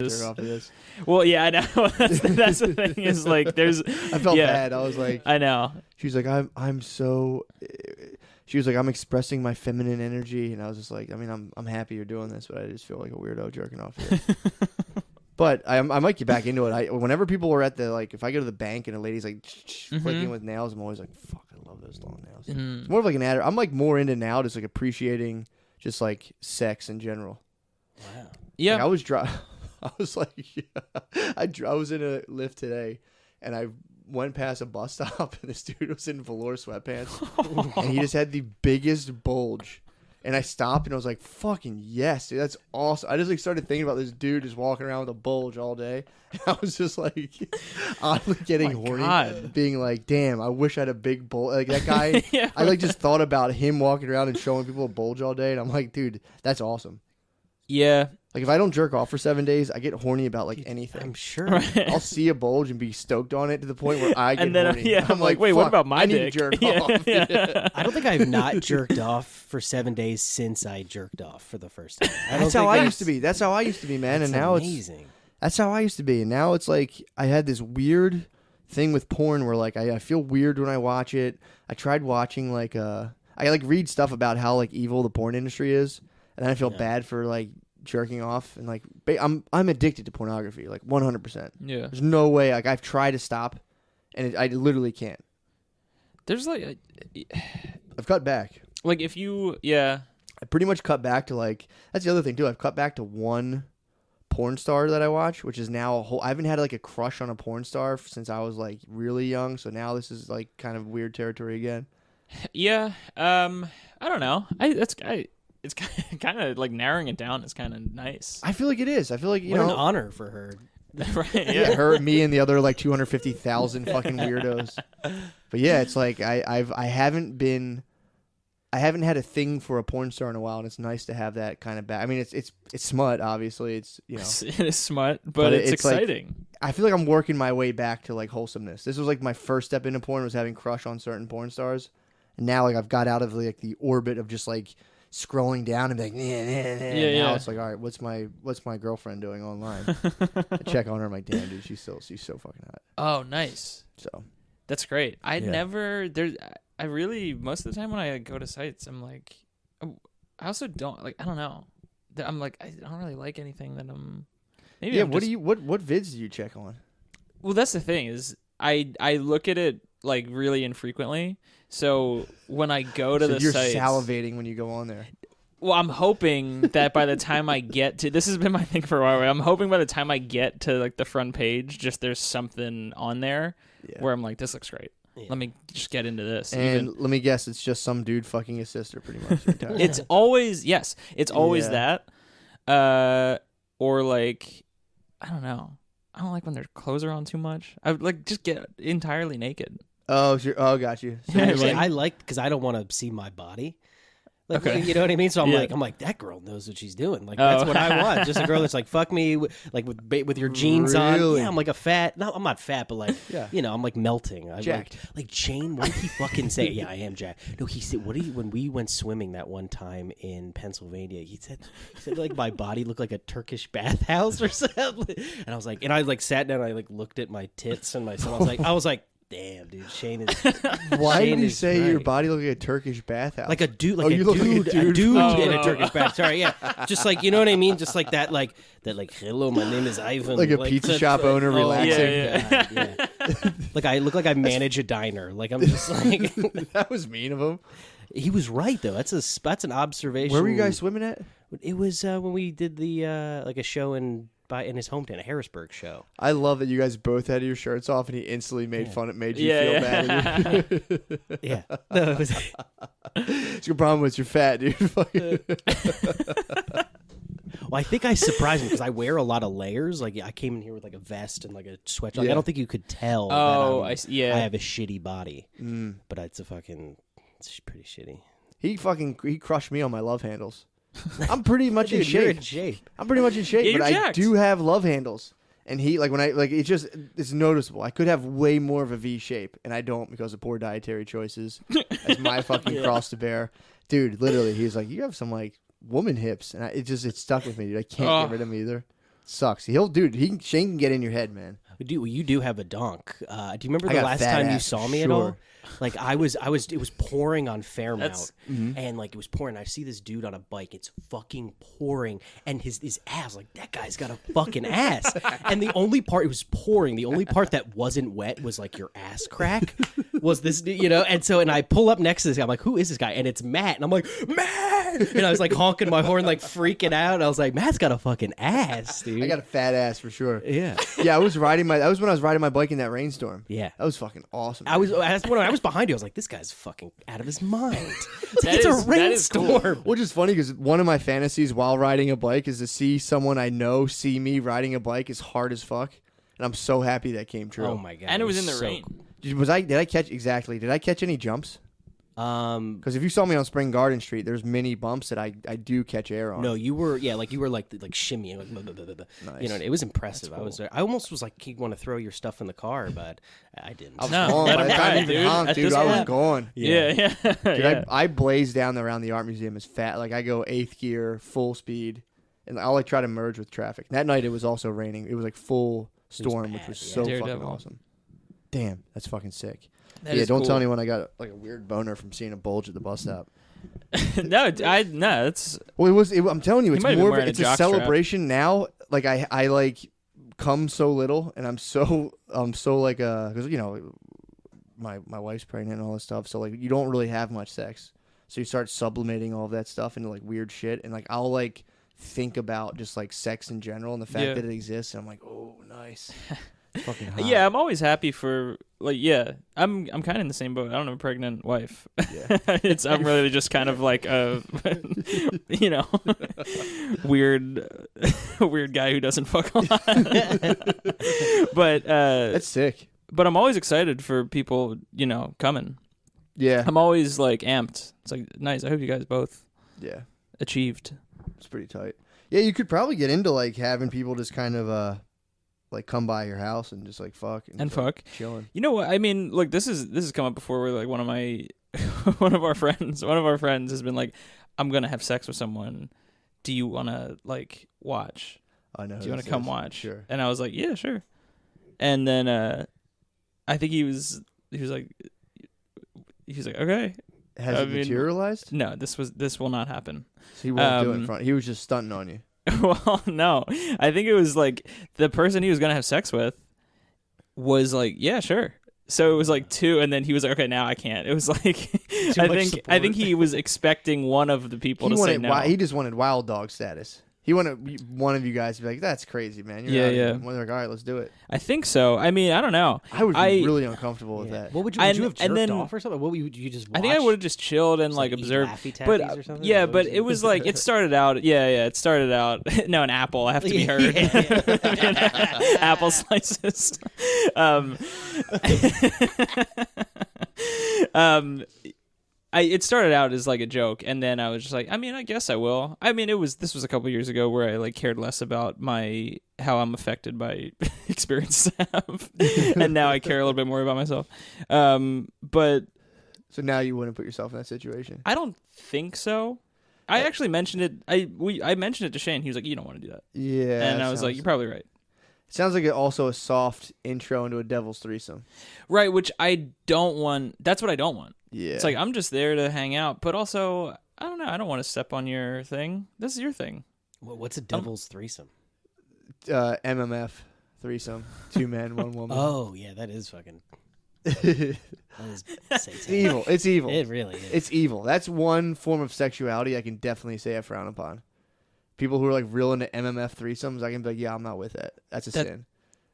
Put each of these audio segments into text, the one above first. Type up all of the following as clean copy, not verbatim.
Jerk off of this. Well, yeah, I know. That's the thing is like there's. I felt bad. I was like, I know. She was like, I'm so. She was like, I'm expressing my feminine energy, and I was just like, I mean, I'm happy you're doing this, but I just feel like a weirdo jerking off here. But I might get back into it. Whenever people are at the, like, if I go to the bank and a lady's like flicking with nails, I'm always like, fuck, I love those long nails. It's more of like an adder. I'm like more into now just like appreciating just like sex in general. Wow. Yeah. Like, I was like, I was in a Lyft today, and I went past a bus stop, and this dude was in velour sweatpants, and he just had the biggest bulge. And I stopped, and I was like, fucking yes, dude, that's awesome. I just like started thinking about this dude just walking around with a bulge all day. And I was just like, oddly getting horny, being like, damn, I wish I had a big bulge. Like that guy, yeah. I like just thought about him walking around and showing people a bulge all day, and I'm like, dude, that's awesome. Yeah. Like, if I don't jerk off for 7 days, I get horny about, like, anything. I'm sure. Right. I'll see a bulge and be stoked on it to the point where I get horny. Yeah, I'm like, wait, what about my dick? I need to jerk off. Yeah. I don't think I've not jerked off for 7 days since I jerked off for the first time. That's how I used to be. That's how I used to be, man. That's and now amazing. That's how I used to be. And now it's like I had this weird thing with porn where, like, I feel weird when I watch it. I tried watching, like, I, like, read stuff about how, like, evil the porn industry is. And then I feel bad for, like, jerking off, and like I'm addicted to pornography, like 100%. Yeah, there's no way. Like, I've tried to stop, and I literally can't. There's like I've cut back. Like if you, I pretty much cut back to, like, that's the other thing too. I've cut back to one porn star that I watch, which is now a whole. I haven't had like a crush on a porn star since I was like really young. So now this is like kind of weird territory again. Yeah. I don't know. It's kind of like narrowing it down is kind of nice. I feel like it is. I feel like, you what know, an honor for her. Right? Yeah. Yeah, her, me, and the other like 250,000 fucking weirdos. But yeah, it's like I haven't had a thing for a porn star in a while, and it's nice to have that kind of back. I mean, it's smut, obviously. It's, you know, it is smut, but it's exciting. Like, I feel like I'm working my way back to like wholesomeness. This was like my first step into porn, was having crush on certain porn stars, and now like I've got out of like the orbit of just like scrolling down and being like, now it's like, all right, what's my girlfriend doing online? I check on her, I'm like, damn, dude, she's so fucking hot. Oh, nice. So that's great. I really, most of the time when I go to sites, I'm like, I also don't like, I don't know. I'm like, I don't really like anything that I'm. Maybe yeah. I'm What just, what vids do you check on? Well, that's the thing is I look at it like really infrequently. So when I go to the you're sites, salivating when you go on there. Well, I'm hoping that by the time I get to, this has been my thing for a while. I'm hoping by the time I get to like the front page, just there's something on there where I'm like, this looks great. Yeah. Let me just get into this. And let me guess, it's just some dude fucking his sister, pretty much. It's always it's always that, or like, I don't know. I don't like when their clothes are on too much. I would like just get entirely naked. Oh, sure. Oh, got you. So actually, I like, because I don't want to see my body. Like, okay. You know what I mean? So I'm like, that girl knows what she's doing. Like, that's what I want. Just a girl that's like, fuck me, like with your jeans on. Yeah, I'm like a fat. No, I'm not fat, but like, you know, I'm like melting. I'm jacked. Like Jane, what did he fucking say? Yeah, I am jacked. No, he said, when we went swimming that one time in Pennsylvania, he said like my body looked like a Turkish bathhouse or something. And I was like, and I like sat down and I like looked at my tits and myself. I was like. Damn, dude, Shane is. Why did you say your body looked like a Turkish bathhouse? Like a dude, like a dude in a Turkish bath. Sorry, yeah, just like, you know what I mean, just like that, like hello, my name is Ivan. Like a pizza shop owner relaxing. Yeah. Like I look like I manage a diner. Like I'm just like. That was mean of him. He was right though. That's an observation. Where were you guys swimming at? It was when we did the like a show in his hometown, a Harrisburg show. I love that you guys both had your shirts off, and he instantly made you feel bad. Yeah. No, it was. It's your problem with you're fat, dude. Well, I think I surprised him because I wear a lot of layers. Like I came in here with like a vest and like a sweatshirt. Like, I don't think you could tell. Oh, I have a shitty body, but it's pretty shitty. He crushed me on my love handles. I'm pretty much in shape. You're in shape. I'm pretty much in shape, but jacked. I do have love handles. And he, like, when I, like, it's noticeable. I could have way more of a V shape, and I don't because of poor dietary choices. That's my fucking cross to bear. Dude, literally, he's like, you have some, like, woman hips. And it stuck with me, dude. I can't get rid of them either. sucks. Shane can get in your head, man. You do have a donk. Do you remember I the got a last fat time you ass, saw me at sure. all? Like it was pouring on Fairmount, Mm-hmm. and like it was pouring. I see this dude on a bike. It's fucking pouring, and his ass, like that guy's got a fucking ass. And the only part it was pouring, the only part that wasn't wet was like your ass crack. Was this, And I pull up next to this guy. I'm like, who is this guy? And it's Matt. And I'm like, Matt! And I was like honking my horn, like freaking out. And I was like, Matt's got a fucking ass, dude. I got a fat ass for sure. Yeah. Yeah, that was when I was riding my bike in that rainstorm. Yeah. That was fucking awesome. When I was behind you, I was like, this guy's fucking out of his mind. It's That a is rainstorm. Which is funny because one of my fantasies while riding a bike is to see someone I know see me riding a bike as hard as fuck. And I'm so happy that came true. Oh my god. And it was in the so rain. cool. Did I catch any jumps? Because if you saw me on Spring Garden Street, there's many bumps that I do catch air on. No, you were like shimmying, like, blah, blah, blah, blah. Nice. It was impressive. Cool. I almost was like, you want to throw your stuff in the car, but I didn't. I was No, gone. let By the him time ride, I even dude. honked, At dude, this I was point. gone. Yeah. Dude, Yeah. I blazed down around the art museum as fat. Like I go 8th gear, full speed, and I'll like try to merge with traffic. That night it was also raining. It was like full storm, which bad, was yeah. so fucking Daredevil. awesome. Damn, that's fucking sick. That Yeah, is don't cool. tell anyone I got like a weird boner from seeing a bulge at the bus stop. No, it's Well, I'm telling you, it's might have been more. wearing a It's a jockstrap. celebration now. Like I like come so little, and I'm so like because my wife's pregnant and all this stuff. So like you don't really have much sex, so you start sublimating all of that stuff into like weird shit, and like I'll like think about just like sex in general and the fact Yeah. that it exists, and I'm like, oh, nice. Fucking hot. Yeah, I'm always happy for I'm kind of in the same boat. I don't have a pregnant wife. Yeah. I'm really just kind of like a weird guy who doesn't fuck a lot. But That's sick. but I'm always excited for people, coming. Yeah. I'm always like amped. It's like nice. I hope you guys both Yeah. achieved. It's pretty tight. Yeah, you could probably get into like having people just kind of like come by your house and just like fuck And just, like, fuck. chilling. You know what? I mean, look, this has come up before where like one of our friends has been like, I'm gonna have sex with someone. Do you wanna like watch? I know. Do you wanna come watch? Sure. And I was like, yeah, sure. And then I think he was like, okay. Has I it mean- materialized? No, this will not happen. So he won't do it in front. He was just stunting on you. Well, no. I think it was like the person he was gonna have sex with was like, yeah, sure. So it was like 2, and then he was like, okay, now I can't. It was like I think he was expecting one of the people to say no. He just wanted wild dog status. He wanted one of you guys to be like, "That's crazy, man." You're Yeah, out of yeah. here." They're like, "All right, let's do it." I think so. I mean, I don't know. I would be really uncomfortable with that. What would you And- have and jerked then- off or something? What would you just watch? I think I would have just chilled and like eat observed. Laffy But Taffies or something? yeah, What but was it was like it started out. Yeah, it started out. No, an apple. I have to be heard. Apple slices. It started out as like a joke, and then I was just like, I mean, I guess I will. I mean, this was a couple years ago where I like cared less about how I'm affected by experiences I have, and now I care a little bit more about myself. But So now you wouldn't put yourself in that situation. I don't think so. I actually mentioned it. I mentioned it to Shane. He was like, "You don't want to do that," Yeah, and I was like, "You're probably right." Sounds like also a soft intro into a devil's threesome. Right, which I don't want. That's what I don't want. Yeah, It's like I'm just there to hang out, but also I don't know. I don't want to step on your thing. This is your thing. What's a devil's threesome? MMF threesome, 2 men, 1 woman. Oh yeah, that is fucking. It's That is satanic. evil. It's evil. It really is. It's evil. That's one form of sexuality I can definitely say I frown upon. People who are like real into MMF threesomes, I can be like, yeah, I'm not with that. That's a sin.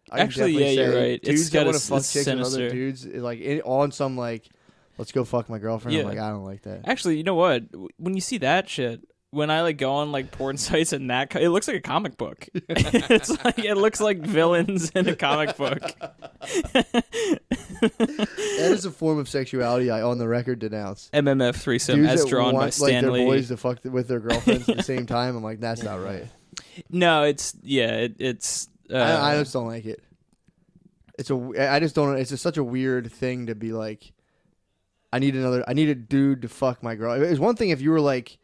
I can Actually, definitely yeah, you're say right. Dudes It's that got want a to fuck s- chicks with other sinister- dudes, is like on some like, let's go fuck my girlfriend. I'm Yeah. like, I don't like that. Actually, you know what? When you see that shit, when I like go on like porn sites and it looks like a comic book. It's like it looks like villains in a comic book. That is a form of sexuality I, on the record, denounce. MMF threesome Dudes as that drawn by want, like, their Stanley. boys to fuck with their girlfriends at the same time. I'm like, that's not right. No, it's it's. I just don't like it. I just don't. It's just such a weird thing to be like. I need a dude to fuck my girl. It's one thing if you were like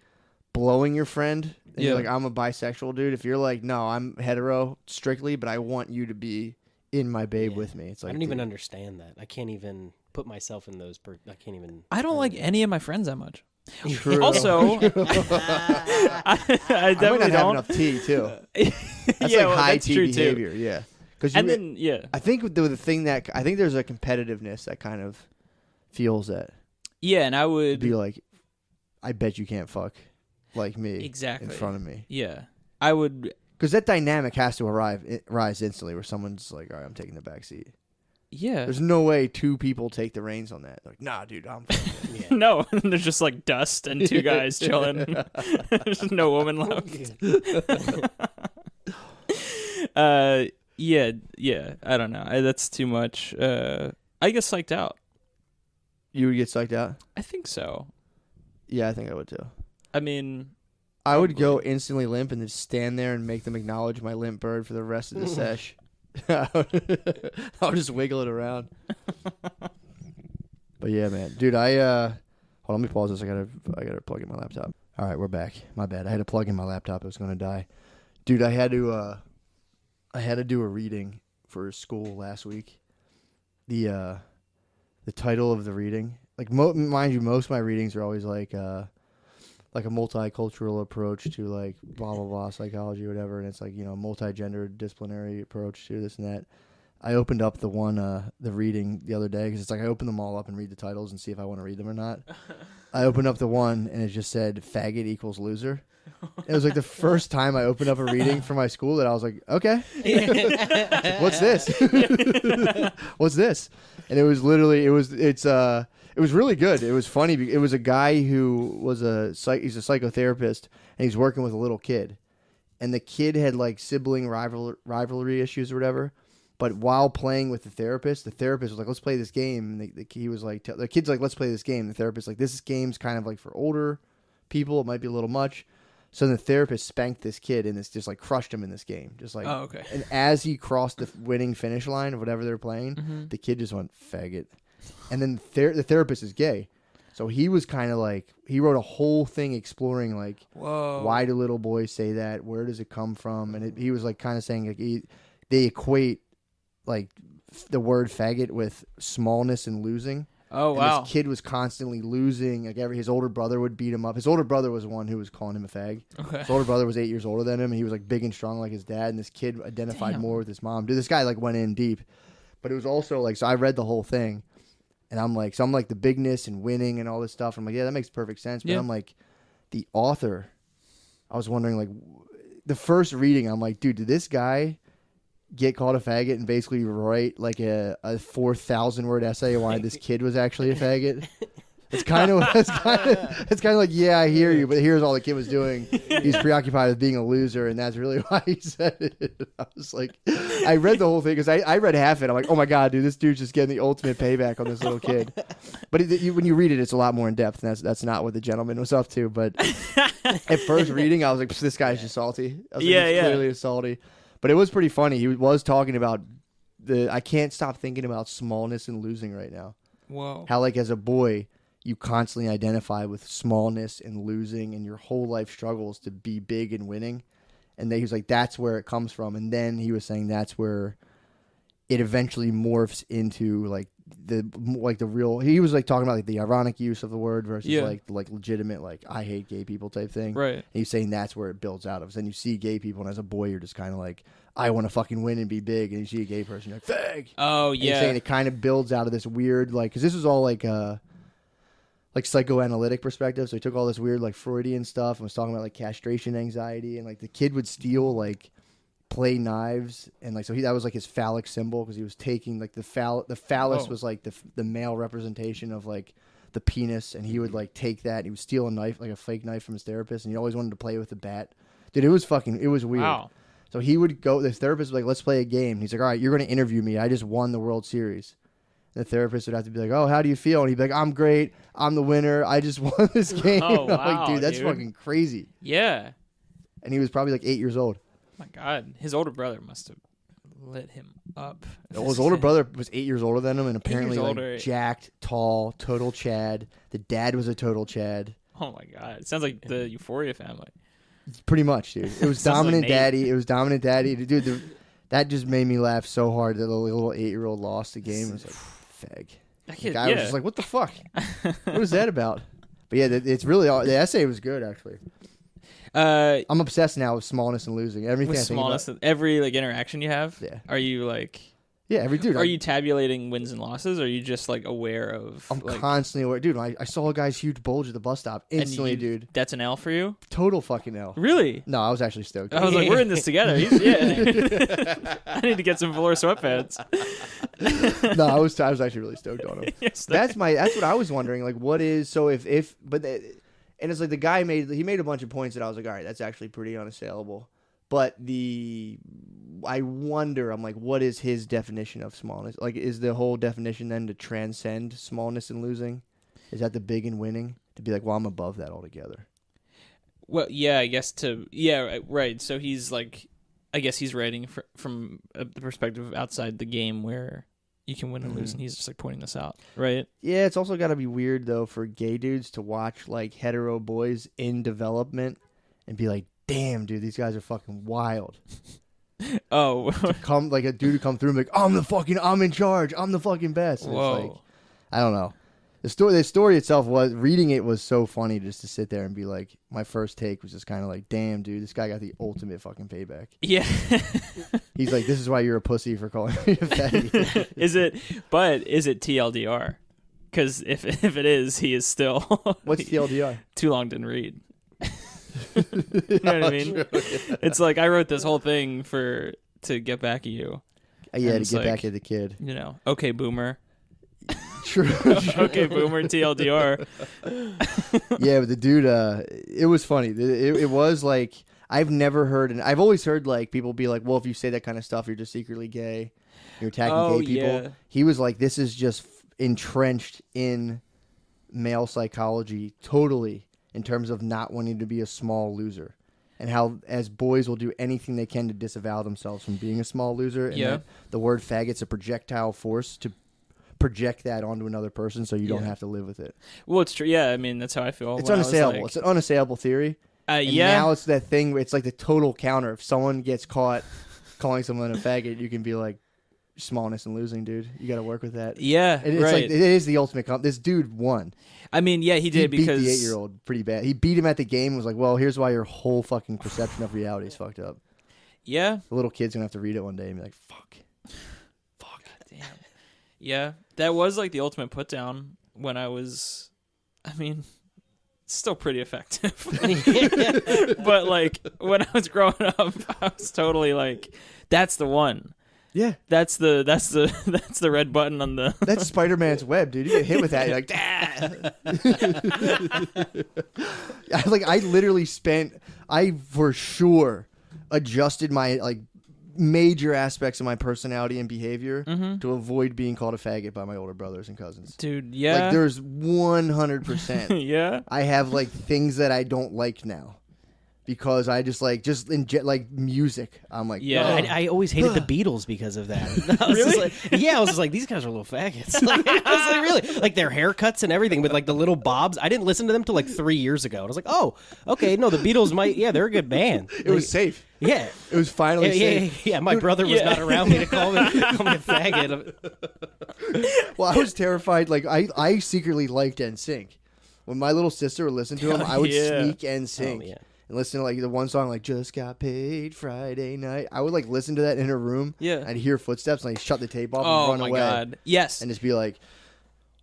blowing your friend And you're like, I'm a bisexual dude. If you're like, no, I'm hetero strictly, but I want you to be in my babe with me. It's like, I don't even understand that. I can't even put myself in those. I can't even. I don't like any of my friends that much. True. Also, I definitely might not have don't. enough tea too. That's Yeah, like high that's tea true, behavior. too. Yeah. And then I think the thing that I think there's a competitiveness that kind of feels that. Yeah, and I would be like, I bet you can't fuck like me exactly in front of me. Yeah, I would, because that dynamic has to rise instantly, where someone's like, all right, I'm taking the back seat. Yeah, there's no way two people take the reins on that. Like, nah, dude, I'm. Yeah. No, there's just like dust and two guys chilling. There's no woman left. Yeah. I don't know. That's too much. I get psyched out. You would get psyched out? I think so. Yeah, I think I would too. I mean, I would go instantly limp and then stand there and make them acknowledge my limp bird for the rest of the sesh. I'll just wiggle it around. But yeah, man, dude, hold on, let me pause this. I gotta plug in my laptop. All right, we're back. My bad. I had to plug in my laptop. It was gonna die. Dude, I had to do a reading for school last week. The title of the reading, like mind you, most of my readings are always like a multicultural approach to like blah blah blah psychology or whatever, and it's like, you know, multi-gender disciplinary approach to this and that. I opened up the reading the other day because it's like I open them all up and read the titles and see if I want to read them or not. I opened up the one and it just said faggot equals loser. It was like the first time I opened up a reading for my school that I was like, okay, what's this? What's this? And it was literally, it was really good. It was funny. It was a guy who was he's a psychotherapist, and he's working with a little kid, and the kid had like sibling rivalry issues or whatever. But while playing with the therapist was like, let's play this game. And he was like, the kid's like, let's play this game. The therapist like, this game's kind of like for older people. It might be a little much. So the therapist spanked this kid and just like crushed him in this game. Just like, oh, okay. And as he crossed the winning finish line of whatever they're playing, the kid just went, faggot. And then the therapist is gay. So he was kind of like, he wrote a whole thing exploring like, whoa, why do little boys say that? Where does it come from? And he was like kind of saying like they equate like the word faggot with smallness and losing. Oh, and wow. This kid was constantly losing. Like his older brother would beat him up. His older brother was the one who was calling him a fag. Okay. His older brother was 8 years older than him, and he was like big and strong like his dad. And this kid identified more with his mom. Dude, this guy like went in deep. But it was also like, so I read the whole thing, and I'm like the bigness and winning and all this stuff. I'm like, yeah, that makes perfect sense. But I'm like, the author, I was wondering, like, the first reading, I'm like, dude, did this guy get called a faggot and basically write like a 4,000 word essay on why this kid was actually a faggot? It's kind of like, yeah, I hear you, but here's all the kid was doing. He's preoccupied with being a loser, and that's really why he said it. I was like, I read the whole thing because I read half of it. I'm like, oh my god, dude, this dude's just getting the ultimate payback on this little kid. But when you read it, it's a lot more in depth, and that's not what the gentleman was up to. But at first reading, I was like, this guy's just salty. I was like, he's clearly salty. But it was pretty funny. He was talking about I can't stop thinking about smallness and losing right now. Whoa. How like as a boy, you constantly identify with smallness and losing, and your whole life struggles to be big and winning. And he was like, that's where it comes from. And then he was saying that's where it eventually morphs into like the real. He was like talking about like the ironic use of the word versus like legitimate like I hate gay people type thing. Right. And he's saying that's where it builds out of. So then you see gay people, and as a boy, you're just kind of like, I want to fucking win and be big. And you see a gay person, you're like, fag. Oh and yeah. he's saying it kind of builds out of this weird like, because this was all like psychoanalytic perspective. So he took all this weird like Freudian stuff and was talking about like castration anxiety, and like the kid would steal like play knives, and like so that was like his phallic symbol because he was taking like the phallus was like the male representation of like the penis, and he would like take that. He would steal a knife, like a fake knife from his therapist, and he always wanted to play with the bat. Dude, it was weird. Wow. So he would go. The therapist was like, "Let's play a game." He's like, "All right, you're going to interview me. I just won the World Series." The therapist would have to be like, "Oh, how do you feel?" And he'd be like, "I'm great. I'm the winner. I just won this game." Oh, wow, I'm like, dude, that's fucking crazy. Yeah. And he was probably like 8 years old. Oh my God, his older brother must have lit him up. Well, his older brother was 8 years older than him, and apparently older. like jacked, tall, total Chad. The dad was a total Chad. Oh my God, it sounds like the Euphoria family. Pretty much, dude. It was Sounds like dominant Nate. daddy. It was dominant daddy, dude. That just made me laugh so hard that the little 8-year-old lost the game. It was like, fag. The guy was just like, what the fuck? What was that about? But yeah, it's really the essay was good actually. I'm obsessed now with smallness and losing. Everything with I think smallness, about. every like interaction you have. Yeah. Are you like? Yeah, every dude. Are you tabulating wins and losses? Or are you just like aware of? I'm like, constantly aware, dude. I saw a guy's huge bulge at the bus stop instantly, dude. That's an L for you. Total fucking L. Really? No, I was actually stoked. I was like, we're in this together. Yeah. I need to get some velour sweatpants. No, I was actually really stoked on him. Yes, That's what I was wondering. Like, what is so and it's like the guy made a bunch of points that I was like, all right, that's actually pretty unassailable. But I wonder, I'm like, what is his definition of smallness? Like, is the whole definition then to transcend smallness and losing? Is that the big and winning? To be like, well, I'm above that altogether. Well, yeah, I guess right. So he's like, I guess he's writing from the perspective outside the game where you can win and lose, and he's just like pointing this out, right? Yeah, it's also got to be weird though for gay dudes to watch like hetero boys in development and be like, damn, dude, these guys are fucking wild. Oh, Come like a dude to come through and be like, I'm in charge, I'm the fucking best. And whoa. it's like, I don't know. The story itself reading it was so funny just to sit there and be like, my first take was just kind of like, damn, dude, this guy got the ultimate fucking payback. Yeah. He's like, this is why you're a pussy for calling me a fatty. Is it TLDR? Because if it is, he is still. What's TLDR? Too long didn't read. You know what I mean? True, yeah. It's like I wrote this whole thing to get back at you. Yeah, And to get like, back at the kid. You know, okay, boomer. True. Okay, boomer, TLDR. Yeah, but the dude, it was funny. It was like, I've never heard, and I've always heard like people be like, well, if you say that kind of stuff, you're just secretly gay. You're attacking gay people. Yeah. He was like, this is just entrenched in male psychology totally in terms of not wanting to be a small loser. And how, as boys, will do anything they can to disavow themselves from being a small loser. And that the word faggot's a projectile force to project that onto another person so you don't have to live with it. Well, it's true. Yeah, I mean, that's how I feel. It's unassailable. It's an unassailable theory. And now it's that thing where it's like the total counter. If someone gets caught calling someone a faggot, you can be like, smallness and losing, dude. You got to work with that. Yeah, it's right. Like, it is the ultimate this dude won. I mean, yeah, he did because beat the 8-year-old pretty bad. He beat him at the game and was like, well, here's why your whole fucking perception of reality is fucked up. Yeah. The little kid's going to have to read it one day and be like, fuck. Damn. Yeah, that was like the ultimate put down when I was, I mean, it's still pretty effective. But like when I was growing up, I was totally like, that's the one. Yeah, that's the red button on the. That's Spider-Man's web, dude. You get hit with that, you're like, I literally I for sure adjusted my like major aspects of my personality and behavior to avoid being called a faggot by my older brothers and cousins. Dude, yeah. Like there's 100%. Yeah. I have like things that I don't like now. Because I just like music. I'm like, yeah. I always hated the Beatles because of that. I was really? I was just like, these guys are little faggots. Like, I was like, really, like their haircuts and everything with like the little bobs. I didn't listen to them till like 3 years ago. And I was like, oh, okay, no, the Beatles they're a good band. It was safe. Yeah, it was finally safe. Yeah. My brother was not around me to call me a faggot. Well, I was terrified. Like I secretly liked NSYNC. When my little sister would listen to them, I would sneak NSYNC. Oh, yeah. And listen to like the one song like just got paid Friday night. I would like listen to that in her room. Yeah. I'd hear footsteps and I'd shut the tape off and run away. Oh my god. Yes. And just be like,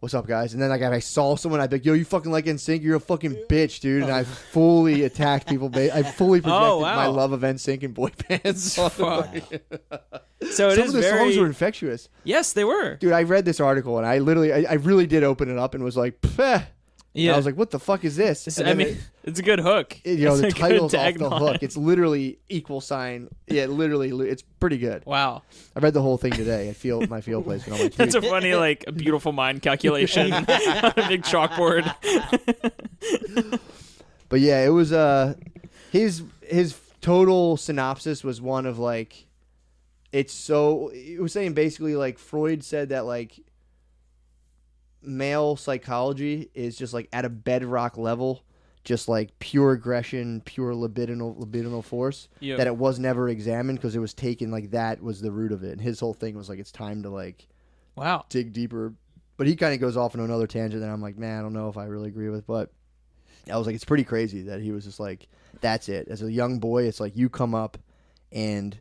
what's up, guys? And then like if I saw someone, I'd be like, yo, you fucking like NSYNC? You're a fucking bitch, dude. And I fully attacked people. I fully projected my love of NSYNC and boy bands. So it Some is of the songs were infectious. Yes, they were. Dude, I read this article and I really did open it up and was like, pfeh. Yeah. And I was like, what the fuck is this? It's a good hook. The title's off the hook. It's literally equal sign. Yeah, literally, it's pretty good. Wow. I read the whole thing today. My field placement. I'm like, it's a funny, like, a beautiful mind calculation on a big chalkboard. But yeah, it was his total synopsis was one of like, it was saying basically like Freud said that like male psychology is just like at a bedrock level just like pure aggression, pure libidinal force, that it was never examined because it was taken like that was the root of it. And his whole thing was like, it's time to like dig deeper. But he kind of goes off into another tangent that I'm like, man, I don't know if I really agree with. But I was like, it's pretty crazy that he was just like, that's it. As a young boy, it's like you come up and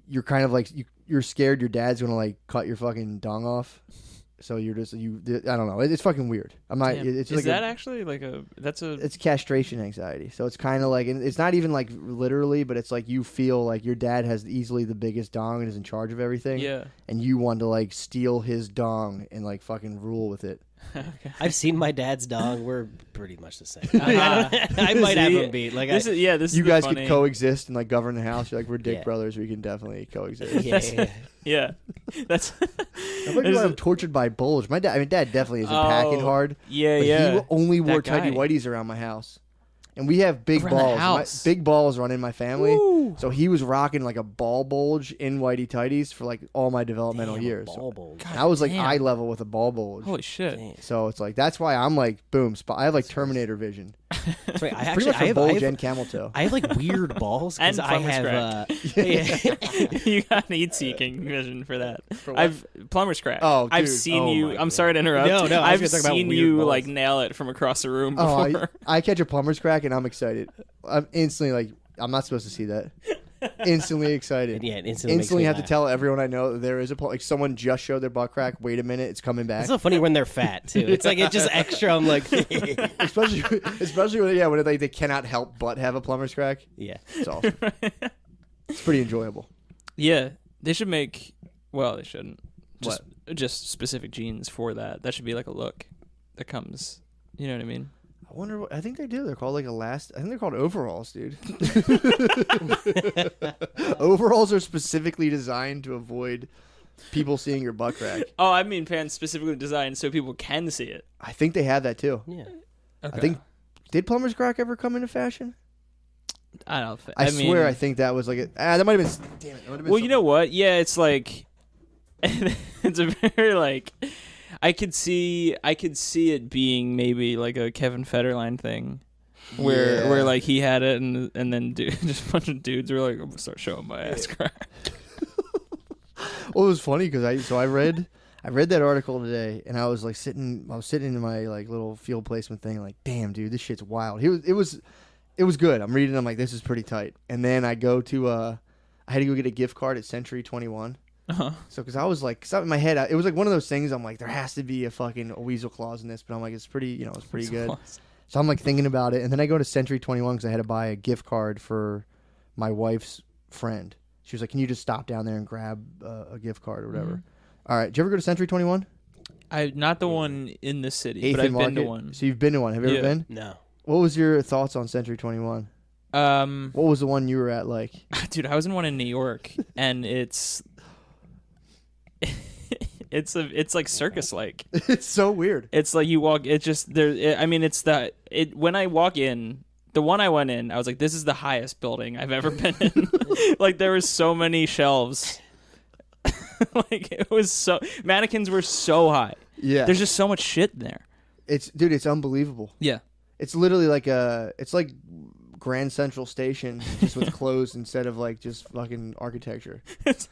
you're kind of like, you're scared your dad's going to like cut your fucking dong off. So you're just I don't know. It's fucking weird. I'm not. It's is like that actually like it's castration anxiety. So it's kind of like, and it's not even like literally, but it's like you feel like your dad has easily the biggest dong and is in charge of everything. Yeah. And you want to like steal his dong and like fucking rule with it. Okay. I've seen my dad's dong. We're pretty much the same. I might have him beat. Like this is you guys funny. could coexist and like govern the house. You're like, we're dick brothers. We can definitely coexist. Yeah. That's. I think I'm tortured by bulge. My dad. I mean, dad definitely isn't packing hard. Yeah, but yeah. He only wore tighty whities around my house. And we have big balls. Big balls run in my family. Woo. So he was rocking like a ball bulge in whitey tighties for like all my developmental years. Ball bulge. I was like eye level with a ball bulge. Holy shit. Damn. So it's like, that's why I'm like, boom. I have like Terminator vision. That's right. I have bulge and camel toe. I have like weird balls because I have. You got an heat-seeking vision for that. For what? Plumber's crack. Oh, dude. I've seen you. I'm sorry to interrupt. No. I've seen you like nail it from across the room before. I catch a plumber's crack and I'm excited. I'm instantly like, I'm not supposed to see that. Instantly excited. Yeah, instantly have to tell everyone I know that there is like someone just showed their butt crack. Wait a minute, it's coming back. It's so funny when they're fat too. It's like it's just extra. I'm like, especially when they cannot help but have a plumber's crack. Yeah, it's awesome. It's pretty enjoyable. Yeah, they should make. Well, they shouldn't. Just specific jeans for that. That should be like a look that comes. You know what I mean? I wonder what I think they do. They're called like I think they're called overalls, dude. Overalls are specifically designed to avoid people seeing your butt crack. Oh, I mean pants specifically designed so people can see it. I think they have that too. Yeah. Okay. I think did plumber's crack ever come into fashion? I don't think. I swear I think that was like that might have been. Damn it! That been well, you know what? Yeah, it's like it's a very like. I could see it being maybe like a Kevin Federline thing, where like he had it and then just a bunch of dudes were like, I'm gonna start showing my ass crack. Well, it was funny because I read that article today and I was sitting in my like little field placement thing like, damn dude, this shit's wild. It was good. I'm reading. I'm like, this is pretty tight. And then I go to I had to go get a gift card at Century 21. Uh-huh. So, because I was like, in my head, it was like one of those things. I'm like, there has to be a fucking weasel clause in this, but I'm like, it's pretty good. So I'm like thinking about it, and then I go to Century 21 because I had to buy a gift card for my wife's friend. She was like, can you just stop down there and grab a gift card or whatever? Mm-hmm. All right. Did you ever go to Century 21? Not the one in the city, but I've been to one. So you've been to one. Have you ever been? No. What was your thoughts on Century 21? What was the one you were at like? Dude, I was in one in New York, and it's like circus like. It's so weird. It's like you walk. It's just there. I mean, when I walk in, the one I went in, I was like, this is the highest building I've ever been in. Like there was so many shelves. Like it was mannequins were so high. Yeah. There's just so much shit in there. It's unbelievable. Yeah. It's literally like it's like Grand Central Station just with clothes instead of like just fucking architecture. It's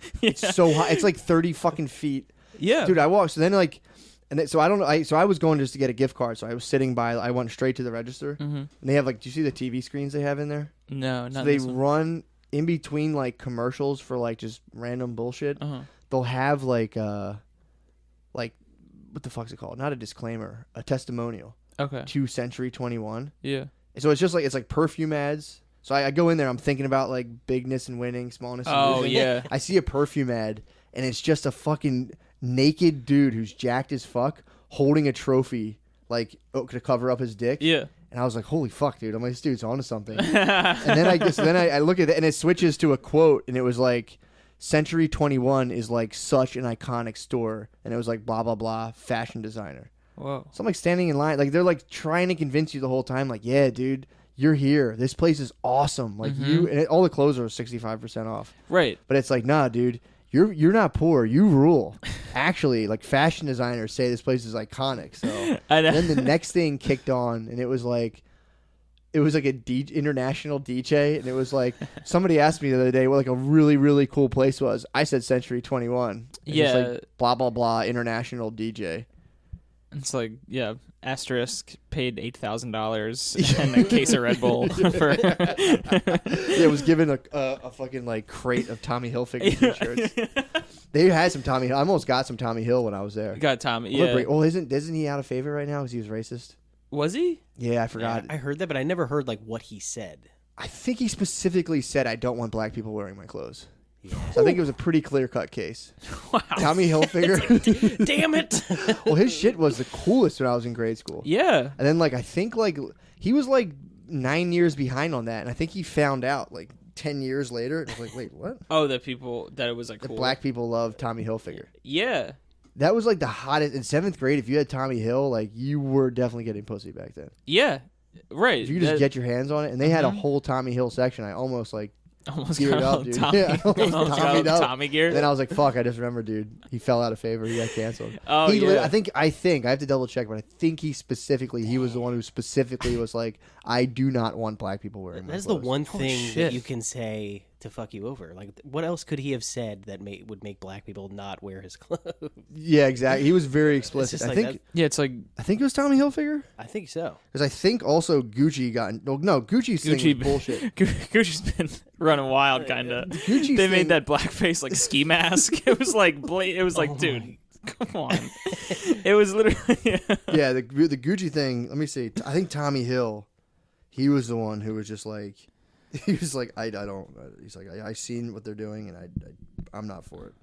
so high. It's like 30 fucking feet. Yeah. Dude, I walked. So then like, so I don't know. So I was going just to get a gift card. So I was sitting by. I went straight to the register. Mm-hmm. And they have like. Do you see the TV screans they have in there? No, not. So they run in between like commercials for like just random bullshit. Uh-huh. They'll have like what the fuck's it called? Not a disclaimer, a testimonial. Okay. To Century 21. Yeah. So it's just like perfume ads. So I go in there. I'm thinking about like bigness and winning, smallness. And losing. Yeah. I see a perfume ad, and it's just a fucking naked dude who's jacked as fuck holding a trophy like to cover up his dick. Yeah. And I was like, holy fuck, dude! I'm like, this dude's onto something. And then I look at it, and it switches to a quote, and it was like, Century 21 is like such an iconic store, and it was like blah blah blah fashion designer. Whoa. So I'm like standing in line, like they're like trying to convince you the whole time, like, yeah, dude, you're here. This place is awesome. Like all the clothes are 65% off. Right. But it's like, nah, dude, you're not poor. You rule. Actually, like fashion designers say this place is iconic. So I know. then the next thing kicked on, and it was like it was like a international DJ, and it was like somebody asked me the other day what like a really really cool place was. I said Century 21. Yeah, like, blah blah blah international DJ. It's like asterisk paid $8,000 and a case of Red Bull for. It was given a fucking like crate of Tommy Hilfiger t-shirts. They had some Tommy Hill. I almost got some Tommy Hill when I was there. You got Tommy, yeah. Well, isn't he out of favor right now because he was racist? Was he? Yeah, I forgot. I heard that, but I never heard like what he said. I think he specifically said, "I don't want black people wearing my clothes." Yeah. So I think it was a pretty clear-cut case. Wow. Tommy Hilfiger. Damn it! Well, his shit was the coolest when I was in grade school. Yeah. And then like I think like he was like 9 years behind on that, and I think he found out like 10 years later. And I was like, wait, what? Oh, that it was like The cool. black people love Tommy Hilfiger. Yeah. That was like the hottest in 7th grade. If you had Tommy Hill, like you were definitely getting pussy back then. Yeah. Right. If you could just get your hands on it, and they had a whole Tommy Hill section. I almost like almost geared got up, dude. Tommy, Yeah, almost Tommied up. Tommy gear. And then I was like, fuck, I just remembered, dude. He fell out of favor. He got canceled. Oh, yeah. I think I have to double check, but I think he was the one who specifically was like, I do not want black people wearing my That's clothes. the one thing shit. that you can say to fuck you over. Like, what else could he have said that would make black people not wear his clothes? Yeah, exactly. He was very explicit. just I like think that. Yeah, it's like I think it was Tommy Hilfiger. I think so. Because I think also Gucci Gucci's thing was bullshit. Gucci's been running wild, kind of. Gucci's They thing- made that blackface like ski mask. It was like dude, come on. It was literally. Yeah, the Gucci thing. Let me see. I think Tommy Hill, he was the one who was just like, he was like, I don't. He's like, I seen what they're doing, and I'm not for it.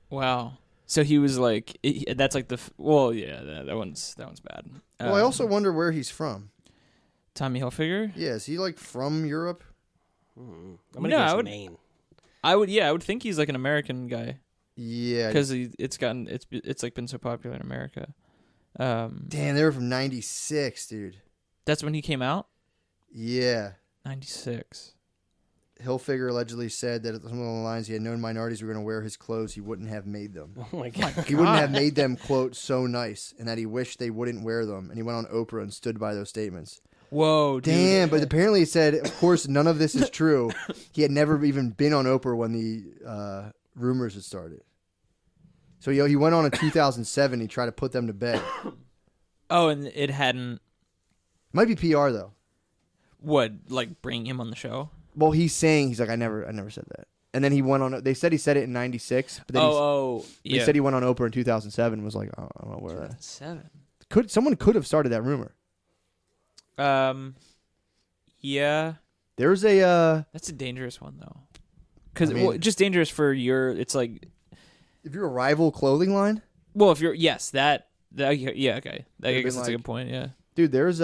Wow. So he was like, that's like that one's bad. Well, I also wonder where he's from. Tommy Hilfiger. Yeah, is he like from Europe? I'm gonna guess Maine. I would think he's like an American guy. Yeah, because it's like been so popular in America. Damn, they were from '96, dude. That's when he came out. Yeah, 96. Hilfiger allegedly said that something along the lines, he had known minorities were going to wear his clothes, he wouldn't have made them. Oh my god, he wouldn't have made them, quote, so nice, and that he wished they wouldn't wear them. And he went on Oprah and stood by those statements. Whoa, dude. Damn, but apparently he said, of course, none of this is true. He had never even been on Oprah when the rumors had started. So he went on in 2007. He tried to put them to bed. Oh, and it hadn't. Might be PR though. What, like bring him on the show? Well, he's like, I never said that. And then he went on. They said he said it in '96. But then yeah. They said he went on Oprah in 2007. And was like, oh, I don't know where that. 2007. Someone could have started that rumor. Yeah. There's a. That's a dangerous one though, because just dangerous for It's like if you're a rival clothing line. Well, if you're that yeah, okay. I guess that's a good point. Yeah, dude. There's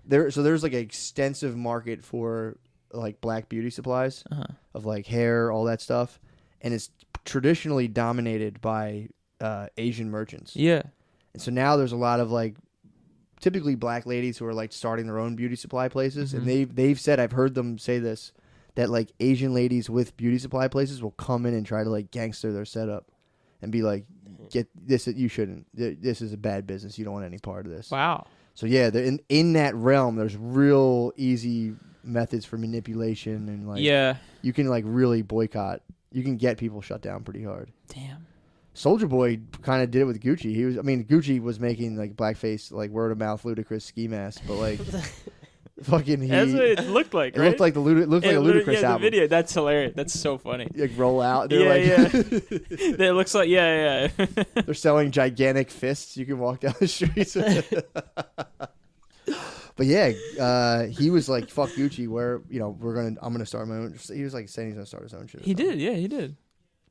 there's like an extensive market for like black beauty supplies of like hair, all that stuff, and it's traditionally dominated by Asian merchants. Yeah, and so now there's a lot of like typically black ladies who are like starting their own beauty supply places, and they've said, I've heard them say this, that like Asian ladies with beauty supply places will come in and try to like gangster their setup and be like, get this, you shouldn't, this is a bad business, you don't want any part of this. Wow. So yeah, in that realm, there's real easy methods for manipulation, and like you can like really boycott. You can get people shut down pretty hard. Damn. Soulja Boy kind of did it with Gucci. Gucci was making like blackface, like word of mouth, ludicrous ski mask, but like fucking that's what it looked like. Right? It looked like a ludicrous album. The video. That's hilarious. That's so funny. Like roll out. Yeah. It looks like yeah. They're selling gigantic fists. You can walk down the streets. But yeah, he was like, "Fuck Gucci." Where I'm gonna start my own. He was like saying he's gonna start his own shit. He did. Yeah, he did.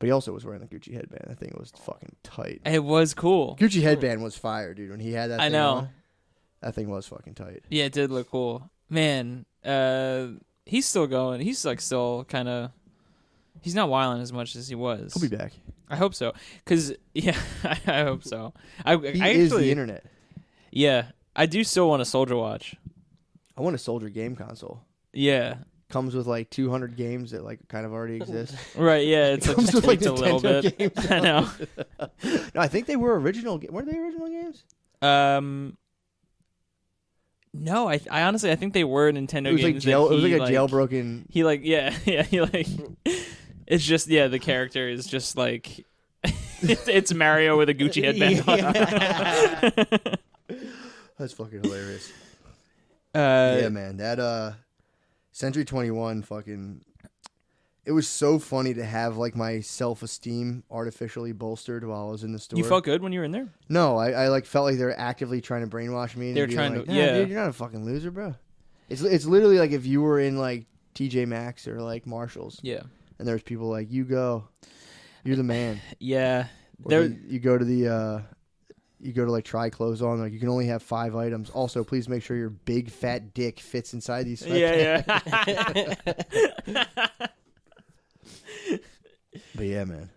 But he also was wearing the Gucci headband. That thing was fucking tight. It was cool. Gucci headband was fire, dude. When he had that thing on, that thing was fucking tight. Yeah, it did look cool. Man, he's still going. He's like still kind of... He's not wilding as much as he was. He'll be back. I hope so. Because, yeah, I hope so. He is the internet. Yeah. I do still want a Soulja watch. I want a Soulja game console. Yeah. Comes with like 200 games that like kind of already exist. Right, yeah. It's comes with like a little bit. Games. I know. No, I think they were original. Were they original games? No, I honestly I think they were Nintendo It was games. like it was like a like, jailbroken. He like he like it's just the character is just like it's Mario with a Gucci headband on. That's fucking hilarious. Yeah, man, that Century 21 fucking. It was so funny to have like my self-esteem artificially bolstered while I was in the store. You felt good when you were in there? No, I like felt like they were actively trying to brainwash me. And They were being trying like, to, nah, yeah. dude, you're not a fucking loser, bro. It's literally like if you were in like TJ Maxx or like Marshalls, Yeah. and there's people like, you go, you're the man. Yeah. Or There you go to the you go to like try clothes on, like you can only have 5 items. Also, please make sure your big fat dick fits inside these. Yeah. But yeah, man.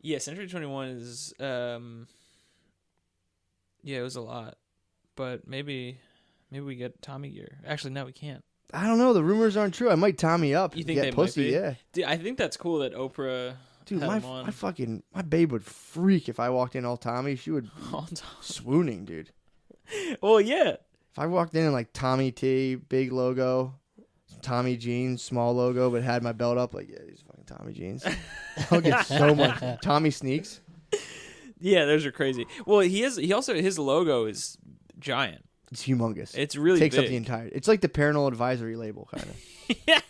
Yeah, Century 21 is yeah, it was a lot. But maybe we get Tommy gear. Actually, no, we can't. I don't know. The rumors aren't true. I might Tommy up. You think get they pussy? might be? Yeah. Dude, I think that's cool that Oprah Dude, had my him on. my babe would freak if I walked in all Tommy. She would All time. swooning, dude. Well, yeah. If I walked in like Tommy T, big logo, Tommy jeans, small logo, but had my belt up, like, yeah, these are fucking Tommy jeans. I'll get so much. Tommy sneaks. Yeah, those are crazy. Well, he also his logo is giant. It's humongous. It's really takes big. up the entire. It's like the parental advisory label, kind of. Yeah.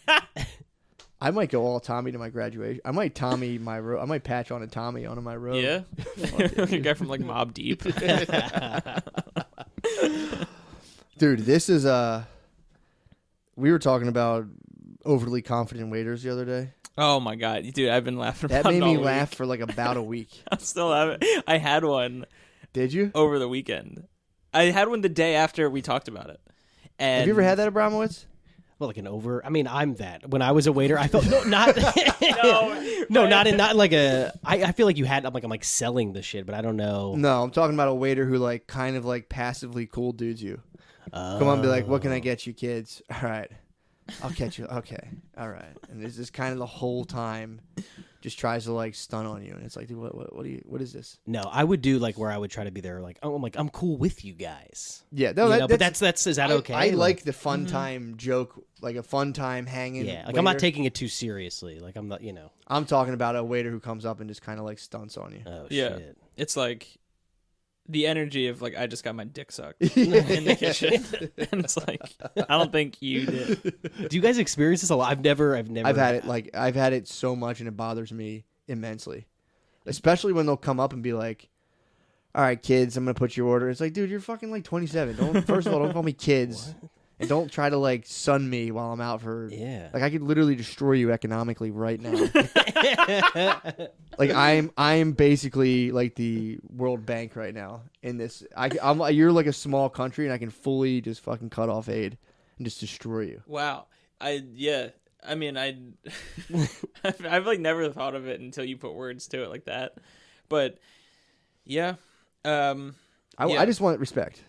I might go all Tommy to my graduation. I might Tommy my I might patch on a Tommy onto my robe. Yeah. A guy from like Mob Deep. Dude, this is we were talking about overly confident waiters the other day. Oh my god, dude! I've been laughing. That about made it all me week. laugh for like about a week. I still have it. I had one Did you? over the weekend. I had one the day after we talked about it. And Have you ever had that, Abramowitz? Well, like an over. I mean, I'm that. When I was a waiter, I felt not No, not like a. I feel like you had. I'm like selling the shit, but I don't know. No, I'm talking about a waiter who like kind of like passively cool dudes you. Come on, be like, what can I get you, kids? All right, I'll catch you. Okay, all right. And it's just kind of the whole time, just tries to like stun on you, and it's like, dude, what is this? No, I would do like where I would try to be there. Like, oh, I'm cool with you guys. Yeah, no, You that, know, but that's is that okay? I like the fun time joke, like a fun time hanging. Yeah, like waiter. I'm not taking it too seriously. Like I'm not, you know. I'm talking about a waiter who comes up and just kind of like stunts on you. Oh Yeah. shit. It's like the energy of like I just got my dick sucked in the kitchen, and it's like I don't think you did. Do you guys experience this a lot? I've never. I've had it like I've had it so much, and it bothers me immensely, especially when they'll come up and be like, "All right, kids, I'm gonna put your order." It's like, dude, you're fucking like 27. Don't first of all, don't call me kids, and don't try to like sun me while I'm out for. Yeah. Like I could literally destroy you economically right now. Like I'm basically like the World Bank right now in this. You're like a small country, and I can fully just fucking cut off aid and just destroy you. Wow. I mean, I've like never thought of it until you put words to it like that. But yeah, I just want respect.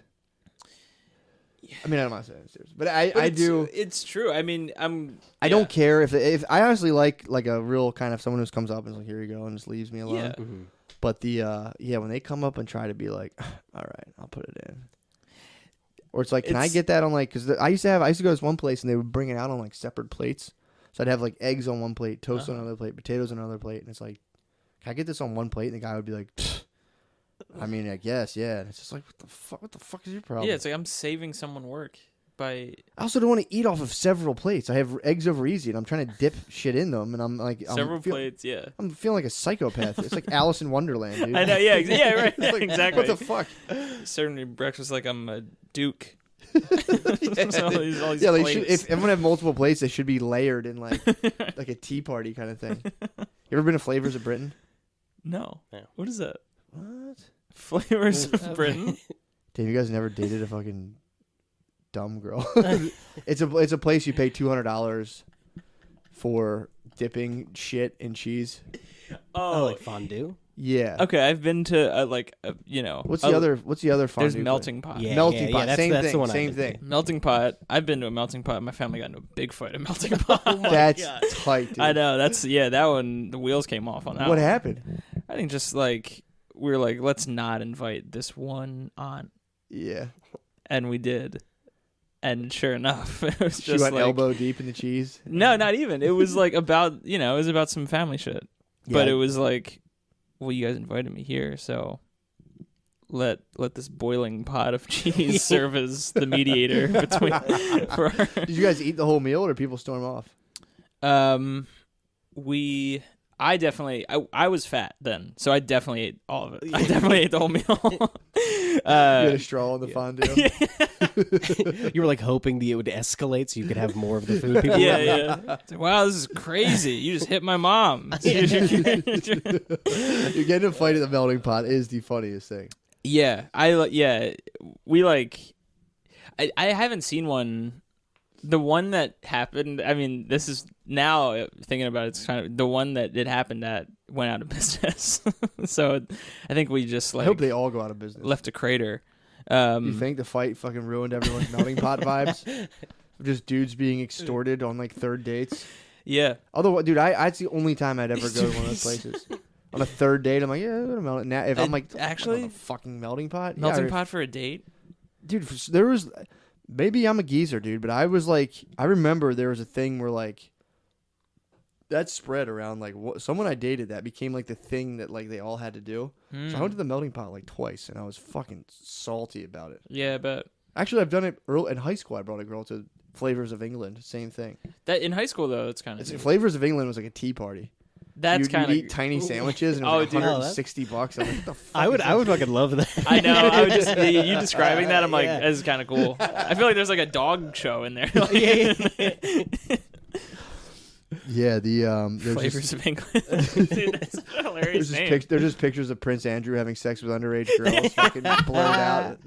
I mean, I'm not saying it serious, but I do. It's true. I mean, I don't care if I honestly like a real kind of someone who comes up and is like, here you go, and just leaves me alone. Yeah. Mm-hmm. But when they come up and try to be like, all right, I'll put it in. Or it's like, can I get that on like? Because I used to go to this one place and they would bring it out on like separate plates. So I'd have like eggs on one plate, toast on another plate, potatoes on another plate, and it's like, can I get this on one plate? And the guy would be like, I mean, I guess, yeah. And it's just like, what the fuck is your problem? Yeah, it's like I'm saving someone work by. I also don't want to eat off of several plates. I have eggs over easy, and I'm trying to dip shit in them, and I'm like, Several plates, yeah. I'm feeling like a psychopath. It's like Alice in Wonderland, dude. I know, yeah, right, It's like, exactly. What the fuck? Serving me breakfast like I'm a duke. Yeah, So all these they plates. should, if I'm gonna have multiple plates, they should be layered in like a tea party kind of thing. You ever been to Flavors of Britain? No. No. What is that? What? Flavors of Britain? Damn, you guys never dated a fucking dumb girl. It's a place you pay $200 for dipping shit in cheese. Oh, like fondue. Yeah. Okay, I've been to What's the other fondue There's place? melting pot. Yeah. Melting pot. that's Same the thing. one I've Same been thing. to. Melting pot. I've been to a melting pot. My family got into a big fight at melting pot. That's tight, dude. I know. That one. The wheels came off on that. What one. happened? I think just like we were like, let's not invite this one on, Yeah. and we did. And sure enough, it was She just went like, elbow deep in the cheese. No, not even. It was like about it was about some family shit. Yeah. But it was like, well, you guys invited me here, so let this boiling pot of cheese serve as the mediator between. Did you guys eat the whole meal, or did people storm off? I definitely I was fat then, so I definitely ate all of it. I definitely ate the whole meal. You had a straw in the fondue. You were like hoping that it would escalate so you could have more of the food. People Yeah. It's like, wow, this is crazy. You just hit my mom. You're getting a fight at the melting pot is the funniest thing. Yeah, I haven't seen one. The one that happened, I mean, this is now thinking about it, it's kind of the one that it happened at went out of business. So I think we just I hope they all go out of business. left a crater. You think the fight fucking ruined everyone's melting pot vibes? Just dudes being extorted on like third dates. Yeah. Although, dude, it's the only time I'd ever go to one of those places. On a third date, I'm like, yeah, I'm gonna melt it. Now, if I'm like, actually, a fucking melting pot, melting pot for a date, dude. There was. Maybe I'm a geezer, dude, but I was like, I remember there was a thing where like that spread around, like someone I dated that became like the thing that like they all had to do. So I went to the melting pot like twice, and I was fucking salty about it. Yeah, but actually, I've done it early in high school. I brought a girl to Flavors of England, same thing. That in high school though, it's kind of Flavors of England was like a tea party. That's kind of eat tiny sandwiches and it was like $160. I'm like, what the fuck I would fucking love that. I know. I would just you describing that. I'm like, this is kind of cool. I feel like there's like a dog show in there. Yeah, the Flavors of England. Dude, that's a hilarious name. There's just pictures of Prince Andrew having sex with underage girls, fucking blurred out.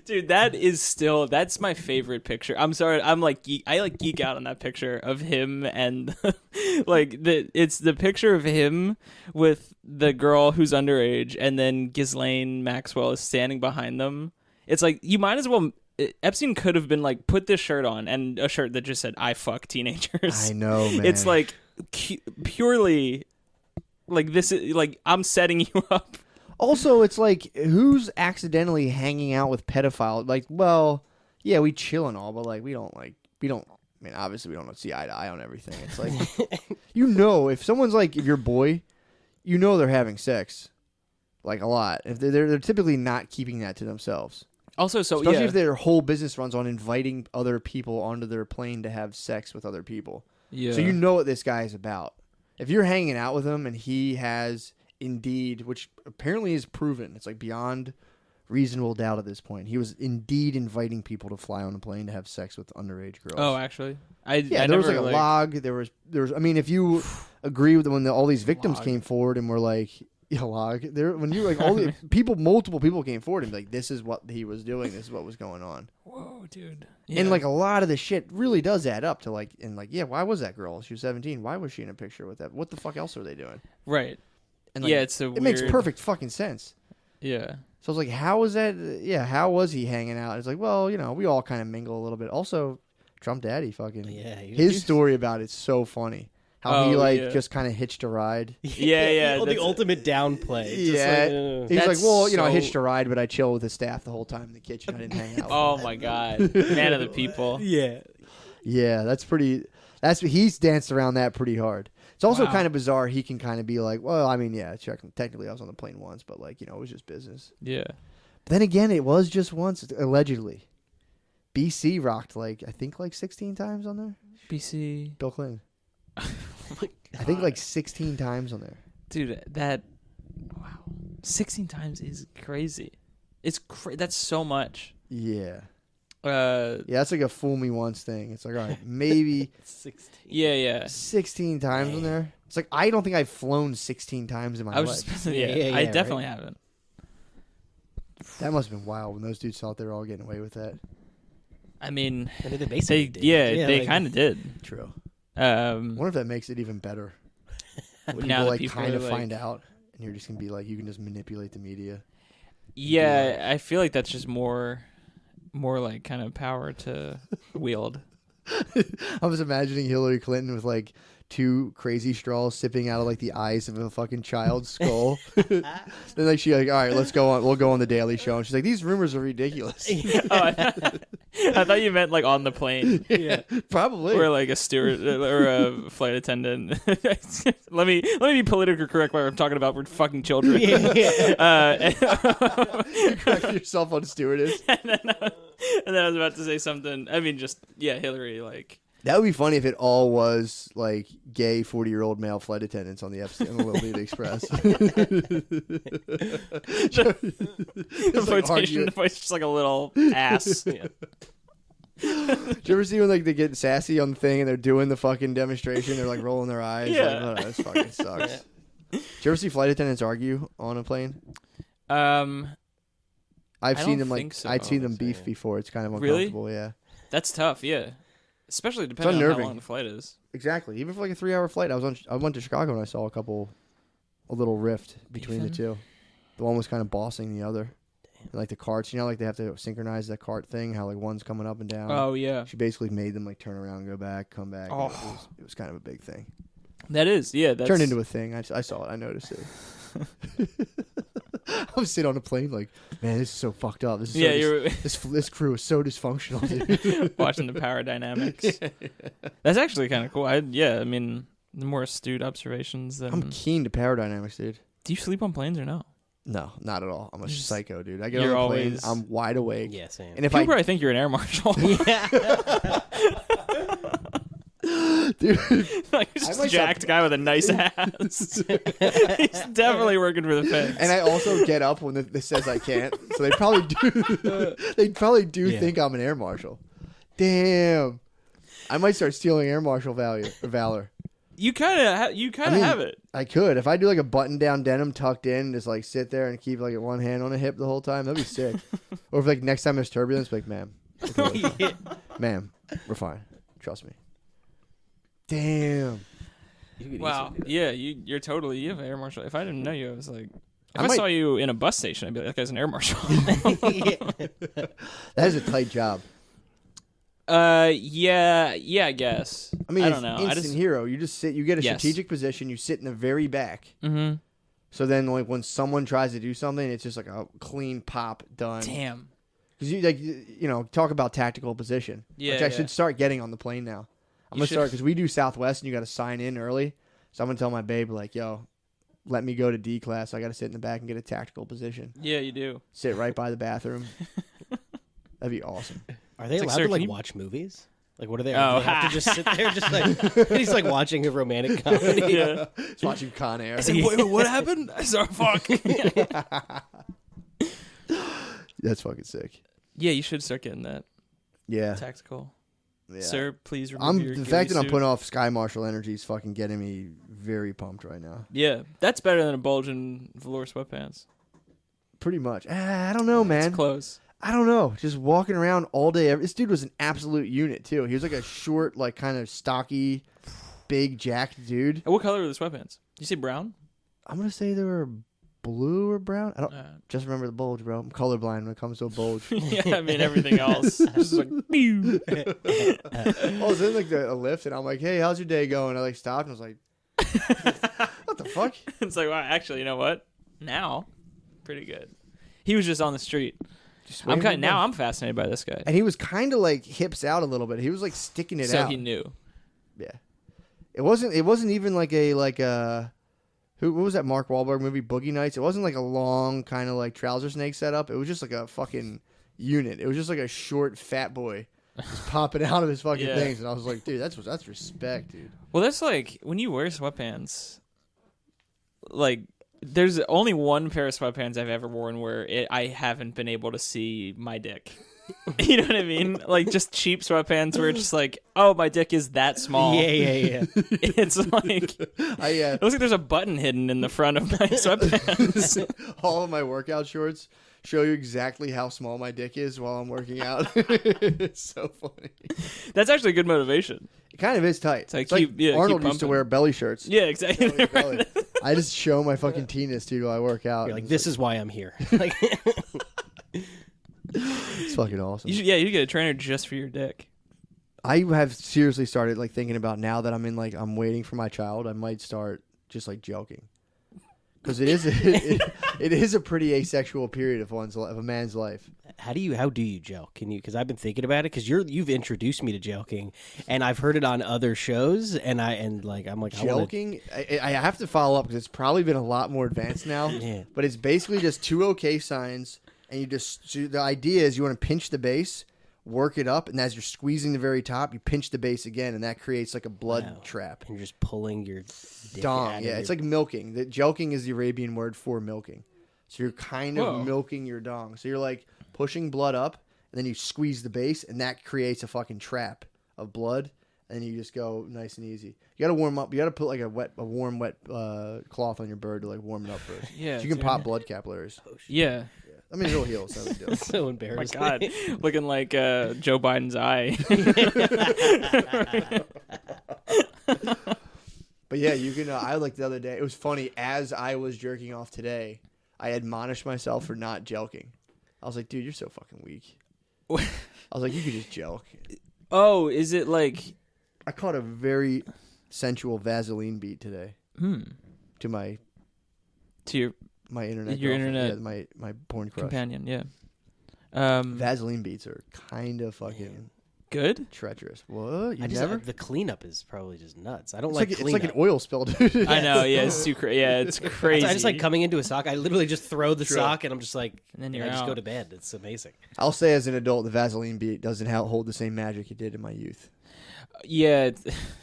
Dude, that's my favorite picture. I'm sorry, I geek out on that picture of him and it's the picture of him with the girl who's underage, and then Ghislaine Maxwell is standing behind them. It's like you might as well. Epstein could have been like, put this shirt on, and a shirt that just said "I fuck teenagers." I know, man. It's like purely like this is like I'm setting you up. Also, it's like, who's accidentally hanging out with pedophiles? Like, well, yeah, we chill and all, but like, we don't. I mean, obviously, we don't see eye to eye on everything. It's like, if someone's like, if your boy, they're having sex, like a lot. If they're typically not keeping that to themselves. Also, especially if their whole business runs on inviting other people onto their plane to have sex with other people. Yeah. So you know what this guy is about. If you're hanging out with him and he has indeed, which apparently is proven, it's like beyond reasonable doubt at this point, he was indeed inviting people to fly on a plane to have sex with underage girls. Oh, actually, there was like a log. There was. I mean, if you agree with when all these victims came forward and were like, yeah, log. There, when you like all the people, multiple people came forward and be like, this is what he was doing. This is what was going on. Whoa, dude. Yeah. And like a lot of the shit really does add up to like, and like, yeah, why was that girl? She was 17. Why was she in a picture with that? What the fuck else are they doing? Right. And like, it makes perfect fucking sense. Yeah. So I was like, how was that? Yeah, how was he hanging out? It's like, well, we all kind of mingle a little bit. Also, Trump Daddy fucking. Yeah. His story about it's so funny. How he just kind of hitched a ride. Yeah. The ultimate downplay. Yeah. He's like, well, I hitched a ride, but I chilled with the staff the whole time in the kitchen. I didn't hang out. Oh my God. Man of the people. Yeah. Yeah, he's danced around that pretty hard. It's also kind of bizarre. He can kind of be like, well, I mean, yeah, technically I was on the plane once, but like, it was just business. Yeah. But then again, it was just once, allegedly. BC rocked I think 16 times on there. BC. Bill Clinton. Oh my God. I think 16 times on there. Dude, wow. 16 times is crazy. It's that's so much. Yeah. Yeah, that's like a fool me once thing. It's like, all right, maybe 16. Yeah. 16 times on there. It's like, I don't think I've flown 16 times in my life. I definitely haven't. That must have been wild when those dudes thought they were all getting away with that. I mean, they basically did. They kind of did. True. I wonder if that makes it even better. When people kind of find out, and you're just gonna be like, you can just manipulate the media. Yeah, I feel like that's just more like kind of power to wield. I was imagining Hillary Clinton with like 2 crazy straws sipping out of like the eyes of a fucking child's skull. Then like she like, all right, let's go on. We'll go on the Daily Show. And she's like, these rumors are ridiculous. I thought you meant like on the plane. Yeah, probably. Or like a steward or a flight attendant. let me be politically correct while I'm talking about we're fucking children. You correct yourself on stewardess. And then I was about to say something. I mean, just Hillary. Like that would be funny if it all was like gay 40-year-old male flight attendants on the Little Beat Express. The voice just like a little ass. Yeah. Did you ever see when like they get sassy on the thing and they're doing the fucking demonstration? They're like rolling their eyes. Yeah. Like, oh, this fucking sucks. Did you ever see flight attendants argue on a plane? I've seen them like so. I'd seen them beef before. It's kind of Really? uncomfortable. Yeah. That's tough. Yeah. Especially depending on how long the flight is. Exactly. Even for like a 3-hour flight, I went to Chicago and I saw a little rift between the two. The one was kind of bossing the other. And, like the carts, like they have to synchronize that cart thing, how like one's coming up and down. Oh yeah. She basically made them like turn around, go back, come back. Oh. It was kind of a big thing. That is, yeah. That's... Turned into a thing. I saw it. I noticed it. I was sitting on a plane like, man, this is so fucked up. This is this crew is so dysfunctional, dude. Watching the power dynamics. That's actually kind of cool. I mean, the more astute observations than... I'm keen to power dynamics, dude. Do you sleep on planes or no? No, not at all. I'm a psycho, dude. I get You're on a plane, always... I'm wide awake. Yeah, same. And if People probably think you're an air marshal. Yeah. Dude, like just a jacked guy with a nice ass. He's definitely working for the feds. And I also get up when this says I can't, so they probably do. They probably do think I'm an air marshal. Damn, I might start stealing air marshal valor. You kind of have it. I could if I do like a button-down denim tucked in, and just like sit there and keep like one hand on a hip the whole time. That'd be sick. Or if like next time there's turbulence, like, ma'am, ma'am, we're fine. Trust me. Damn. Wow. Yeah, you have an air marshal. If I didn't know you, I was like, if I saw you in a bus station, I'd be like, that guy's an air marshal. That is a tight job. Yeah, I guess. I mean, I it's don't know. instant hero. You just sit. You get a strategic position. You sit in the very back. Mm-hmm. So then, like when someone tries to do something, it's just like a clean pop done. Damn. Because talk about tactical position. Yeah. Which I should start getting on the plane now. I'm gonna start because we do Southwest and you got to sign in early. So I'm gonna tell my babe like, yo, let me go to D class. I got to sit in the back and get a tactical position. Yeah, you do. Sit right by the bathroom. That'd be awesome. Are they allowed to watch movies? Like, what are they? Oh, do they have to just sit there, just like he's like watching a romantic comedy. Yeah, he's watching Con Air. I said, wait, what happened? I saw fuck. That's fucking sick. Yeah, you should start getting that. Yeah, tactical. Yeah. Sir, please remove your the fact that I'm suit. putting off Sky Marshal energy is fucking getting me very pumped right now. Yeah, that's better than a bulge in velour sweatpants. Pretty much. I don't know, man. It's close. I don't know. Just walking around all day. This dude was an absolute unit, too. He was like a short, like kind of stocky, big, jacked dude. And what color were the sweatpants? Did you say brown? I'm going to say they were blue or brown. I don't just remember the bulge, bro. I'm colorblind when it comes to a bulge. Yeah, I mean, everything else. Just like, pew. I was in like a lift, and I'm like, hey, how's your day going? I like stopped and was like, what the fuck? It's like, wow, actually, you know what? Now, pretty good. He was just on the street. I'm fascinated by this guy. And he was kind of like hips out a little bit. He was like sticking it out. So he knew. Yeah. It wasn't even like what was that Mark Wahlberg movie, Boogie Nights? It wasn't like a long kind of like trouser snake setup. It was just like a fucking unit. It was just like a short fat boy just popping out of his fucking things. And I was like, dude, that's respect, dude. Well, that's like when you wear sweatpants, like there's only one pair of sweatpants I've ever worn where I haven't been able to see my dick. You know what I mean? Like just cheap sweatpants where it's just like, oh, my dick is that small. Yeah. It's like it looks like there's a button hidden in the front of my sweatpants. All of my workout shorts show you exactly how small my dick is while I'm working out. It's so funny. That's actually good motivation. It kind of is tight. It's like Arnold used to wear belly shirts. Yeah, exactly. Belly. I just show my fucking teeness to while I work out. You're like, this is why I'm here. Like, it's fucking awesome. You should get a trainer just for your dick. I have seriously started like thinking about now that I'm in like I'm waiting for my child. I might start just like joking, because it is a pretty asexual period of a man's life. How do you joke? Can you? Because I've been thinking about it. Because you've introduced me to joking, and I've heard it on other shows, and I'm like joking. I have to follow up because it's probably been a lot more advanced now. Yeah. But it's basically just two okay signs, and the idea is you want to pinch the base, work it up, and as you're squeezing the very top, you pinch the base again, and that creates like a blood trap. And you're just pulling your dick dong. out Yeah, it's like milking. The joking is the Arabian word for milking. So you're kind of milking your dong. So you're like pushing blood up, and then you squeeze the base, and that creates a fucking trap of blood, and you just go nice and easy. You gotta warm up. You gotta put like a warm wet cloth on your bird to like warm it up first. Yeah, so you can pop blood capillaries. Yeah. I mean, it'll heal. So That's so embarrassing. Oh my God, looking like Joe Biden's eye. But yeah, you can. I like the other day. It was funny. As I was jerking off today, I admonished myself for not joking. I was like, dude, you're so fucking weak. I was like, you could just joke. Oh, is it like... I caught a very sensual Vaseline beat today. To my... To your internet. Your girlfriend. internet... Yeah, my porn crush. Companion, yeah. Vaseline beats are kind of fucking... Good? Treacherous. What? You never? The cleanup is probably just nuts. I don't it's cleanup. It's like an oil spill, dude. I know, yeah, it's too it's crazy. I just like coming into a sock. I literally just throw the sock, and I'm just like, and then I just go to bed. It's amazing. I'll say as an adult, the Vaseline beat doesn't hold the same magic it did in my youth. Yeah,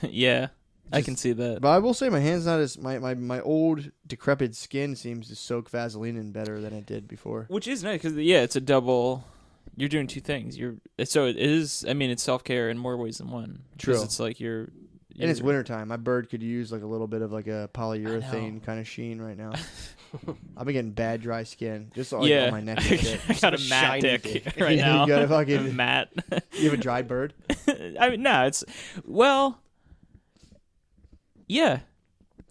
yeah. I can see that. But I will say my hand's not as... My old, decrepit skin seems to soak Vaseline in better than it did before. Which is nice, because, yeah, it's a double... You're doing two things. So it is... I mean, it's self-care in more ways than one. True. It's like you're... And it's wintertime. My bird could use like a little bit of like a polyurethane kind of sheen right now. I've been getting bad dry skin. Just like on my neck and shit. I got a matte dick right now. You got a fucking... matte. You have a dry bird? I mean, no, it's... Well... Yeah.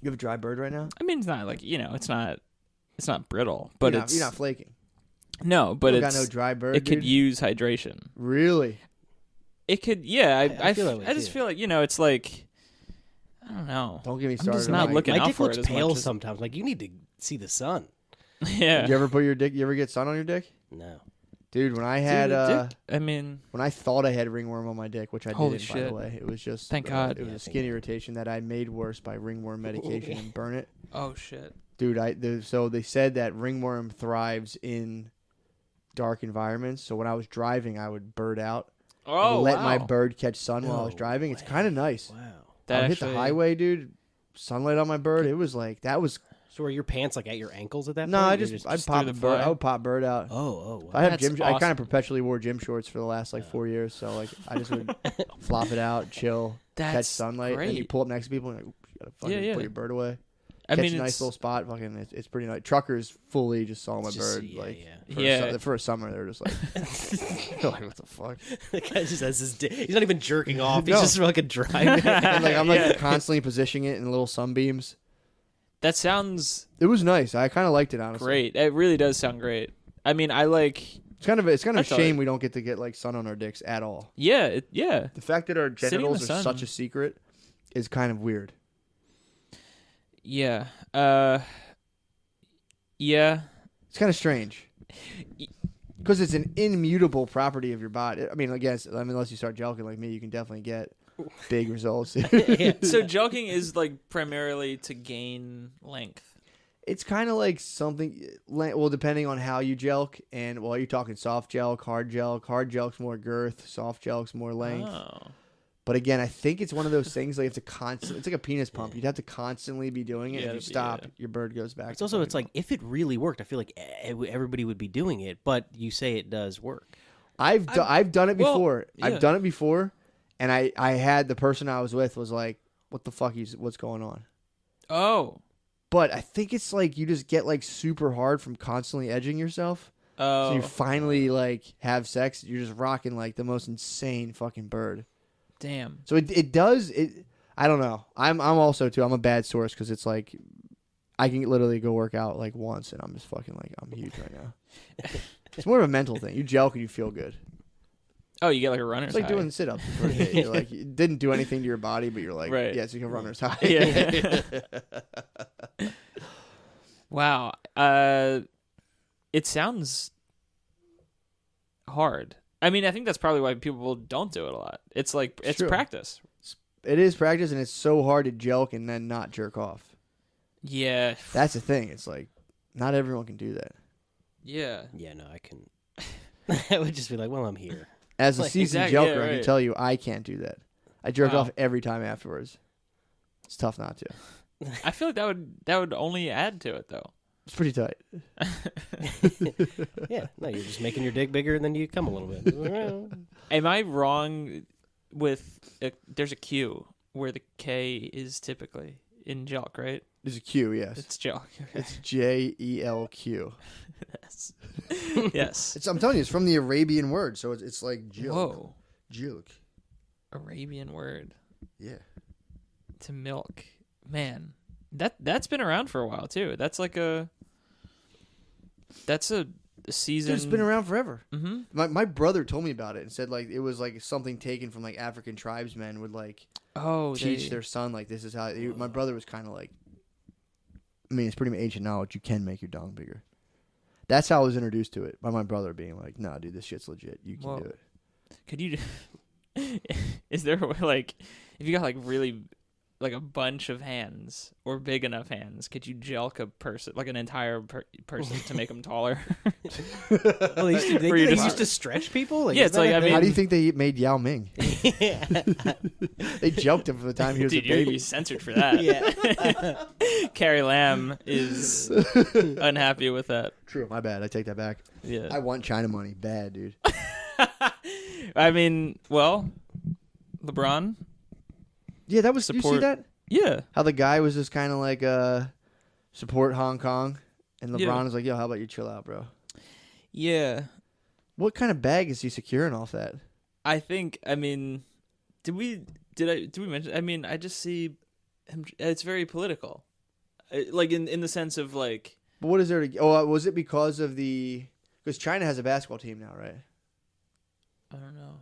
You have a dry bird right now? I mean, it's not like, it's not brittle, but you're not flaking. No, but you got no dry bird. It could use hydration. Really? It could, yeah. I just feel like, it's like, I don't know. Don't get me started. I'm just not looking my out dick for looks it as pale much as... sometimes. Like, you need to see the sun. Yeah. Did you ever put your dick? You ever get sun on your dick? No. Dude, when I had, when I thought I had ringworm on my dick, which I didn't, by the way, it was just, thank God, it was a skin irritation that I made worse by ringworm medication and burn it. Oh shit, dude! So they said that ringworm thrives in dark environments. So when I was driving, I would bird out. Oh, let my bird catch sun while I was driving. It's kind of nice. Wow. I would hit the highway, dude. Sunlight on my bird. It was like that was. So were your pants like at your ankles at that point? No, I would pop bird out. Oh, wow. I had awesome. I kind of perpetually wore gym shorts for the last 4 years. So like I just would flop it out, chill, catch sunlight, great. and you pull up next to people and you're like, you gotta fucking put your bird away. Catch a nice little spot. Fucking, it's pretty nice. Truckers fully just saw my bird for a summer. They're just like, like, what the fuck? The guy just has his dick. He's not even jerking off. He's just fucking driving. And like I'm like constantly positioning it in little sunbeams. That sounds... It was nice. I kind of liked it, honestly. Great. It really does sound great. I mean, I like... It's kind of a shame we don't get to get like sun on our dicks at all. Yeah, yeah. The fact that our genitals are such a secret is kind of weird. Yeah. Yeah. It's kind of strange. Because it's an immutable property of your body. I mean, unless you start joking like me, you can definitely get big results. So joking is like primarily to gain length. It's kind of like something, well, depending on how you jelk, and you're talking soft jelk, hard jelk's more girth, soft jelk's more length. Oh. But again, I think it's one of those things like it's like a penis pump. You'd have to constantly be doing it. If you stop, your bird goes back. It's also, it's like if it really worked, I feel like everybody would be doing it. But you say it does work. I've done it before. I've done it before, and I had the person I was with was like, "What the fuck what's going on?" Oh. But I think it's like you just get like super hard from constantly edging yourself. Oh. So you finally like have sex. You're just rocking like the most insane fucking bird. Damn. So it does. I don't know. I'm also too. I'm a bad source because it's like I can literally go work out like once and I'm just fucking like I'm huge right now. It's more of a mental thing. You jelk and you feel good. Oh, you get like a runner's It's like high. doing sit-ups. You're like, it didn't do anything to your body, but you're like, Right. yeah, it's like a runner's high. Yeah. Wow. It sounds hard. I mean, I think that's probably why people don't do it a lot. It's like it's True. practice. It is practice, and it's so hard to jelk and then not jerk off. Yeah. That's the thing. It's like, not everyone can do that. Yeah. Yeah, no, I couldn't. I would just be like, well, I'm here. As a Like, seasoned exactly, jelker, yeah, I can right. tell you, I can't do that. I jerk Wow. off every time afterwards. It's tough not to. I feel like that would only add to it though. It's pretty tight. Yeah, no, you're just making your dick bigger and then you come a little bit. Am I wrong with there's a Q where the K is typically in jelk, right? There's a Q, yes. It's jelk. It's JELQ. Yes. Yes. I'm telling you, it's from the Arabian word, so it's like jilk. Whoa. Jilk. Arabian word Yeah. to milk. Man, that's been around for a while too. That's a season. Dude, it's been around forever. Mm-hmm. My brother told me about it and said like it was like something taken from like African tribesmen would like teach their son like this is how. My brother was kind of like, I mean, it's pretty much ancient knowledge. You can make your dong bigger. That's how I was introduced to it by my brother being like, "Nah, dude, this shit's legit. You can do it." Could you? Is there a way, like, if you got like really like a bunch of hands or big enough hands, could you jelk a person, like an entire person, to make them taller? Well, they used to stretch people. Like, Yeah, it's like, I mean- How do you think they made Yao Ming? yeah. They jumped him from the time he was Dude, a you're baby. censored for that. Yeah. Carrie Lamb is unhappy with that. True, my bad. I take that back. Yeah. I want China money bad, dude. I mean, well, LeBron. Yeah, that was. You see Support- that? Yeah. How the guy was just kind of like support Hong Kong, and LeBron Yeah. was like, "Yo, how about you chill out, bro?" Yeah. What kind of bag is he securing off that? I think. I mean, did we mention? I mean, I just see him. It's very political, like in the sense of like. But what is there to? Oh, was it because of because China has a basketball team now, right? I don't know.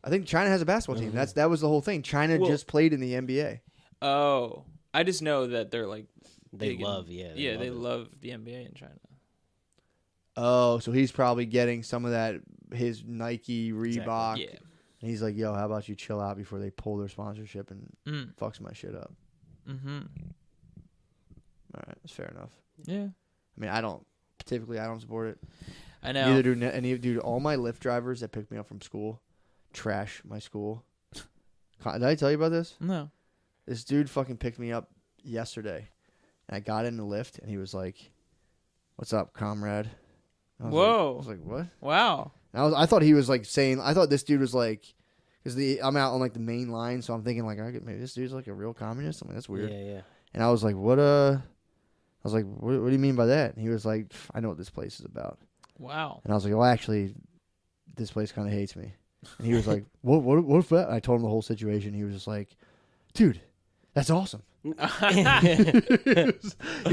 I think China has a basketball team. That was the whole thing. China Well- just played in the NBA. Oh, I just know that they're like. They big love, in, yeah. They it. love the NBA in China. Oh, so he's probably getting some of that his Nike, Reebok. Yeah. And he's like, "Yo, how about you chill out before they pull their sponsorship and fucks my shit up?" Mm-hmm. All right, that's fair enough. Yeah. I mean, I don't support it. I know. Neither do any dude. All my Lyft drivers that picked me up from school trash my school. Did I tell you about this? No. This dude fucking picked me up yesterday, and I got in the Lyft, and he was like, "What's up, comrade?" I was Whoa. I was like, "What?" Wow. And I thought he was like saying. I thought this dude was like, because I'm out on like the main line, so I'm thinking like, maybe this dude's like a real communist. I'm like, that's weird. Yeah, yeah. And I was like, "What?" I was like, what do you mean by that? And he was like, "I know what this place is about." Wow. And I was like, "Well, actually, this place kind of hates me." And he was like, what if that? I told him the whole situation. He was just like, "Dude, that's awesome." He's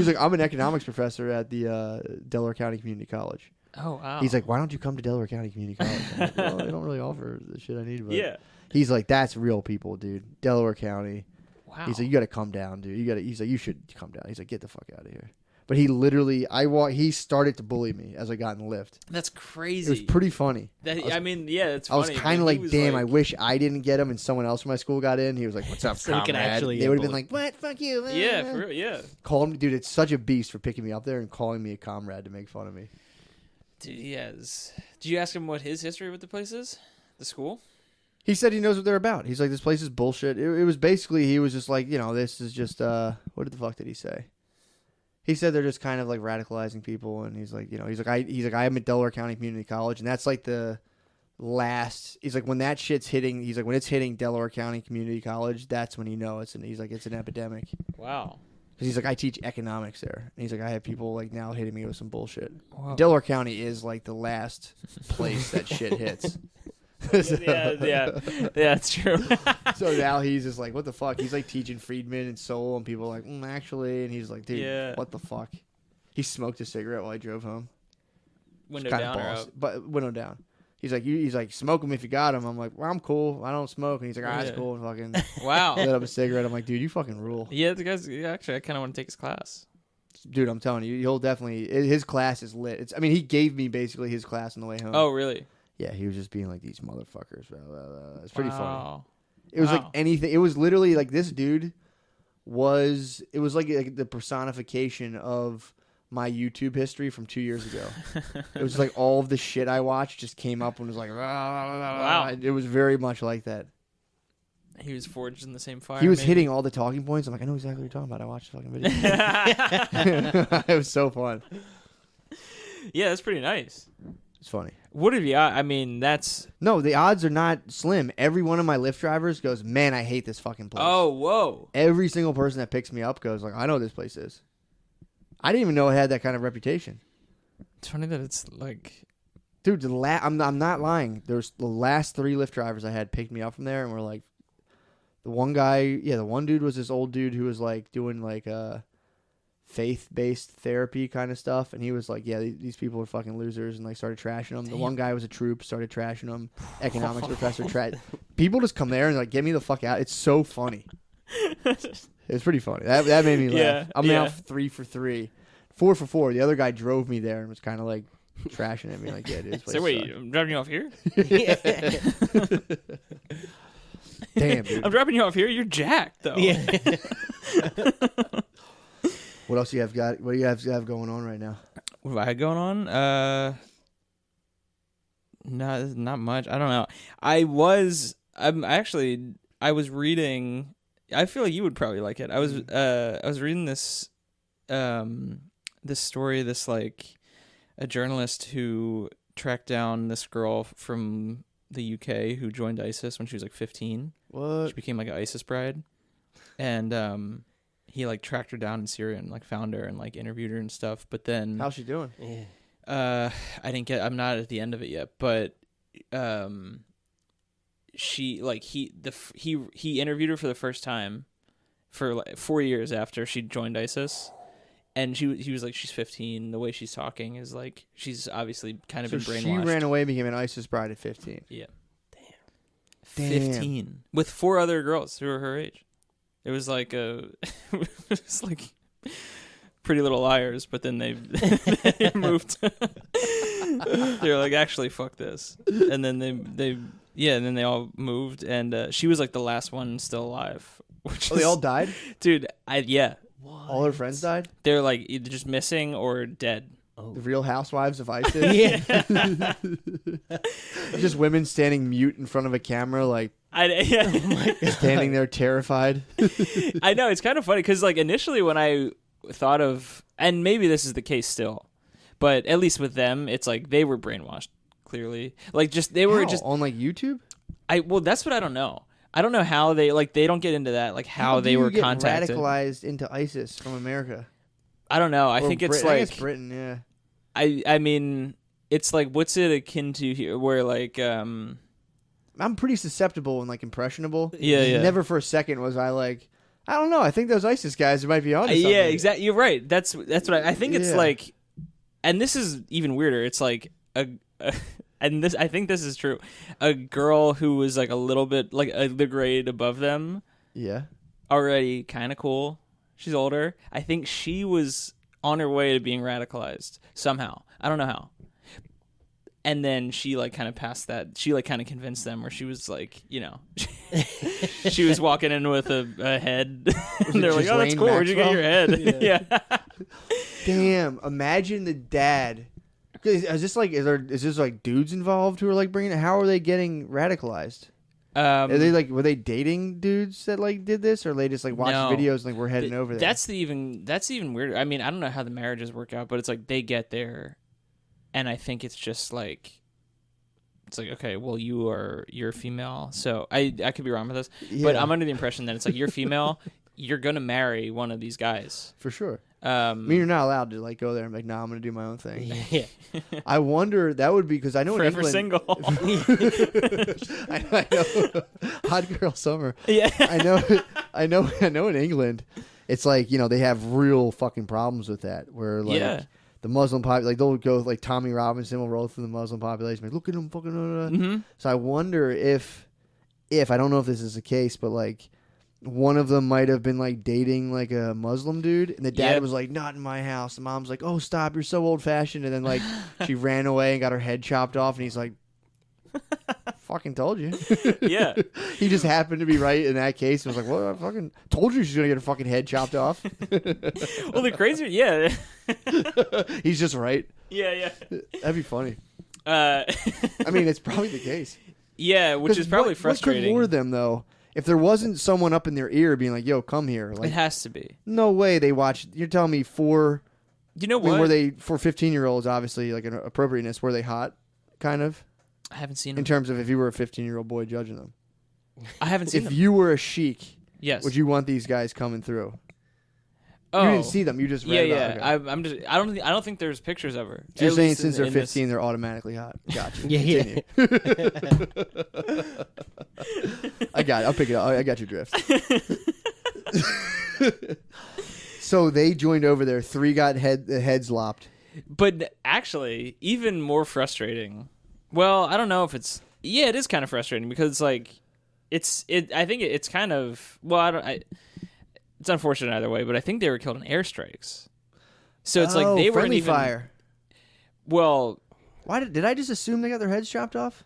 like, "I'm an economics professor at the Delaware County Community College." Oh wow. He's like, "Why don't you come to Delaware County Community College?" I'm like, "Well, they don't really offer the shit I need." But yeah. He's like, "That's real people, dude. Delaware County." Wow. He's like, "You got to come down, dude. He's like, "You should come down." He's like, "Get the fuck out of here." But he literally, he started to bully me as I got in the lift. That's crazy. It was pretty funny. I mean, yeah, it's I was funny. kind of but he like, was "Damn, I wish I didn't get him and someone else from my school got in." He was like, "What's up, So he could comrade?" actually They would have been bully. like, "What? Fuck you." Yeah, for real, yeah. Called me, dude. It's such a beast for picking me up there and calling me a comrade to make fun of me. Dude, he has. Did you ask him what his history with the place is? The school? He said he knows what they're about. He's like, "This place is bullshit." It was basically, he was just like, this is just, what the fuck did he say? He said they're just kind of like radicalizing people, and he's like, I am at Delaware County Community College, and that's like the last. He's like, when that shit's hitting, he's like, when it's hitting Delaware County Community College, that's when he's like, it's an epidemic. Wow. Because he's like, I teach economics there, and he's like, I have people like now hitting me with some bullshit. Wow. Delaware County is like the last place that shit hits. yeah, it's true. So now he's just like, what the fuck? He's like teaching Friedman and Soul, and people are like, actually, and he's like, dude, Yeah. what the fuck? He smoked a cigarette while I drove home. Window Kinda down or boss, up? but window down. He's like, smoke them if you got them. I'm like, well, I'm cool. I don't smoke. And he's like, all right, that's cool. And fucking Wow. lit up a cigarette. I'm like, dude, you fucking rule. Yeah, the guy's actually. I kind of want to take his class. Dude, I'm telling you, he'll definitely. His class is lit. He gave me basically his class on the way home. Oh, really? Yeah, he was just being like these motherfuckers. Blah, blah, blah. It's pretty funny. It was Wow. like anything. It was literally like this dude was. It was like the personification of my YouTube history from 2 years ago. It was like all of the shit I watched just came up and was like, wow. It was very much like that. He was forged in the same fire. He was maybe? hitting all the talking points. I'm like, I know exactly what you're talking about. I watched the fucking video. It was so fun. Yeah, that's pretty nice. It's funny. What have you? I mean, that's. No, the odds are not slim. Every one of my Lyft drivers goes, man, I hate this fucking place. Oh, whoa. Every single person that picks me up goes like, I know what this place is. I didn't even know it had that kind of reputation. It's funny that it's like, dude. I'm not lying. There's the last 3 Lyft drivers I had picked me up from there, and we're like, the one guy, the one dude was this old dude who was like doing like faith-based therapy kind of stuff, and he was like, yeah, these people are fucking losers, and like started trashing them. Damn. The one guy was a troop, started trashing them. Economics professor, people just come there and like, get me the fuck out. It's so funny. It's pretty funny. That made me laugh. Yeah, I'm now 3 for 3, 4 for 4. The other guy drove me there and was kind of like trashing at me, like, yeah, dude. So wait, I'm dropping you off here? Damn, dude. I'm dropping you off here. You're jacked, though. Yeah. What else do you have got? What do you have going on right now? What have I had going on? Not much. I don't know. I was reading. I feel like you would probably like it. I was reading this story. This like a journalist who tracked down this girl from the UK who joined ISIS when she was like 15. What? She became like an ISIS bride, and he like tracked her down in Syria and like found her and like interviewed her and stuff. But then how's she doing? I'm not at the end of it yet, but she like he interviewed her for the first time for like 4 years after she joined ISIS, and he was like, she's 15. The way she's talking is like she's obviously kind of been brainwashed. She ran away and became an ISIS bride at 15. Yeah. Damn. 15 with 4 other girls who were her age. It was like it's like Pretty Little Liars, but then they moved. They're like, actually, fuck this, and then and then they all moved, and she was like the last one still alive. They all died, dude. What? All her friends died. They're like either just missing or dead. Oh. The Real Housewives of ISIS. Yeah. Just women standing mute in front of a camera, like standing there terrified. I know, it's kind of funny because like initially when I thought of, and maybe this is the case still, but at least with them, it's like they were brainwashed. Clearly, like they were just on like YouTube. Well, that's what I don't know. I don't know how they don't get into that, like how they were contacted. Radicalized into ISIS from America. I don't know. I think it's like I guess Britain, yeah. I mean, it's like, what's it akin to here? Where like I'm pretty susceptible and like impressionable. Yeah. Never for a second was I like, I don't know. I think those ISIS guys might be on. Yeah, exactly. You're right. That's what I think. It's like, and this is even weirder. It's like and this, I think this is true. A girl who was like a little bit like the grade above them. Yeah. Already kind of cool. She's older. I think she was on her way to being radicalized somehow. I don't know how. And then she like kind of passed that. She like kind of convinced them, where she was like, she was walking in with a head. And they're like, "Oh, that's cool. Where'd you get your head?" Yeah. Damn. Imagine the dad. Is this like dudes involved who are like bringing it? How are they getting radicalized? Are they like, were they dating dudes that like did this, or they just like watched videos and like we're heading over there? That's even weirder. I mean, I don't know how the marriages work out, but it's like they get there, and I think it's just like, it's like, okay, well, you're female, so I could be wrong with this, but I'm under the impression that it's like, you're female, you're gonna marry one of these guys for sure. I mean, you're not allowed to like go there and be like, no, I'm gonna do my own thing. Yeah. I wonder, that would be, because I know forever in single. I know. Hot girl summer. Yeah. I know in England, it's like, they have real fucking problems with that, where like the Muslim like they'll go like Tommy Robinson will roll through the Muslim population, like look at him fucking. Mm-hmm. So I wonder if I don't know if this is the case, but like one of them might have been like dating like a Muslim dude, and the dad was like, "Not in my house." The mom's like, "Oh, stop! You're so old fashioned." And then like she ran away and got her head chopped off, and he's like, "Fucking told you." Yeah. He just happened to be right in that case. And was like, "Well, I fucking told you she's gonna get her fucking head chopped off." Well, the crazier, yeah. He's just right. Yeah. That'd be funny. I mean, it's probably the case. Yeah, which is probably frustrating. What could lure them though? If there wasn't someone up in their ear being like, "Yo, come here," like it has to be. No way they watch. You're telling me for. You know what? I mean, were they for 15-year-olds? Obviously, like an appropriateness. Were they hot? Kind of. I haven't seen in them. terms of if you were a 15-year-old boy judging them. I haven't seen them. If you were a sheik, yes, would you want these guys coming through? Oh, you didn't see them. You just read about. Okay. I'm just. I don't think there's pictures of her. So you're saying since they're 15, they're automatically hot. Gotcha. Yeah. I got it. I'll pick it up. I got your drift. So they joined over there. 3 got heads lopped. But actually, even more frustrating. Well, I don't know if it's. Yeah, it is kind of frustrating because like, I think it's kind of. Well, it's unfortunate either way, but I think they were killed in airstrikes. So it's like they weren't even fire. Well, why did I just assume they got their heads chopped off?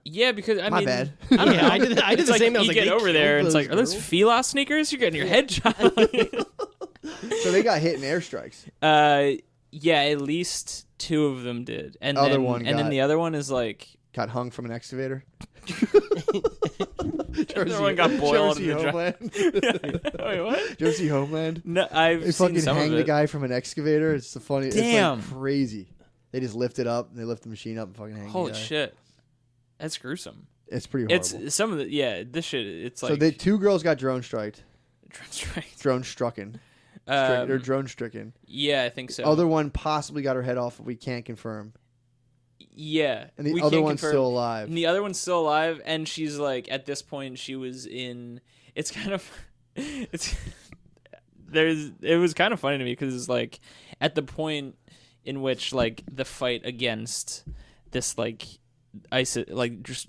Yeah, because I mean, my bad. I don't know. I did the like, same. I was you like, get over there, and it's like, are those Fila sneakers? You're getting your head chopped. So they got hit in airstrikes. Yeah, at least 2 of them did, and then the other one is like got hung from an excavator. The other one got boiled in the Homeland. Wait, what? Did you ever see Homeland? No, I've they seen fucking some hang of the it. guy from an excavator. It's the funny. Damn. It's like crazy. They just lift it up and they lift the machine up and fucking hang. Holy the guy. shit, that's gruesome. It's pretty horrible. It's some of the this shit. It's like so the 2 girls got drone striked. Drone strucken. Or drone stricken. Yeah, I think so. Other one possibly got her head off, but we can't confirm. Yeah, and the other one's still alive. And the other one's still alive, and she's like, at this point, she was in. It's kind of, it was kind of funny to me because it's like, at the point in which like the fight against this like ISIS, like just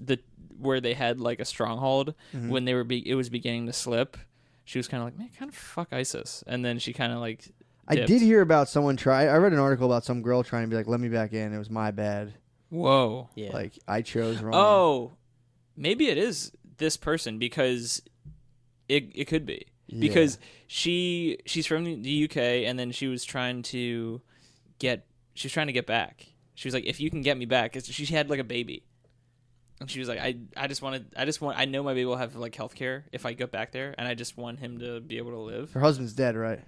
where they had like a stronghold when they were it was beginning to slip. She was kind of like, man, kind of fuck ISIS, and then she kind of like. Dipped. I did hear about someone I read an article about some girl trying to be like, let me back in. It was my bad. Whoa. Yeah. Like, I chose wrong. Oh, maybe it is this person because it could be. Yeah. Because she's from the UK and then she was trying to get back. She was like, if you can get me back, 'cause she had like a baby. And she was like, I know my baby will have like health care if I go back there, and I just want him to be able to live. Her husband's dead, right?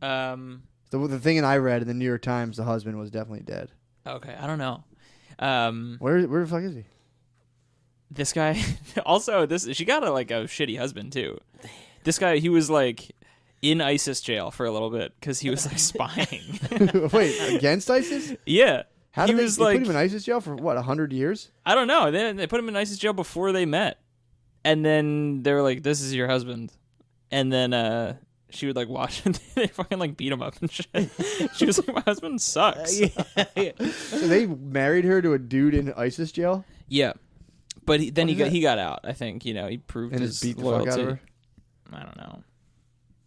The thing I read in the New York Times, the husband was definitely dead. Okay, I don't know. Where the fuck is he? This guy also she got a shitty husband too. This guy, he was like in ISIS jail for a little bit because he was like spying. Wait, against ISIS? Yeah. How did they put him in ISIS jail for what, 100 years? I don't know. They put him in ISIS jail before they met, and then they were like, "This is your husband," and then she would like watch and they fucking like beat him up and shit. She was like, my husband sucks. So they married her to a dude in ISIS jail? Yeah. But then he got out, I think. You know, he proved and his beat the loyalty. fuck out of her? I don't know.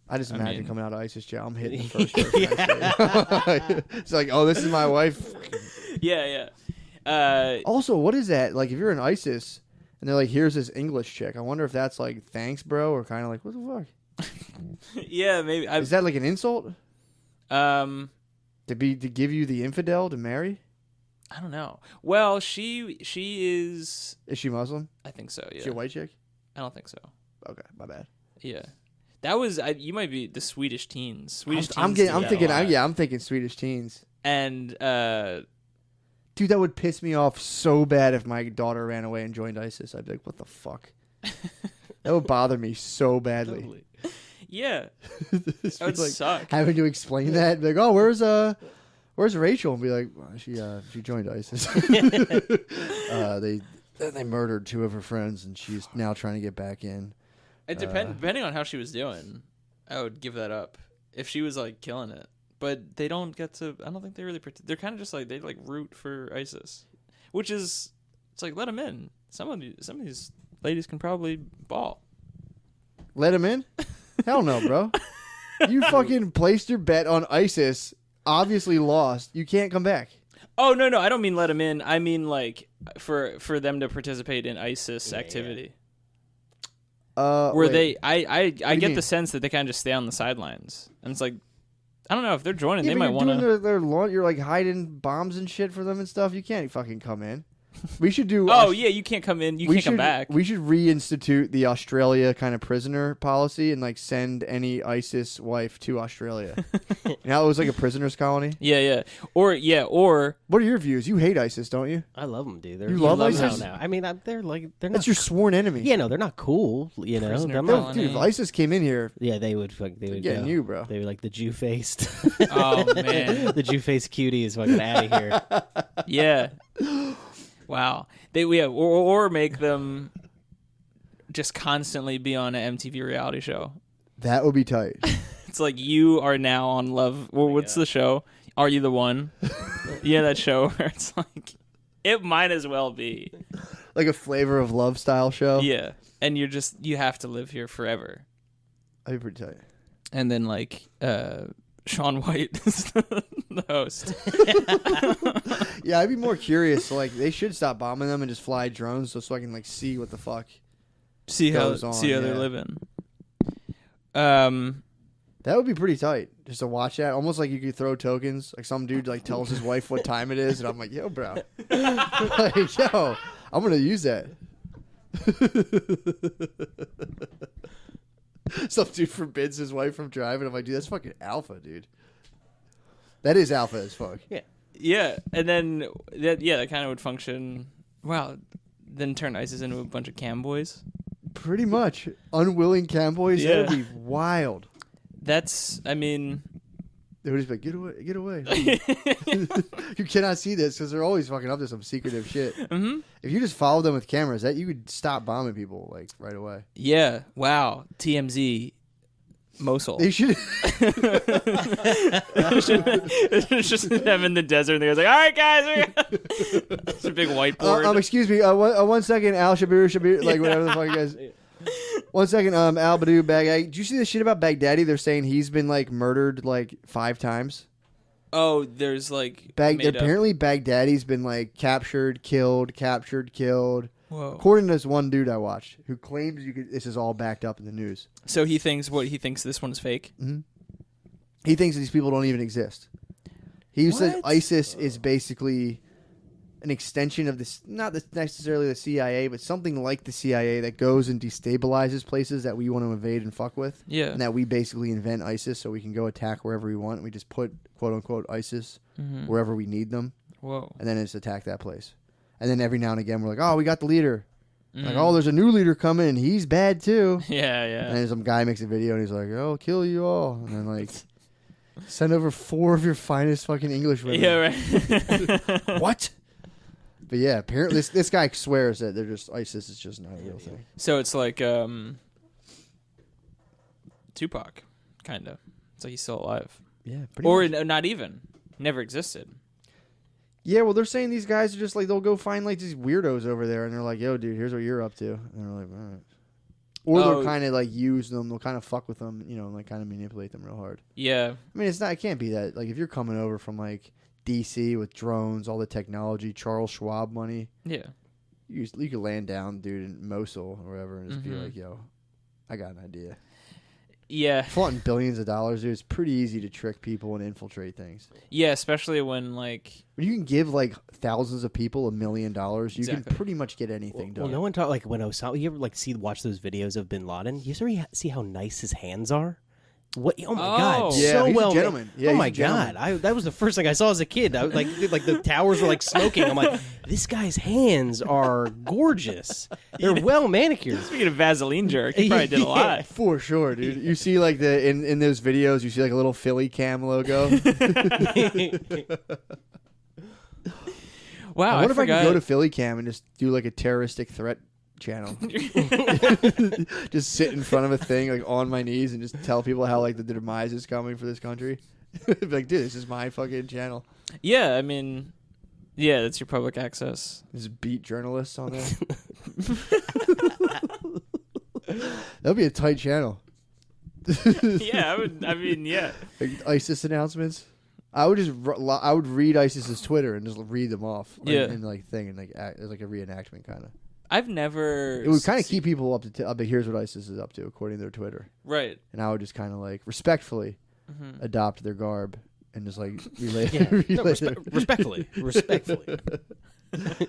I just imagine coming out of ISIS jail. I'm hitting the first person. It's like, oh, this is my wife. Yeah. Also, what is that? Like, if you're in ISIS and they're like, here's this English chick, I wonder if that's like, thanks, bro, or kind of like, what the fuck? Yeah, maybe. Is that like an insult? To give you the infidel to marry? I don't know. Well, she is. Is she Muslim? I think so. Yeah. Is she a white chick? I don't think so. Okay, my bad. Yeah, that was. You might be the Swedish teens. I'm thinking Swedish teens. And dude, that would piss me off so bad if my daughter ran away and joined ISIS. I'd be like, what the fuck? That would bother me so badly. Totally. Yeah, that would suck. Having to explain that, be like, oh, where's Rachel? And be like, well, she joined ISIS. They murdered 2 of her friends, and she's now trying to get back in. It depending on how she was doing, I would give that up if she was like killing it. but they don't get to. I don't think they really. They're kind of just like they like root for ISIS, which is it's like let them in. Some of these ladies can probably ball. Let them in? Hell no, bro. You fucking placed your bet on ISIS. Obviously lost. You can't come back. Oh no, I don't mean let them in. I mean like for them to participate in ISIS activity. Where wait. I get mean? the sense that they kind of just stay on the sidelines, and it's like I don't know if they're joining. Yeah, They but might you're want to. doing their you're like hiding bombs and shit for them and stuff. You can't fucking come in. We should do. Oh yeah, you can't come in. You can't come back. We should reinstitute the Australia kind of prisoner policy and like send any ISIS wife to Australia. Now it was like a prisoners colony. Yeah. Or What are your views? You hate ISIS, don't you? I love them, dude. You love ISIS? now. I mean, they're not. That's your sworn enemy. Yeah, no, they're not cool. You know, Prisoner they're colony. not. Dude, if ISIS came in here, Yeah, they would getting go. you, bro. They were like the Jew-faced. oh man, The Jew-faced cutie is fucking out of here. yeah. Wow. Or make them just constantly be on an MTV reality show. That would be tight. It's like you are now on Love. Well, what's the show? Are You the One? Yeah, that show where it's like it might as well be. Like a Flavor of Love style show. Yeah, and you have to live here forever. That'd be pretty tight. And then like Shaun White is the host. Yeah, I'd be more curious. So, like, they should stop bombing them and just fly drones so I can like see what the fuck see how goes on, they're yeah. living. That would be pretty tight, just to watch that. Almost like you could throw tokens. Like some dude like tells his wife what time it is, and I'm like, yo, bro, like, yo, I'm gonna use that. Some dude forbids his wife from driving. I'm like, dude, that's fucking alpha, dude. That is alpha as fuck. Yeah, and then that kind of would function. Wow, then turn ISIS into a bunch of cam boys. Pretty much unwilling cowboys. Yeah. That would be wild. That's, I mean, They would just be like, get away. You cannot see this because they're always fucking up to some secretive shit. mm-hmm. If you just follow them with cameras, that you could stop bombing people like right away. Yeah. Wow. TMZ. Mosul. They should. It's just them in the desert. And they're like, all right, guys. It's a big whiteboard. Excuse me. 1 second, Al Shabir, like whatever the fuck you guys. 1 second, Al Badoo Baghdadi. Did you see this shit about Baghdadi? They're saying he's been like murdered like 5 times. Oh, there's like apparently Baghdadi's been like captured, killed. Whoa. According to this one dude I watched, who claims this is all backed up in the news. So he thinks this one's fake. Mm-hmm. He thinks these people don't even exist. He said ISIS is basically an extension of this, not necessarily the CIA, but something like the CIA that goes and destabilizes places that we want to invade and fuck with. Yeah. And that we basically invent ISIS so we can go attack wherever we want. We just put quote unquote ISIS wherever we need them. Whoa. And then just attack that place. And then every now and again we're like, oh, we got the leader. Like, oh, there's a new leader coming and he's bad too. Yeah. And then some guy makes a video and he's like, oh, I'll kill you all. And then like send over 4 of your finest fucking English women. Yeah, right. What? But yeah, apparently this guy swears that they're just ISIS is just not a real thing. So it's like Tupac, kind of. It's like he's still alive. Yeah, or not even. Never existed. Yeah, well, they're saying these guys are just like, they'll go find like these weirdos over there and they're like, yo, dude, here's what you're up to. And they're like, all right. Or they'll kind of like use them. They'll kind of fuck with them, you know, and like kind of manipulate them real hard. Yeah. I mean, it can't be that. Like, if you're coming over from like DC with drones, all the technology, Charles Schwab money. Yeah. You could land down, dude, in Mosul or wherever and just be like, yo, I got an idea. Yeah. Flaunting billions of dollars, dude, it's pretty easy to trick people and infiltrate things. Yeah, especially when, like... When you can give, like, thousands of people $1 million, you can Exactly. pretty much get anything done. Well, no one talk like when Osama. You ever like watch those videos of Bin Laden? You ever see how nice his hands are? What? Oh my God! Yeah, so he's well, a gentleman. Yeah, oh he's my a gentleman. God! That was the first thing I saw as a kid. I was like the towers were like smoking. I'm like, this guy's hands are gorgeous. They're well manicured. Speaking of Vaseline jerk, he probably did a lot. For sure, dude. You see, like, in those videos, you see, like, a little Philly Cam logo. Wow, I wonder if I forgot. could go to Philly Cam and just do, like, a terroristic threat channel. Just sit in front of a thing like on my knees and just tell people how like the demise is coming for this country. Be like, dude, this is my fucking channel. Yeah, I mean, yeah, that's your public access. Just beat journalists on there. That'd be a tight channel. Yeah, I mean, yeah. Like ISIS announcements. I would read ISIS's Twitter and just read them off. Like, yeah. And like thing and like it's like a reenactment kind of. I've never. It would kind of keep people up to here's what ISIS is up to according to their Twitter. Right. And I would just kind of like respectfully adopt their garb and just like relay. Respectfully.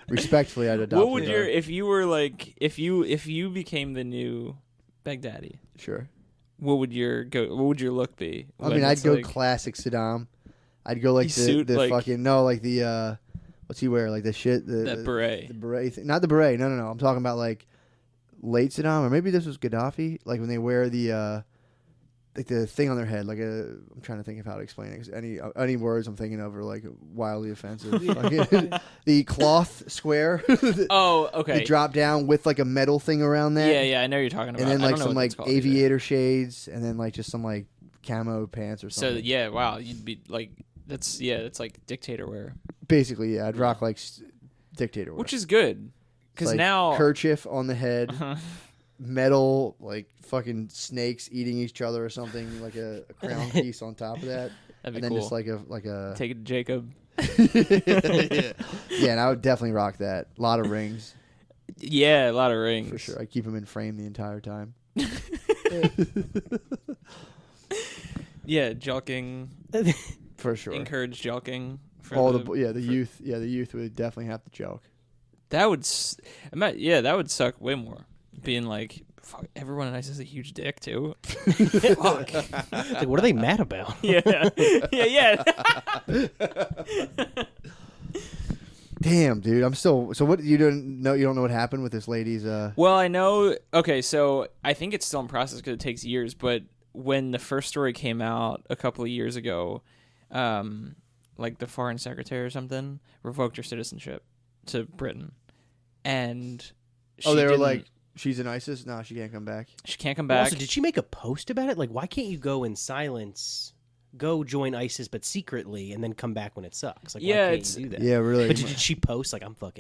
Respectfully, I'd adopt. What would your if you were like if you became the new Baghdadi? Sure. What would your look be? I mean, I'd go classic Saddam. I'd go like the like, fucking like the what's he wear, like the shit that beret. The beret not the beret. No. I'm talking about like late Saddam, or maybe this was Gaddafi. Like when they wear the like the thing on their head, like I'm trying to think of how to explain it. 'Cause any words I'm thinking of are like wildly offensive. Like, the cloth square. Oh, okay. They drop down with like a metal thing around that. Yeah, I know what you're talking about. And then like some like aviator either. shades, and then like just some like camo pants or something. So yeah, wow, you'd be like that's like dictator wear. Basically, yeah, I'd rock like dictator wear, which is good because like now kerchief on the head. Metal, like fucking snakes eating each other or something, like a crown piece on top of that. That'd be and then cool. just like a take it to Jacob. Yeah, and I would definitely rock that. A lot of rings. Yeah, a lot of rings. For sure. I'd keep them in frame the entire time. Yeah, joking. For sure. Encourage joking. For the youth. Yeah, the youth would definitely have to joke. That would that would suck way more. Being like, fuck, everyone in ISIS is a huge dick too. Fuck. Like, what are they mad about? Yeah. Damn, dude, I'm still. So what you don't know? You don't know what happened with this lady's. Well, I know. Okay, so I think it's still in process because it takes years. But when the first story came out a couple of years ago, like the foreign secretary or something revoked her citizenship to Britain, and they were like, she's in ISIS? No, she can't come back. She can't come back. Also, did she make a post about it? Like, why can't you go in silence, go join ISIS, but secretly, and then come back when it sucks? Like, Yeah, why can't you do that? Yeah, really. But did she post, like, I'm out?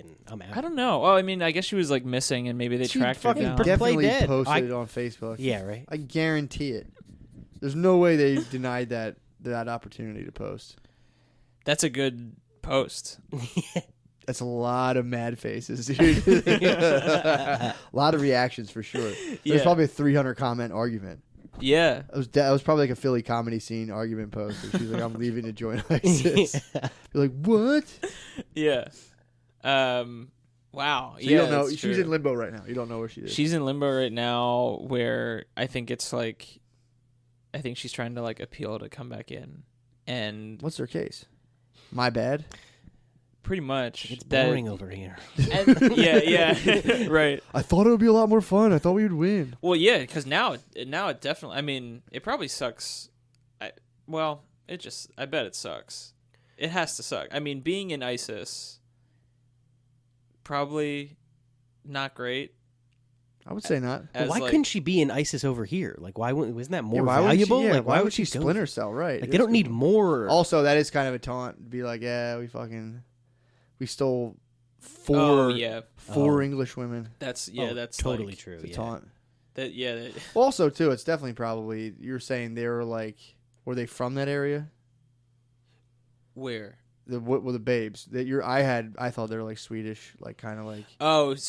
I don't know. Well, I mean, I guess she was like missing, and maybe they tracked her down. Definitely dead. posted it on Facebook. Yeah, right? I guarantee it. There's no way they denied that opportunity to post. That's a good post. That's a lot of mad faces, dude. A lot of reactions for sure. There's probably a 300 comment argument. Yeah. That was probably like a Philly comedy scene argument post. She's like, I'm leaving to join ISIS. You're like, what? Yeah. Wow. So you don't know. She's in limbo right now. You don't know where she is. She's in limbo right now where I think she's trying to like appeal to come back in. And what's her case? My bad? Pretty much. It's boring over here. And, yeah, right. I thought it would be a lot more fun. I thought we would win. Well, yeah, because now it definitely. I mean, it probably sucks. I bet it sucks. It has to suck. I mean, being in ISIS, probably not great. I would say not. Well, why couldn't she be in ISIS over here? Like, wasn't that more valuable? Why would she splinter cell? Right. Like, they don't need more. Also, that is kind of a taunt. Be like, yeah, we stole four English women. That's totally like, true. It's a taunt. Also, too, it's definitely probably you're saying they were like, were they from that area? Where? The babes that I thought they were like Swedish, like kind of like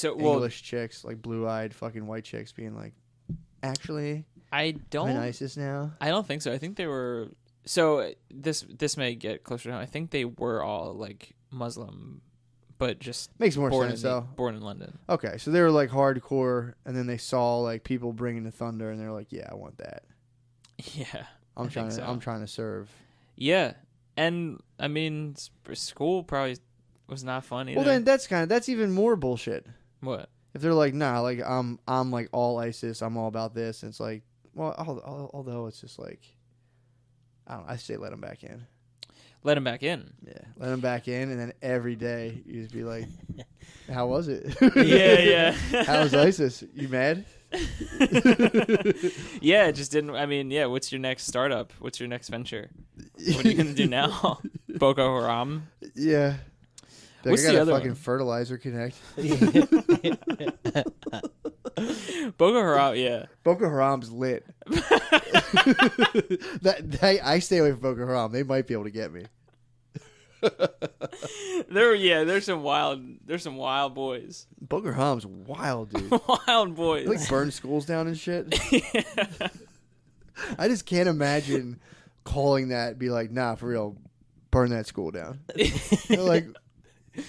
English chicks, like blue-eyed fucking white chicks, being like, actually, I'm in ISIS now. I don't think so. I think they were. So this may get closer to home. I think they were all like Muslim, but just makes more sense though. Born in London. Okay, so they were like hardcore, and then they saw like people bringing the thunder, and they're like, yeah, I want that. Yeah, I'm trying to serve. Yeah. And I mean, school probably was not fun either. Well, then that's even more bullshit. What? If they're like, nah, like I'm like all ISIS, I'm all about this. And it's like, well, although it's just like, I say let them back in. Let him back in. Yeah, let him back in, and then every day you just be like, "How was it? Yeah. How was ISIS? You mad?" Yeah, it just didn't. I mean, yeah. What's your next startup? What's your next venture? What are you gonna do now? Boko Haram. Yeah. Like, What's I got the a other fucking one? fertilizer connect. Boko Haram. Yeah. Boko Haram's lit. I stay away from Boko Haram. They might be able to get me. There's some wild boys. Boko Haram's wild, dude. Wild boys. They, like, burn schools down and shit. I just can't imagine calling that, be like, nah, for real, burn that school down. They're like,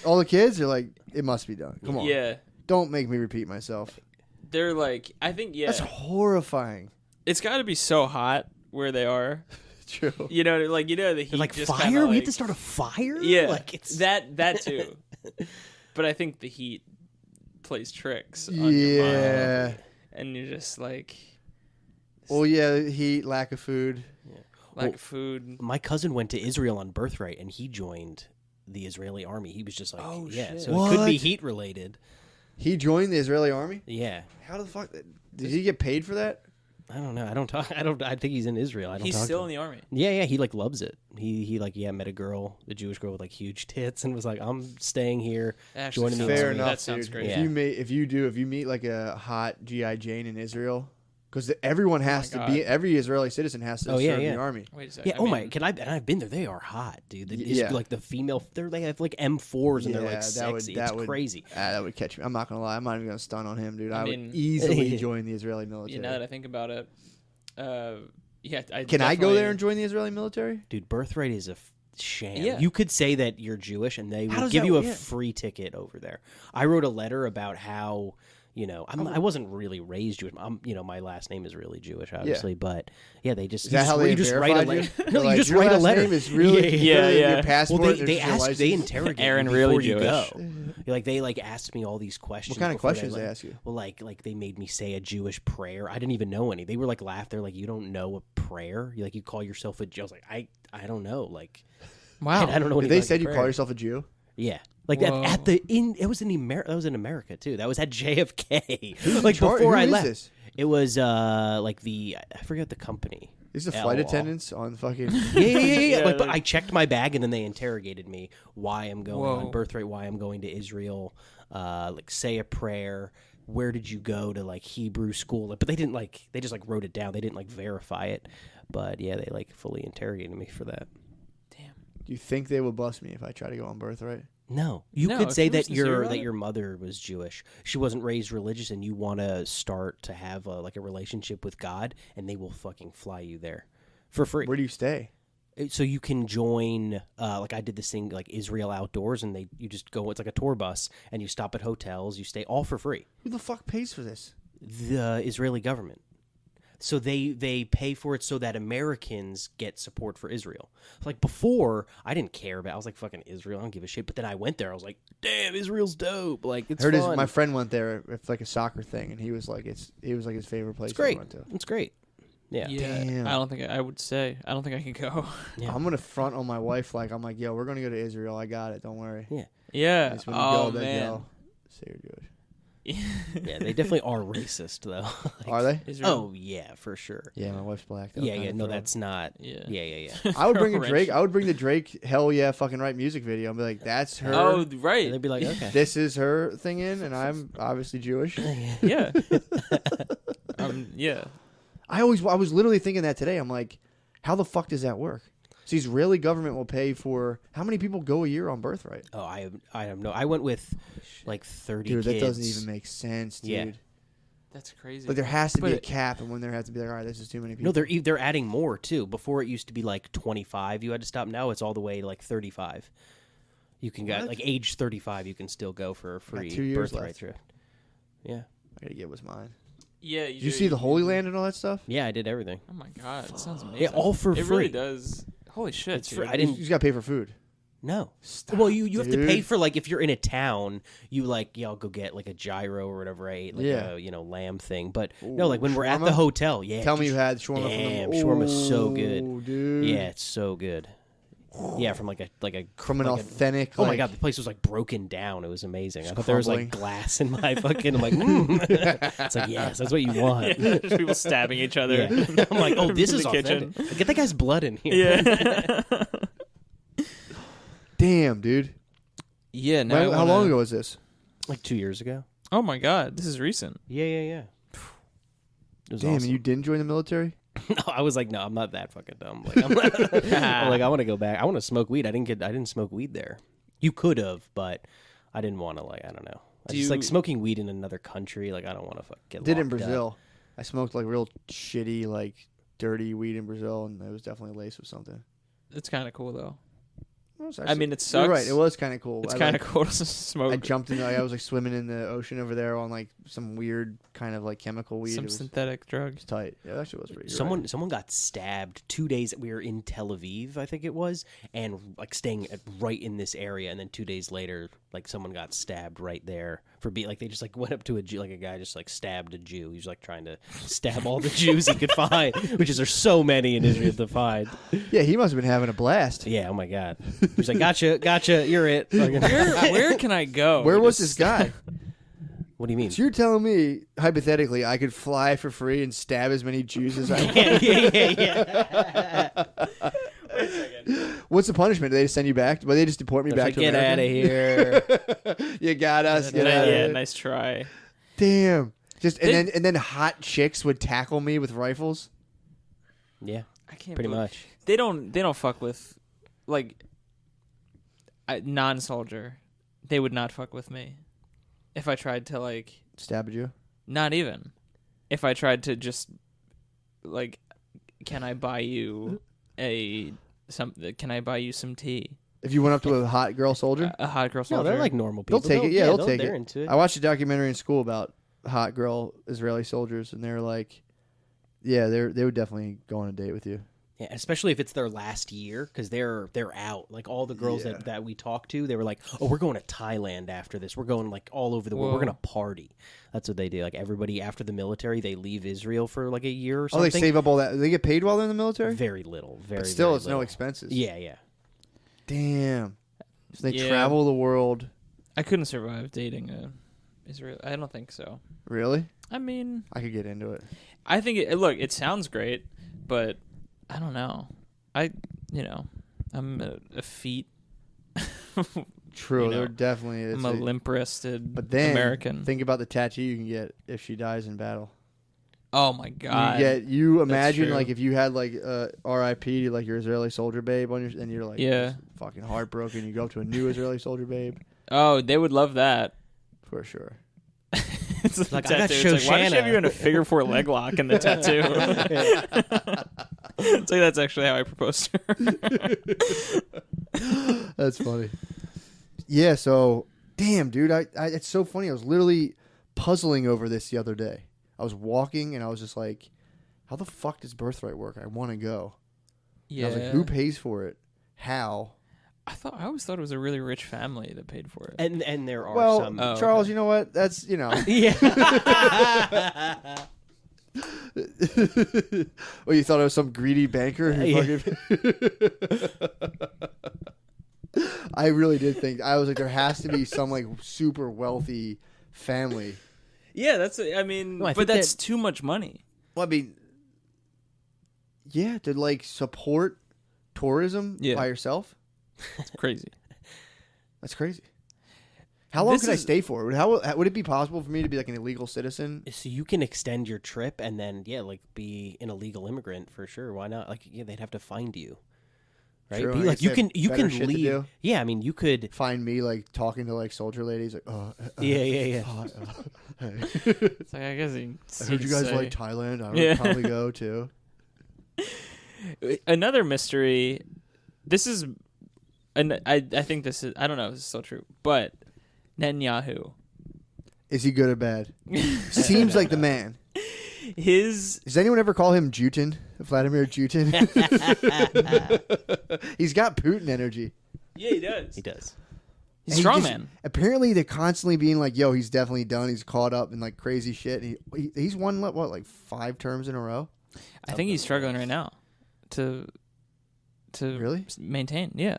all the kids are like, it must be done. Come on. Yeah. Don't make me repeat myself. They're like, I think, yeah. That's horrifying. It's got to be so hot where they are. True. The heat. They're like, just fire? kinda, like, We have to start a fire? Yeah. Like, it's... That too. But I think the heat plays tricks on your mind. And you're just like... Well, yeah, heat, lack of food. Lack of food. My cousin went to Israel on birthright, and he joined the Israeli army. He was just like, Oh, yeah, shit. so it What? could be heat related. He joined the Israeli army? Yeah. How the fuck? Did he get paid for that? I don't know. I think he's in Israel. I don't He's talk still to in him. the army. Yeah, he like loves it. He met a girl, a Jewish girl with like huge tits, and was like, I'm staying here. Actually, Joining the Fair army. enough, That sounds dude. great. Yeah. If you meet like a hot GI Jane in Israel, because everyone has to be, God. every Israeli citizen has to serve in the army. Wait a second. Yeah. And I've been there. They are hot, dude. Yeah. Like the female, they have like M4s and they're like that sexy. that It's would, crazy. That would catch me. I'm not gonna lie. I'm not even gonna stun on him, dude. I mean- would easily join the Israeli military. Now that I think about it, Can I go there and join the Israeli military? Dude, birthright is a sham. Yeah. You could say that you're Jewish and they How will does give that- you a yeah. free ticket over there. I wrote a letter about how, I wasn't really raised Jewish. My last name is really Jewish, obviously, but yeah, they just Is that how they you just write a verified letter. you? No, Like, you just your write a last letter. name is really Yeah. your passport. Well, there's they your asked, license. they interrogate Aaron me really before you Jewish. go. They asked me all these questions. What kind of before questions they ask you? Well, like they made me say a Jewish prayer. I didn't even know any. They were like laugh. They're like, you don't know a prayer? You call yourself a Jew? I was like, I don't know. Like, Wow. I don't know. They said you call yourself a Jew. Yeah. Like Whoa. it was that was in America too. That was at JFK. Like Who before I is left. this? It was I forget the company. These are flight LOL. attendants on fucking. Yeah. Yeah, Like, but like- I checked my bag and then they interrogated me why I'm going Whoa. on birthright, why I'm going to Israel, say a prayer. Where did you go to like Hebrew school? But they didn't they just wrote it down. They didn't verify it. But yeah, they fully interrogated me for that. Damn. Do you think they would bust me if I try to go on birthright? No, you No, could if say you were that sincere about it. your mother was Jewish. She wasn't raised religious, and you want to start to have a relationship with God, and they will fucking fly you there for free. Where do you stay? So you can join. I did this thing Israel Outdoors, and you just go. It's like a tour bus, and you stop at hotels. You stay all for free. Who the fuck pays for this? The Israeli government. So they pay for it so that Americans get support for Israel. Like before, I didn't care about. I was like, "Fucking Israel, I don't give a shit." But then I went there. I was like, "Damn, Israel's dope!" Like it's Heard fun. my friend went there. It's like a soccer thing, and he was like, his favorite place. It's great. He went to. It's great. Yeah. Damn. I don't think I would say. I don't think I can go. Yeah. I'm gonna front on my wife. I'm like, yo, we're gonna go to Israel. I got it. Don't worry. Yeah. Yeah. Just when you Oh go, man. yo, say you're Jewish. Yeah, they definitely are racist though. Are they? Oh yeah, for sure. Yeah, my wife's black. Yeah. No, that's not. Yeah. Yeah. I would bring a Wrench. Drake. I would bring the Drake. Hell yeah, fucking right music video. And be like, that's her. Oh And right. they'd be like, okay. This is her thing in, and I'm obviously Jewish. Yeah. Yeah. I was literally thinking that today. I'm like, how the fuck does that work? So the Israeli government will pay for how many people go a year on birthright? Oh, I have no. I went with like 30 Dude, kids. that doesn't even make sense, dude. Yeah. That's crazy. Like there has to be a But- cap, and when there has to be like, all right, this is too many No, people. they're adding more too. Before it used to be like 25. You had to stop. Now it's all the way to like 35. You can get What? like age 35. You can still go for a free 2 years birthright left. trip. Yeah. I gotta get what's mine. Yeah. Did you see the Holy Land and all that stuff? Yeah, I did everything. Oh my god, it sounds amazing. Yeah, all for it free. really does. Holy shit! It's dude. free. I You didn't. just gotta pay for food. No. Stop, Well, you have to dude. pay for like if you're in a town, you I'll go get like a gyro or whatever I ate, like Yeah. a lamb thing. But Ooh, no, like when we're at shawarma? the hotel, yeah. Tell me you just- had shawarma Damn, from them. shawarma's so Oh, good. dude. Yeah, it's so good. Yeah, from like a from an like authentic. Oh my like, god, the place was like broken down. It was amazing. I thought there was crumbling. like glass in my fucking. I'm like, it's like yes, that's what you want. Yeah, there's people stabbing each other. Yeah. I'm like, oh, this In is the kitchen. authentic. Get that guy's blood in here. Yeah. Damn, dude. Yeah. Now How long ago was this? Like 2 years ago. Oh my god, this is recent. Yeah. It was Damn, awesome. you didn't join the military? No, I was like, no, I'm not that fucking dumb. Like, I'm like, I want to go back. I want to smoke weed. I didn't smoke weed there. You could have, but I didn't want to. Like, I don't know. I just like smoking weed in another country. Like, I don't want to get. Did in locked Brazil. up. I smoked like real shitty, like dirty weed in Brazil, and it was definitely laced with something. It's kind of cool though. Actually, I mean, it sucks. You're right. It was kind of cool. It's kind of cool to smoke. I jumped in. I was like swimming in the ocean over there on like some weird kind of like chemical weed. Some it was synthetic drugs. tight. Yeah, it actually was pretty. Someone got stabbed 2 days. We were in Tel Aviv, I think it was, and like staying right in this area. And then 2 days later, like someone got stabbed right there for being like they just like went up to a Jew, like a guy just like stabbed a Jew. He was like trying to stab all the Jews he could find, which is there's so many in Israel to find. Yeah, he must have been having a blast. Yeah, oh my god. He was like, gotcha, you're it. Where can I go? Where was this guy? What do you mean? So you're telling me, hypothetically, I could fly for free and stab as many Jews as I want? yeah. What's the punishment? Do they just send you back? Well, they just deport me back to Get out America? of here. You got us. Get Yeah, out of here. nice try. Damn. And then hot chicks would tackle me with rifles. Yeah, I can't. pretty believe- much. They don't fuck with like non-soldier. They would not fuck with me if I tried to like. Stab you? Not even. If I tried to just like, can I buy you Can I buy you some tea? If you went up to a hot girl soldier? A hot girl No, soldier. they're like normal They'll people. take it. Yeah, they'll take they're it. into it. I watched a documentary in school about hot girl Israeli soldiers, and they're like, yeah, they would definitely go on a date with you. Yeah, especially if it's their last year, because they're out. Like all the girls Yeah. that we talked to, they were like, "Oh, we're going to Thailand after this. We're going like all over the world. We're Whoa. gonna party." That's what they do. Like everybody after the military, they leave Israel for like a year or Oh, something. they save up all that. They get paid while they're in the military? Very little. Very. But still, very it's no little. expenses. Yeah. Damn. So they Yeah. travel the world. I couldn't survive dating a Israel. I don't think so. Really? I mean, I could get into it. I think look, it sounds great, but I don't know. I'm a feet. True. You know, They're definitely. I'm a limp-wristed But then American. think about the tattoo you can get if she dies in battle. Oh my god! You imagine true. like if you had like R.I.P. to like your Israeli soldier babe on your, and you're like Yeah. just fucking heartbroken. You go up to a new Israeli soldier babe Oh, they would love that. for sure. It's Like, tattoo. I got It's like, why does she have Shoshana. you in a figure 4 leg lock in the tattoo? It's like that's actually how I proposed to her. That's funny. Yeah. So damn, dude. I it's so funny. I was literally puzzling over this the other day. I was walking and I was just like, how the fuck does birthright work? I want to go. And Yeah. I was like, who pays for it? How? I always thought it was a really rich family that paid for it. And there are Well, some. Oh, Charles, okay. you know what? That's, Yeah. well, you thought I was some greedy banker who fucking... I really did think, I was like, there has to be some like super wealthy family. Yeah, that's. I mean, No, I but think that's too much money. Well, I mean, yeah, to like support tourism Yeah. by yourself. It's crazy. That's crazy. How long This could I is- stay for? Would it be possible for me to be like an illegal citizen? So you can extend your trip and then like be an illegal immigrant for sure. Why not? Like they'd have to find you, right? True, Be I like guess you they can have you better can shit to leave. do. Yeah, I mean you could. Find me like talking to like soldier ladies like, Yeah. hey. It's like I guess I heard you guys say. like Thailand. I would Yeah. probably go too. Another mystery. This is, and I think this is. I don't know if this is still true, but Netanyahu. Is he good or bad? Seems like the man. Does anyone ever call him Jutin? Vladimir Jutin? He's got Putin energy. Yeah, he does. He does. He's And he strong just- man. Apparently, they're constantly being like, "Yo, he's definitely done. He's caught up in like crazy shit." He's won what, like 5 terms in a row. I think he's struggling right now to Really? maintain. Yeah,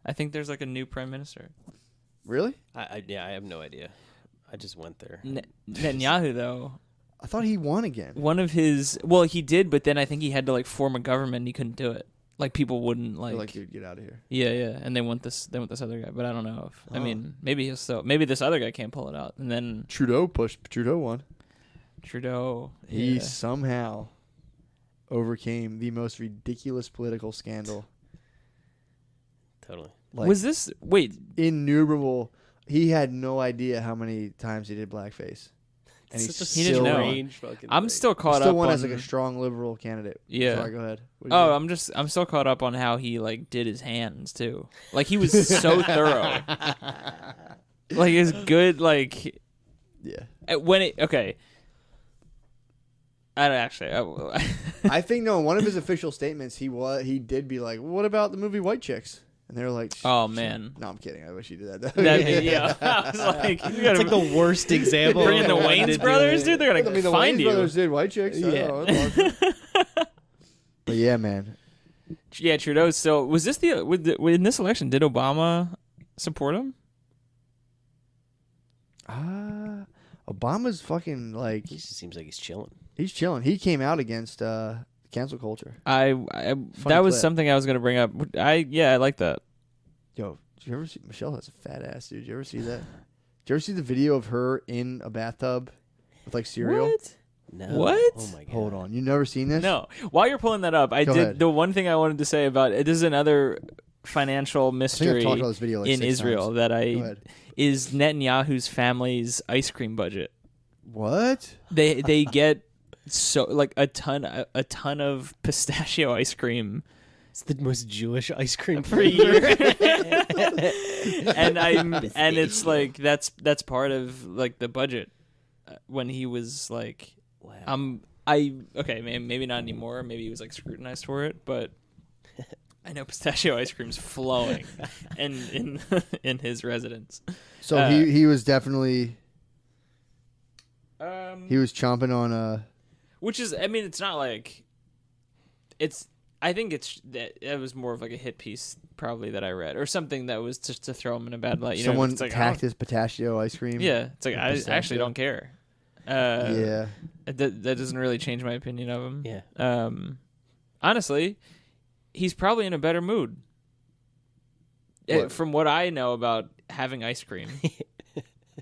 I think there's like a new prime minister. Really? I have no idea. I just went there. Netanyahu though. I thought he won again. One of his he did, but then I think he had to like form a government. And he couldn't do it. Like people wouldn't They're like, dude, get out of here. Yeah, and they want this other guy, but I don't know if I mean maybe this other guy can't pull it out, and then Trudeau won. Trudeau. He Yeah. somehow overcame the most ridiculous political scandal. Totally. Like, Was this innumerable? He had no idea how many times he did blackface, and Such a He didn't know. strange fucking I'm thing. still he caught still up won on as like a strong liberal candidate. Yeah. Sorry, go ahead. What'd you say? I'm still caught up on how he like did his hands too. Like he was so thorough. Like it's good. Like Yeah. when it okay. I don't actually. I think no. In one of his official statements, he did be like, "What about the movie White Chicks?" And they were like, Oh man. No, I'm kidding. I wish he did that. Though. Yeah. I was like, you gotta It's like the worst example. bring in the of when to Wayne's do brothers, it. dude. They're I gonna mean, the find Wayans you. brothers did White Chicks. Yeah. Oh, that's awesome. But yeah, man. Yeah, Trudeau still was this in this election? Did Obama support him? Obama's fucking like He just seems like he's chilling. he's chilling. He came out against cancel culture. I that was clip. something I was gonna bring up. I like that. Yo, did you ever see Michelle has a fat ass, dude? Did you ever see that? Did you ever see the video of her in a bathtub with like cereal? What? No. What? Oh my god. Hold on, you never seen this? No. While you're pulling that up, Go ahead. the one thing I wanted to say about it. This is another financial I think I've mystery talked about this video like in 6 Israel times. that Go I ahead. is Netanyahu's family's ice cream budget. What? They get so like a ton of pistachio ice cream It's the most Jewish ice cream per year. and it's like that's part of like the budget when he was like Wow. maybe not anymore, maybe he was like scrutinized for it, but I know pistachio ice cream's flowing in his residence. So he was definitely he was chomping on which is, I mean, it's not like it's. I think it was more of like a hit piece probably that I read or something that was just to throw him in a bad light. You know, someone it's like, attacked his pistachio ice cream. Yeah, it's like I Pistachio. actually don't care. Yeah. That doesn't really change my opinion of him. Yeah. Honestly, he's probably in a better mood. From what I know about having ice cream,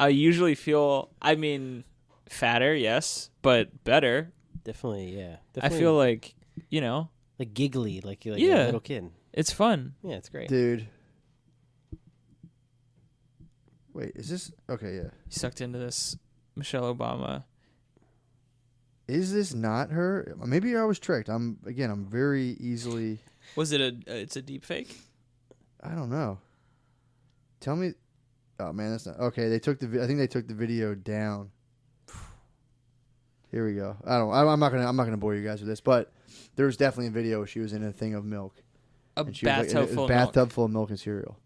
I usually feel. I mean, fatter, yes, but better. Definitely, yeah. I Definitely, feel like like giggly, like a Yeah. little kid. it's fun. Yeah, it's great. Dude. Wait, is this okay? Yeah. He sucked into this Michelle Obama. Is this not her? Maybe I was tricked. I'm very easily. Was it it's a deep fake? I don't know. Tell me. Oh man, that's not okay. They took I think they took the video down. Here we go. I'm not gonna bore you guys with this, but there was definitely a video where she was in a thing of milk. A And she was, like, bathtub in a full of bathtub milk. full of milk and cereal.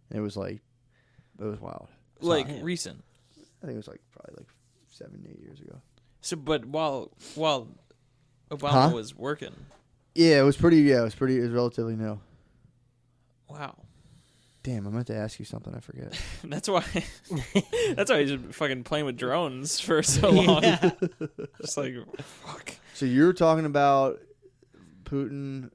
And it was like, it was wild. Like Damn. recent. I think it was like probably like 7-8 years ago. So, but while Obama was working. Yeah, it was pretty. Yeah, it was relatively new. Wow. Damn, I meant to ask you something. I forget. That's why he's been fucking playing with drones for so long. Just like, fuck. So you're talking about Putin,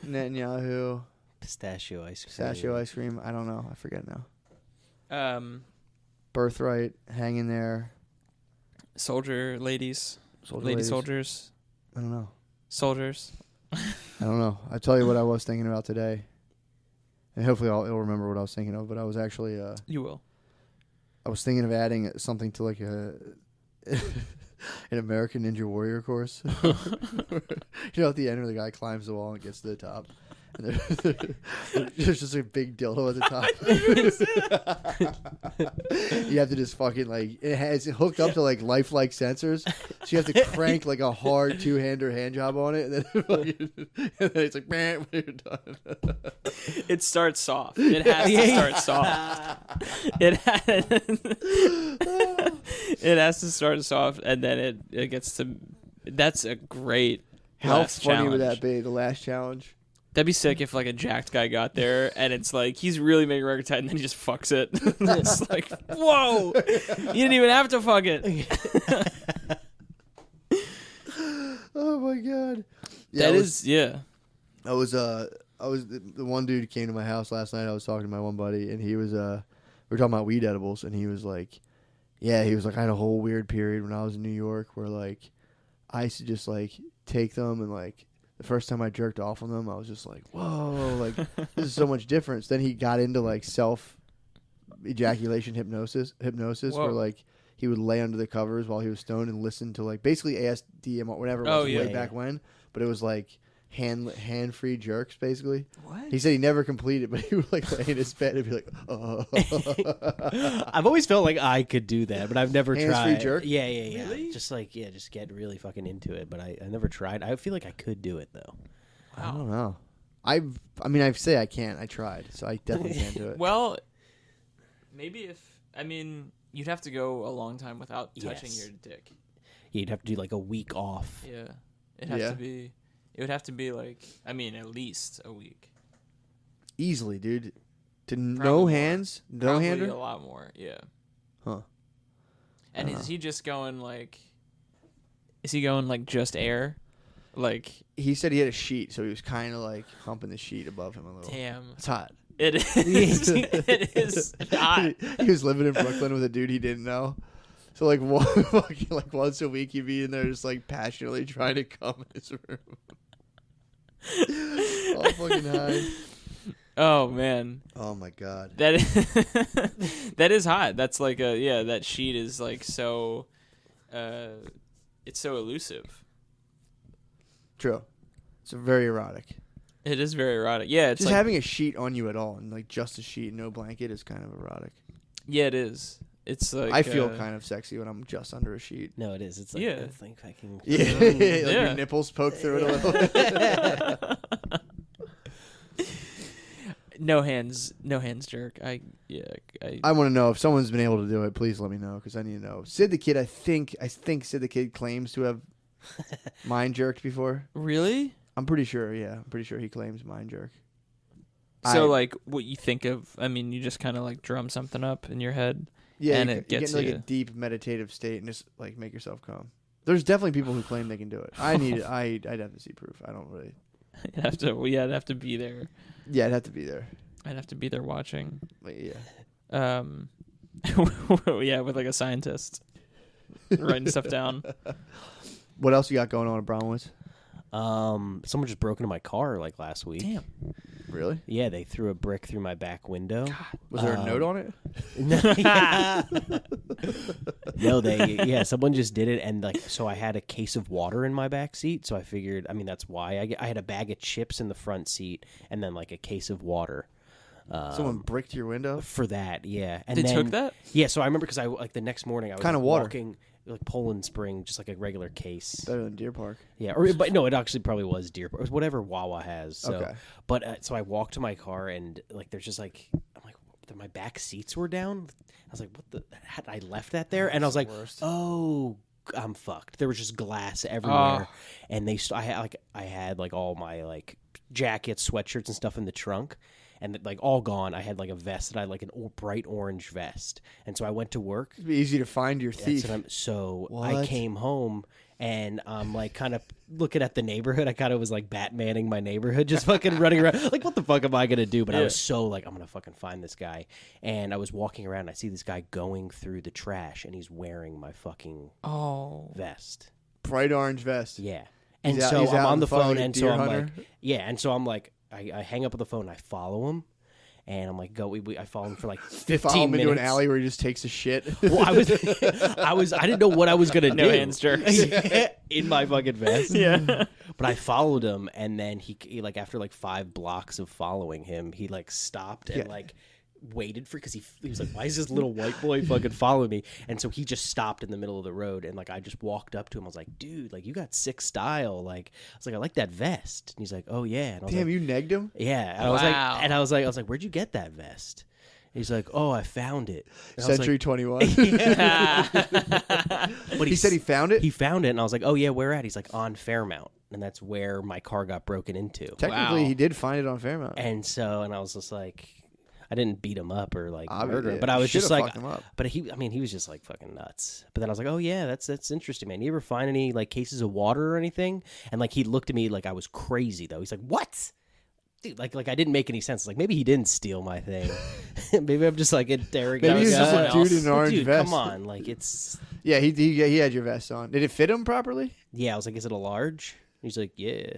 Netanyahu, Pistachio ice cream. pistachio ice cream. I don't know. I forget now. Birthright hanging there. Soldier ladies. Soldier ladies. Soldiers. I don't know. Soldiers. I don't know. I tell you what I was thinking about today, and hopefully I'll remember what I was thinking of. But I was actually You will. I was thinking of adding something to like an American Ninja Warrior course. You know, at the end where the guy climbs the wall and gets to the top. And there's just a big dildo at the top. You have to just fucking like it's hooked up to like lifelike sensors, so you have to crank like a hard two-hander hand job on it, and then it's like man, when you're done. It starts soft. It has to start soft. It has to start soft, and then it gets to. That's a great. How last funny would challenge. that be? The last challenge. That'd be sick if like a jacked guy got there and it's like he's really making record tight and then he just fucks it. It's like, whoa, you didn't even have to fuck it. Oh my god. Yeah, I was the one dude came to my house last night. I was talking to my one buddy, and he was we were talking about weed edibles, and he was like, I had a whole weird period when I was in New York where like I used to just like take them, and like the first time I jerked off on them, I was just like, whoa, like this is so much difference. Then he got into like self ejaculation hypnosis where like he would lay under the covers while he was stoned and listen to like basically ASDM or whatever it was way back when, but it was like hand free jerks basically. What? He said he never completed, but he would like lay in his bed and be like, oh. I've always felt like I could do that, but I've never tried. Hands-free jerk? Yeah. Really? Just like just get really fucking into it, but I never tried. I feel like I could do it though. Wow. I don't know. I say I can't. I tried, so I definitely can't do it. Well, maybe you'd have to go a long time without touching your dick. You'd have to do like a week off. Yeah. It would have to be like, at least a week. Easily, dude. Probably no hands? No hander? A lot more, yeah. Huh. And is he just going like... Is he going like just air? Like... He said he had a sheet, so he was kind of like humping the sheet above him a little. Damn. It's hot. It is. It is hot. He was living in Brooklyn with a dude he didn't know. So like once a week he'd be in there just like passionately trying to come in his room. All fucking high. Oh man. Oh my god. That is hot. That's like that sheet is like so it's so elusive. True. It's very erotic. It is very erotic. Yeah, it's just like, having a sheet on you at all and like just a sheet, no blanket is kind of erotic. Yeah, it is. It's like I feel kind of sexy when I'm just under a sheet. No, it is. It's like I think I can. Like your nipples poke through it a little. No hands jerk. I want to know if someone's been able to do it. Please let me know because I need to know. Sid the Kid, I think Sid the Kid claims to have mind jerked before. Really? I'm pretty sure. Yeah, I'm pretty sure he claims mind jerk. So like what you think of? You just kind of like drum something up in your head. Yeah, and you it get gets into like a deep meditative state and just like make yourself come. There's definitely people who claim they can do it. I'd have to see proof. I don't really. I'd have to be there. Yeah, I'd have to be there. I'd have to be there watching. But yeah. Yeah, with like a scientist writing stuff down. What else you got going on at Brownwoods? Someone just broke into my car like last week. Damn. Really? Yeah, they threw a brick through my back window. God. Was there a note on it? No, someone just did it, and like, so I had a case of water in my back seat, so I figured, that's why I had a bag of chips in the front seat, and then like a case of water. Someone bricked your window for that, yeah. And they then, took that? Yeah, so I remember because I like the next morning I was kind of water. Walking like Poland Spring, just like a regular case. Better than Deer Park. Yeah, but no, it actually probably was Deer Park. It was whatever Wawa has. So. Okay. But so I walked to my car and like there's just like I'm like my back seats were down. I was like, what the? Had I left that there? And I was like, oh, I'm fucked. There was just glass everywhere, and I had like all my like jackets, sweatshirts, and stuff in the trunk. And like all gone. I had like a vest that I had like a bright orange vest, and so I went to work. It'd be easy to find your thief. I came home and I'm like kind of looking at the neighborhood. I kind of was like Batmaning my neighborhood, just fucking running around. Like, what the fuck am I gonna do? But I was so like, I'm gonna fucking find this guy. And I was walking around. And I see this guy going through the trash, and he's wearing my fucking vest, bright orange vest. Yeah. And so I'm on the phone, and so I'm like, and so I'm like. I hang up on the phone. I follow him, and I'm like, "Go!" I follow him for like 15 follow him minutes. Into an alley where he just takes a shit. Well, I didn't know what I was gonna do. No hands jerks in my fucking vest. Yeah, but I followed him, and then he like after like 5 blocks of following him, he like stopped and like waited for because he was like, why is this little white boy fucking following me? And so he just stopped in the middle of the road, and like I just walked up to him. I was like, dude, like you got sick style. Like I was like, I like that vest. And he's like, oh yeah. And I was damn, like, you negged him? Yeah. And I was like, where'd you get that vest? And he's like, oh, I found it. And Century 21. But he said he found it? He found it, and I was like, oh yeah, where at? He's like, on Fairmount. and that's where my car got broken into. Technically, he did find it on Fairmount. And I was just like, I didn't beat him up or like murder him, yeah, but I was just like, him up. but he was just like fucking nuts. But then I was like, oh yeah, that's interesting, man. You ever find any like cases of water or anything? And like he looked at me like I was crazy though. He's like, what? Dude, like I didn't make any sense. Like maybe he didn't steal my thing. Maybe I'm just like interrogating. Maybe he's just a dude in an orange vest. Come on, like it's. Yeah, he had your vest on. Did it fit him properly? Yeah, I was like, is it a large? He's like, yeah.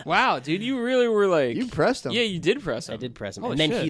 Wow, dude, you really were like. You pressed him. Yeah, you did press him. I did press him, Holy and then shit.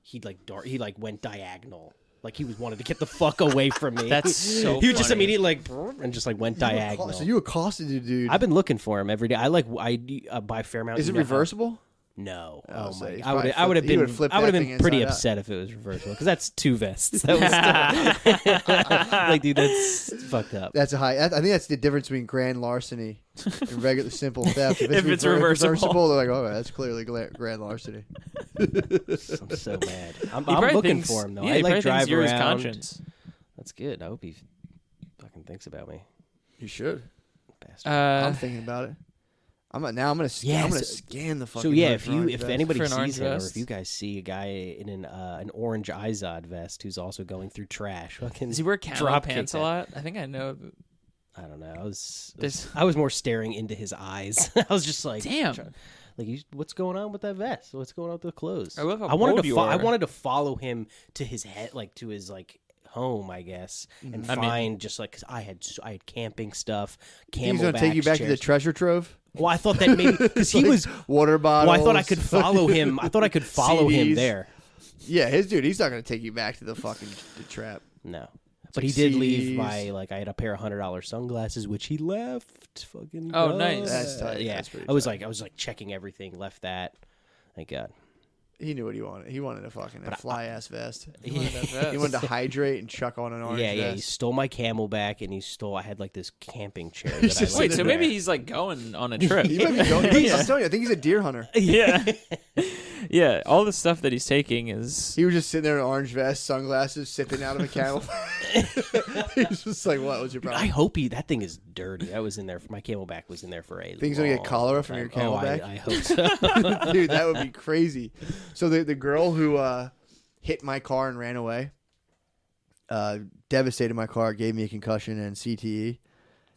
he went diagonal. Like he wanted to get the fuck away from me. That's so He was just funny. immediately like and just like went diagonal. So you accosted the dude. I've been looking for him every day. I buy Fairmount. Is it reversible? No. Oh, Oh so my! he's I would probably have he been would've flipped that thing pretty inside out. upset if it was reversible because that's 2 vests. That was like, dude, that's fucked up. That's a high. I think that's the difference between grand larceny and regular simple theft. If it's reversible. they're like, oh, that's clearly grand larceny. I'm so mad. I'm probably looking thinks- for him though. Yeah, I he like probably thinks drive you're his around. conscience. That's good. I hope he fucking thinks about me. You should. Bastard. I'm thinking about it. I'm gonna Yes. scan the fucking. So yeah, hood if for orange if vest. anybody For an sees orange him, or vest? if you guys see a guy in an orange Izod vest who's also going through trash, fucking Does he wear camo drop pants kick a that. lot? I think I know. I don't know. There's- I was more staring into his eyes. I was just like, Damn. like what's going on with that vest? What's going on with the clothes? I love how I wanted bold to you I are. wanted to follow him to his head, like to his like home, I guess, and I mean- find just like because I had camping stuff. He's gonna take you back to the treasure trove. Well, I thought that maybe because he Like was. water bottles. Well, I thought I could follow him. I thought I could follow him CDs. there. Yeah, his dude. He's not gonna take you back to the fucking the trap. No. But like he did leave CDs. my I had a pair of $100 sunglasses which he left. Fucking Oh, God. nice. That's tight. Yeah. That's pretty I was tight. like checking everything, left that. Thank God. He knew what he wanted. He wanted a fucking fly ass vest. He wanted that vest. He wanted to hydrate and chuck on an orange Yeah, yeah. He vest. stole my Camelback and I had like this camping chair He's that I just liked Wait, to so wear. maybe he's like going on a trip. He might be going. I'm telling you, I think he's a deer hunter. Yeah. Yeah, all the stuff that he's taking is. He was just sitting there in an orange vest, sunglasses, sipping out of a camel. He's just like, what was your Dude, problem? I hope that thing is dirty. I was in there. My Camelback was in there for a Things gonna get long cholera from your time. Oh, Camelback? I hope so. Dude, that would be crazy. So the girl who hit my car and ran away, devastated my car, gave me a concussion and CTE.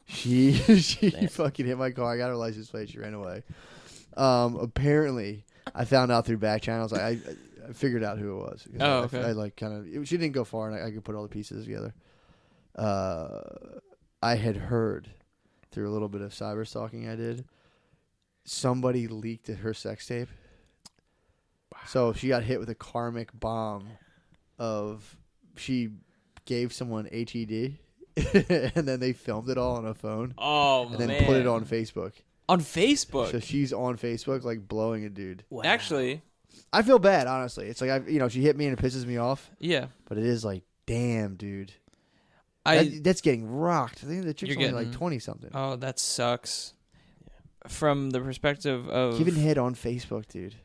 She fucking hit my car. I got her license plate. She ran away. Apparently, I found out through back channels. I figured out who it was. Oh, okay. I like kind of. She didn't go far, and I could put all the pieces together. I had heard through a little bit of cyber stalking I did. Somebody leaked her sex tape. So she got hit with a karmic bomb of she gave someone HED and then they filmed it all on a phone Oh, and then man. put it on Facebook. On Facebook. So she's on Facebook like blowing a dude. Wow. Actually, I feel bad, honestly. It's like she hit me and it pisses me off, yeah. but it is like, damn, dude. I That's getting rocked. I think the chick's You're only like getting- 20 something. Oh, that sucks. From the perspective of Giving head on Facebook, dude.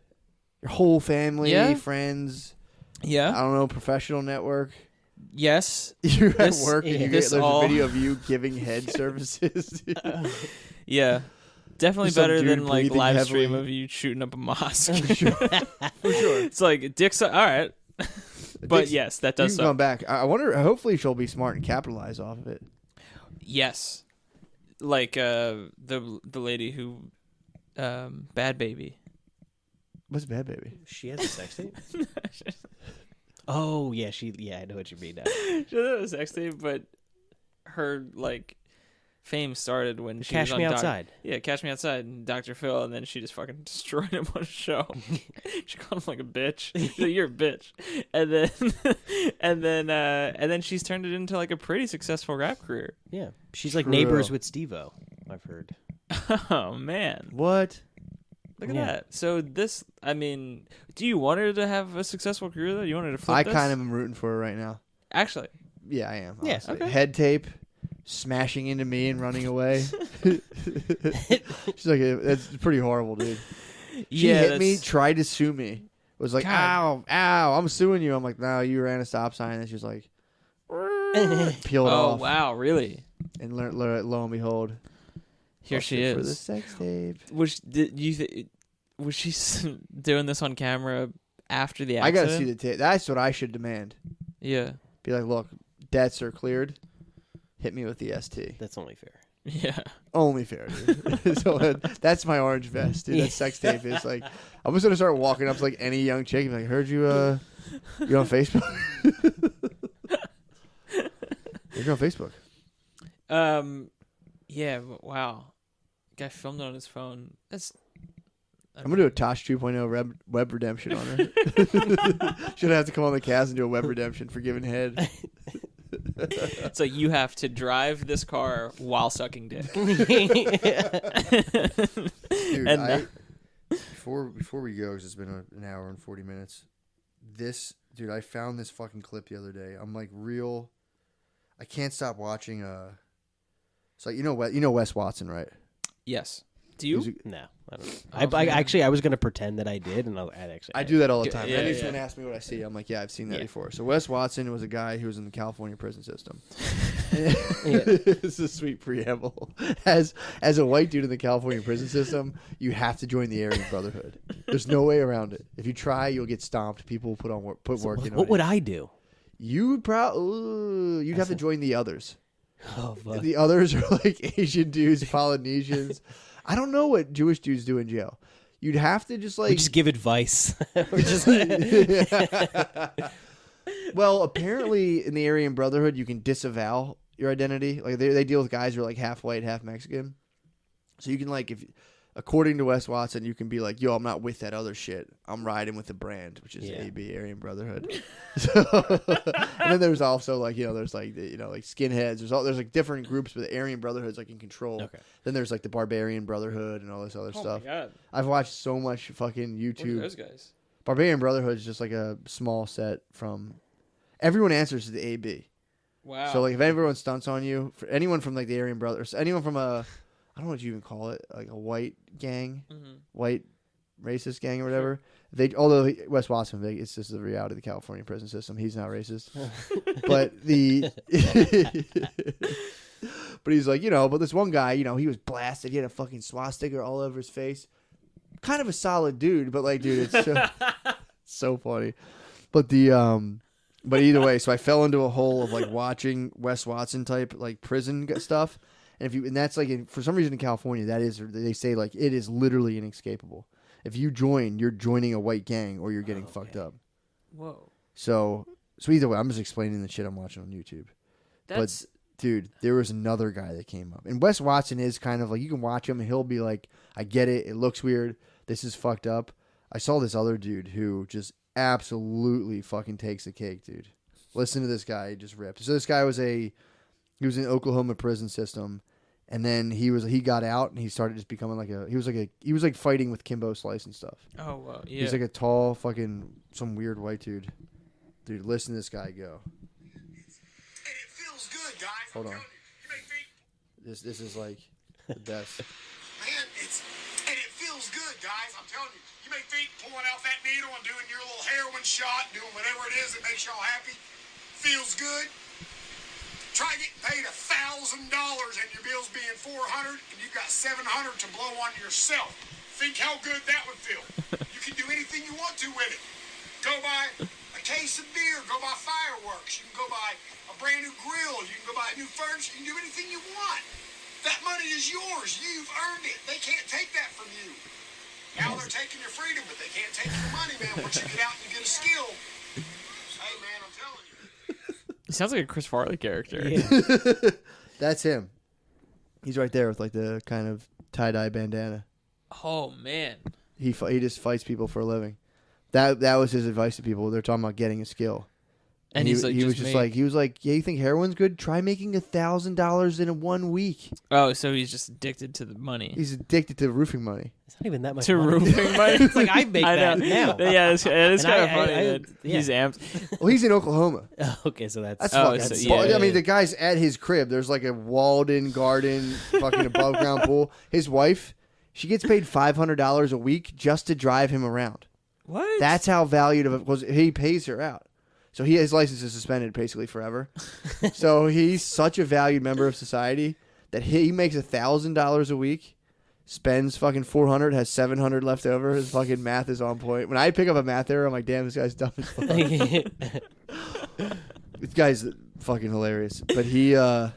Your whole family, Yeah? friends, I Yeah. don't know, professional network. Yes. You're at This- work and you this there's all- a video of you giving head services. Dude. Yeah. Definitely Some better dude than like breathing live stream heavily. of you shooting up a mosque. For sure. For sure. It's like dick's all right. But Dick's- yes, that You does can come suck. back. I wonder. Hopefully, she'll be smart and capitalize off of it. Yes. Like the lady who Bad Baby. What's bad, baby? She has a sex tape? Oh, yeah, I know what you mean now. She doesn't have a sex tape, but her like fame started when she Cash was on Me Doc- Outside. Yeah, Cash Me Outside and Dr. Phil, and then she just fucking destroyed him on a show. She called him like a bitch. She's like, you're a bitch. And then and then she's turned it into like a pretty successful rap career. Yeah. She's like True. neighbors with Steve-O, I've heard. Oh man. What? Look at Yeah. that. So this, I mean, do you want her to have a successful career though? You want her to flip I this? kind of am rooting for her right now. Actually. Yeah, I am. Yeah, honestly. okay. Head tape, smashing into me and running away. She's like, that's pretty horrible, dude. She Yeah, hit me, that's- tried to sue me. Was like, God. ow, I'm suing you. I'm like, no, you ran a stop sign. And she's like, peel it Oh off. wow, really? And lo and behold, Here she For the is. sex tape. Was she doing this on camera after the I accident? gotta see the tape. That's what I should demand. Yeah. Be like, look, debts are cleared. Hit me with the ST. That's only fair. Yeah. Only fair, dude. So that's my orange vest, dude. That sex tape is like, I'm just gonna start walking up to like any young chick and be like, heard you you're on Facebook. You're on Facebook. Yeah. Wow. Guy filmed it on his phone. I'm gonna do a Tosh 2.0 web redemption on her. Should have to come on the cast and do a web redemption for giving head. So you have to drive this car while sucking dick. Dude, And before we go, 'cause it's been an hour and 40 minutes. Dude, I found this fucking clip the other day. I'm like I can't stop watching. It's like you know Wes Watson, right? Yes. Do you? No, I don't know. I was gonna pretend that I did, and I do that all the time. Yeah, Anyone asks me what I see, I'm like, yeah, I've seen that before. So Wes Watson was a guy who was in the California prison system. This is a sweet preamble. As a white dude in the California prison system, you have to join the Aryan Brotherhood. There's no way around it. If you try, you'll get stomped. People will put work in. What would I do? You'd have to join the others. Oh, fuck. The others are like Asian dudes, Polynesians. I don't know what Jewish dudes do in jail. You'd have to just like We just give advice. Well, apparently in the Aryan Brotherhood, you can disavow your identity. Like they deal with guys who are like half white, half Mexican. So you can like according to Wes Watson, you can be like, yo, I'm not with that other shit. I'm riding with the brand, which is AB, Aryan Brotherhood. So, and then there's also like, there's like, like skinheads. There's like different groups, but the Aryan Brotherhood's like in control. Okay. Then there's like the Barbarian Brotherhood and all this other stuff. Oh my God. I've watched so much fucking What are YouTube. those guys? Barbarian Brotherhood is just like a small set from, everyone answers to the AB. Wow. So like if everyone stunts on you, for anyone from like the Aryan Brothers, anyone from I don't know what you even call it, like a white gang, white racist gang or whatever. Although Wes Watson, it's just the reality of the California prison system. He's not racist, but but he's like, but this one guy, he was blasted. He had a fucking swastika all over his face. Kind of a solid dude, but like, dude, it's so funny. But but either way, so I fell into a hole of like watching Wes Watson type like prison stuff. And that's like for some reason in California, they say like it is literally inescapable. If you join, you're joining a white gang or you're getting fucked up. Whoa. So either way, I'm just explaining the shit I'm watching on YouTube. But dude, there was another guy that came up, and Wes Watson is kind of like, you can watch him and he'll be like, I get it. It looks weird. This is fucked up. I saw this other dude who just absolutely fucking takes the cake, dude. Listen to this guy, he just ripped. So this guy was he was in the Oklahoma prison system, and then he got out and he started just becoming he was like fighting with Kimbo Slice and stuff. Oh wow, yeah. He's like a tall fucking some weird white dude. Dude, listen to this guy go. And it feels good, guys. Hold on. You make feet. This is like the best. Man, and it feels good, guys. I'm telling you. You make feet pulling out that needle and doing your little heroin shot, doing whatever it is that makes y'all happy. Feels good. Try getting paid $1,000 and your bill's being $400 and you've got $700 to blow on yourself. Think how good that would feel. You can do anything you want to with it. Go buy a case of beer. Go buy fireworks. You can go buy a brand new grill. You can go buy new furniture. You can do anything you want. That money is yours. You've earned it. They can't take that from you. Now they're taking your freedom, but they can't take your money, man. Once you get out and you get a skill. Hey, man, I'm telling you. He sounds like a Chris Farley character. Yeah. That's him. He's right there with like the kind of tie-dye bandana. Oh man. He just fights people for a living. That was his advice to people. They're talking about getting a skill. And he was like, yeah, you think heroin's good? Try making $1,000 in 1 week. Oh, so he's just addicted to the money. He's addicted to roofing money. It's not even that much To money. roofing money? It's like I make that now. Yeah, it's kind of funny I- that he's amped. Well, he's in Oklahoma. Okay, so that's Fucking. so- I yeah. mean, the guy's at his crib. There's like a walled-in garden, fucking above ground pool. His wife, she gets paid $500 a week just to drive him around. What? That's how valued of it was. He pays her out. So his license is suspended basically forever. So he's such a valued member of society that he makes $1,000 a week, spends fucking $400, has $700 left over. His fucking math is on point. When I pick up a math error, I'm like, damn, this guy's dumb as fuck. This guy's fucking hilarious. But he, so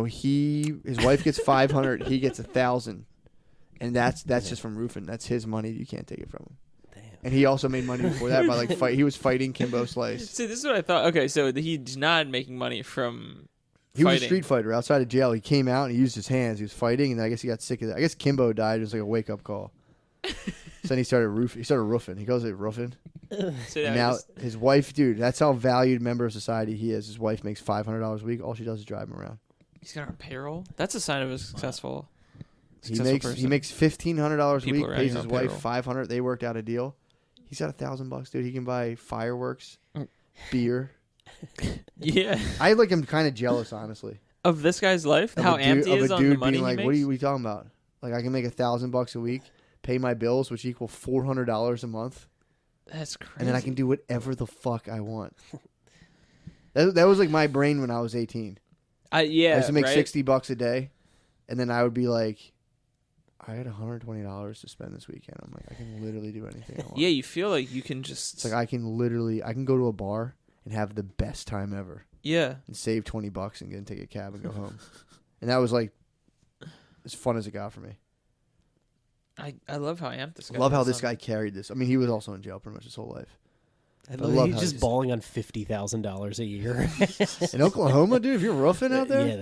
his wife gets $500, he gets $1,000, and that's just from roofing. That's his money. You can't take it from him. Damn. And he also made money before that by like he was fighting Kimbo Slice. See, this is what I thought. Okay, so he's not making money from. He was a street fighter outside of jail. He came out and he used his hands. He was fighting, and I guess he got sick of it. I guess Kimbo died. It was like a wake up call. So then he started roofing. He calls it roofing. So now his wife, dude, that's how valued member of society he is. His wife makes $500 a week. All she does is drive him around. He's got a payroll. That's a sign of a successful. He makes $1,500 a week. Pays his wife payroll. $500. They worked out a deal. He's got $1,000, dude. He can buy fireworks, beer. Yeah, I like him kind of jealous, honestly, of this guy's life. Of How a amped he is on the dude money being like, he what are makes. you talking about? Like, I can make $1,000 a week, pay my bills, which equal $400 a month, That's crazy. and then I can do whatever the fuck I want. That was like my brain when I was 18. I used to make $60 a day, and then I would be like, I had $120 to spend this weekend. I'm like, I can literally do anything I want. Yeah, you feel like you can just. It's like I can go to a bar and have the best time ever. Yeah. And save $20 and take a cab and go home. And that was like as fun as it got for me. I love how amped this guy. Love how this guy carried this. I mean, he was also in jail pretty much his whole life. He's just balling on $50,000 a year. In Oklahoma, dude, if you're roofing out there, yeah,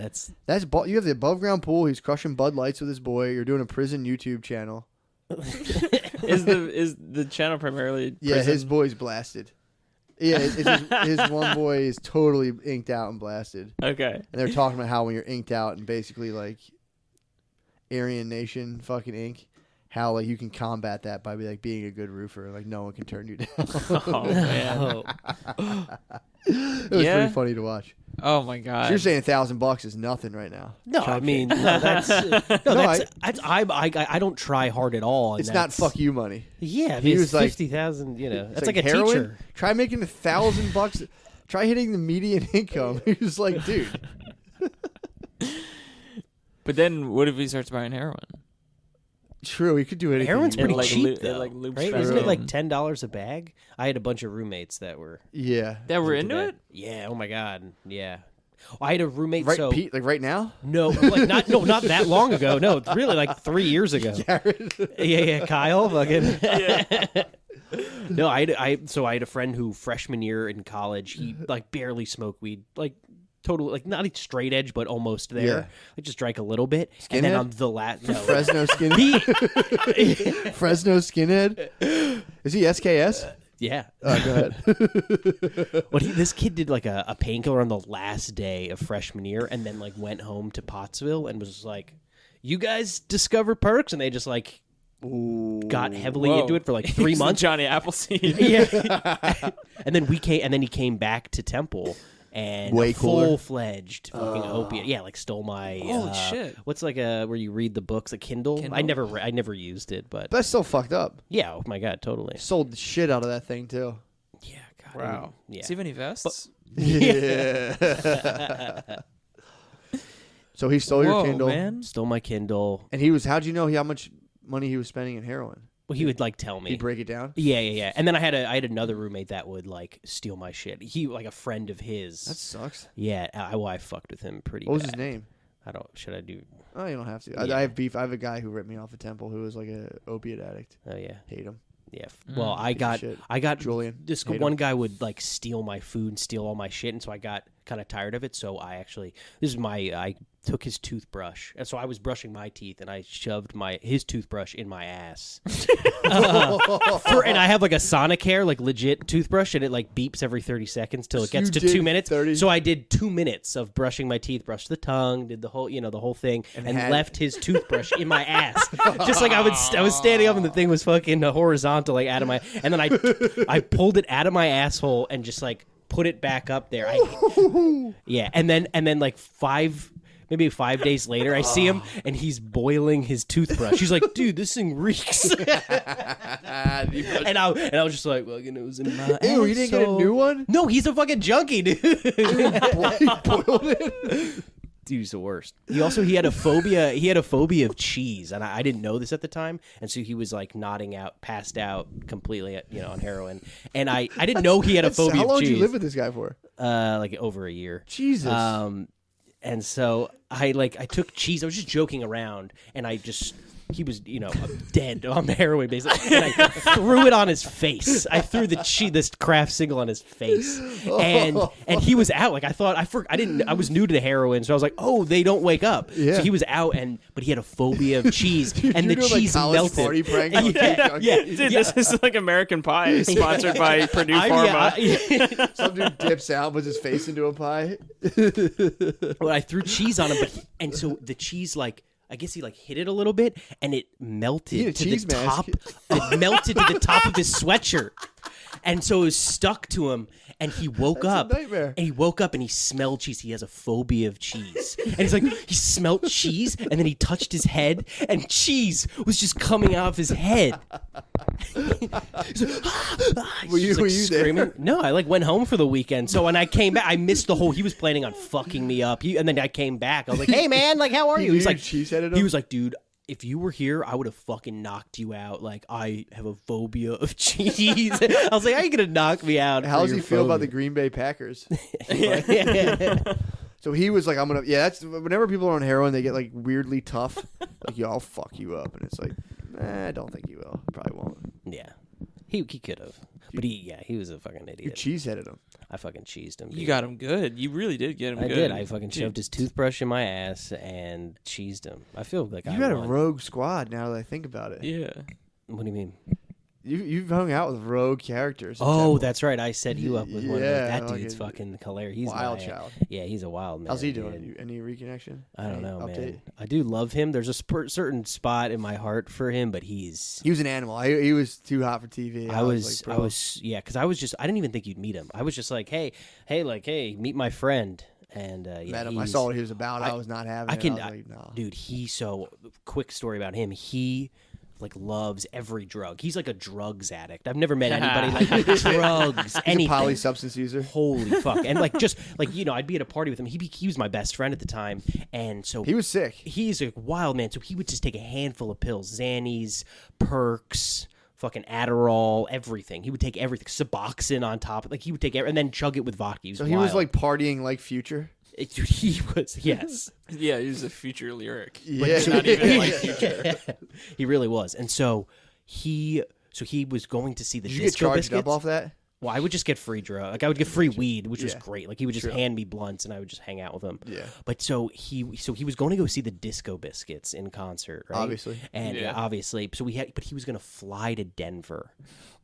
you have the above ground pool. He's crushing Bud Lights with his boy. You're doing a prison YouTube channel. Is the channel primarily? Prison? Yeah, his boy's blasted. Yeah, his one boy is totally inked out and blasted. Okay. And they're talking about how when you're inked out and basically like Aryan Nation fucking ink, how like you can combat that by being a good roofer. Like no one can turn you down. Oh man. It was pretty funny to watch. Oh my god. So you're saying $1,000 is nothing right now? No, I mean I don't try hard at all. It's not fuck you money. Yeah, he was like 50,000. You know, that's like a heroin? teacher. Try making $1,000. Try hitting the median income. He was like, dude. But then, what if he starts buying heroin? True, he could do anything. Heroin's pretty cheap, though, right? Isn't it like $10 a bag? I had a bunch of roommates that were into it. Yeah. Oh my god. Yeah. I had a roommate. Right, so Pete, like right now? No, like not that long ago. No, it's really like 3 years ago. Jared. Yeah, Kyle, fucking. Yeah. No, I had a friend who freshman year in college, he like barely smoked weed, like totally like not straight edge, but almost there. Yeah. I just drank a little bit, Skinhead? and then on the Fresno skinhead. Fresno skinhead. Is he SKS? Yeah. Go ahead. But this kid did like a painkiller on the last day of freshman year, and then like went home to Pottsville and was like, "You guys discover perks," and they just like. Got heavily into it for like 3 months. Johnny Appleseed. Yeah. And then he came back to Temple and Way cooler. full-fledged fucking opiate. Yeah, like stole my Holy shit. What's like where you read the books, a Kindle? I never used it, but That's still fucked up. yeah, oh my god, totally. Sold the shit out of that thing too. Yeah, god. Wow. Yeah. Does he have any vests? Yeah. So he stole your Kindle, man. Stole my Kindle. and how'd you know how much money he was spending in heroin? Well, he would like tell me. He'd break it down. Yeah. And then I had another roommate that would like steal my shit. He like a friend of his. That sucks. Yeah, I fucked with him pretty. What was bad. his name? Should I do? Oh, you don't have to. Yeah. I have beef. I have a guy who ripped me off at Temple who was like a opiate addict. Oh yeah. Hate him. Yeah. Well, I Piece of got shit. Julian. This Hate one him. guy would like steal my food and steal all my shit, and so I got kind of tired of it. So I took his toothbrush, and so I was brushing my teeth, and I shoved his toothbrush in my ass. And I have like a Sonicare, like legit toothbrush, and it like beeps every 30 seconds till it gets to 2 minutes. 30. So I did 2 minutes of brushing my teeth, brushed the tongue, did the whole thing, and left his toothbrush in my ass. Just like I was standing up, and the thing was fucking horizontal, like out of my, and then I pulled it out of my asshole and just like put it back up there. Yeah, and then like maybe 5 days later, I see him, and he's boiling his toothbrush. He's like, "Dude, this thing reeks." And I was just like, "Well, it was in my Ew, you didn't get a new one? No, he's a fucking junkie, dude. He boiled it? Dude's the worst. He had a phobia. He had a phobia of cheese, and I didn't know this at the time. And so he was like nodding out, passed out completely, on heroin. And I didn't know he had a phobia of cheese. How long did you live with this guy for? Like over a year. Jesus. And so I took cheese. I was just joking around, and he was, dead on the heroin basically. And I threw it on his face. I threw this Kraft single on his face, and he was out. Like I was new to the heroin, so I was like, oh, they don't wake up. Yeah. So he was out, but he had a phobia of cheese, and the cheese melted. Party prank on Dude, this is like American Pie, sponsored by Purdue Pharma. Some dude dips out, puts his face into a pie. Well, I threw cheese on him, and so the cheese I guess he hit it a little bit, and it melted to the top. It melted to the top of his sweatshirt, and so it was stuck to him. And he woke up. A nightmare. And he woke up and he smelled cheese. He has a phobia of cheese, and he's like, he smelled cheese, and then he touched his head, and cheese was just coming out of his head. He's like, were you screaming? there? No, I went home for the weekend. So when I came back, I missed the whole. He was planning on fucking me up. And then I came back. I was like, hey man, how are you? He's like, he was like, dude, if you were here, I would have fucking knocked you out. I have a phobia of cheese. I was like, how are you going to knock me out? How does he feel about the Green Bay Packers? So he was like, that's whenever people are on heroin, they get weirdly tough. Yo, I'll fuck you up. And it's like, I don't think you will. Probably won't. Yeah. He could have. But he was a fucking idiot. You cheese-headed him. I fucking cheesed him. Dude. You got him good. You really did get him good. I did. I fucking shoved his toothbrush in my ass and cheesed him. I feel like you had a rogue squad now that I think about it. Yeah. What do you mean? You've hung out with rogue characters. Oh, that's right. I set you up with one of those. Yeah, That dude's fucking hilarious. He's wild child. Yeah, he's a wild man. How's he doing? Any reconnection? I don't know, update? man. I do love him. There's a certain spot in my heart for him, but he was an animal. He was too hot for TV. I was because I didn't even think you'd meet him. I was just like, hey, meet my friend. And met him. I saw what he was about. I was not having it. No. Dude, quick story about him. He loves every drug. He's like a drugs addict. I've never met anybody like drugs. He's anything. A polysubstance user. Holy fuck! And I'd be at a party with him. He was my best friend at the time, and so he was sick. He's a wild man. So he would just take a handful of pills, Xannies, Perks, fucking Adderall, everything. He would take everything, Suboxone on top. He would take and then chug it with vodka. So he was partying like Future. Dude, he was, yes. Yeah, he was a Future lyric. Yeah. Not even like Future. He really was. And so he was going to see the Did you Disco get charged Biscuits. up off that? Well, I would just get free drug. I would get free weed, which was Yeah. great. He would just hand me blunts, and I would just hang out with him. Yeah. But so he was going to go see the Disco Biscuits in concert, right? Obviously. And Yeah. obviously, but he was going to fly to Denver,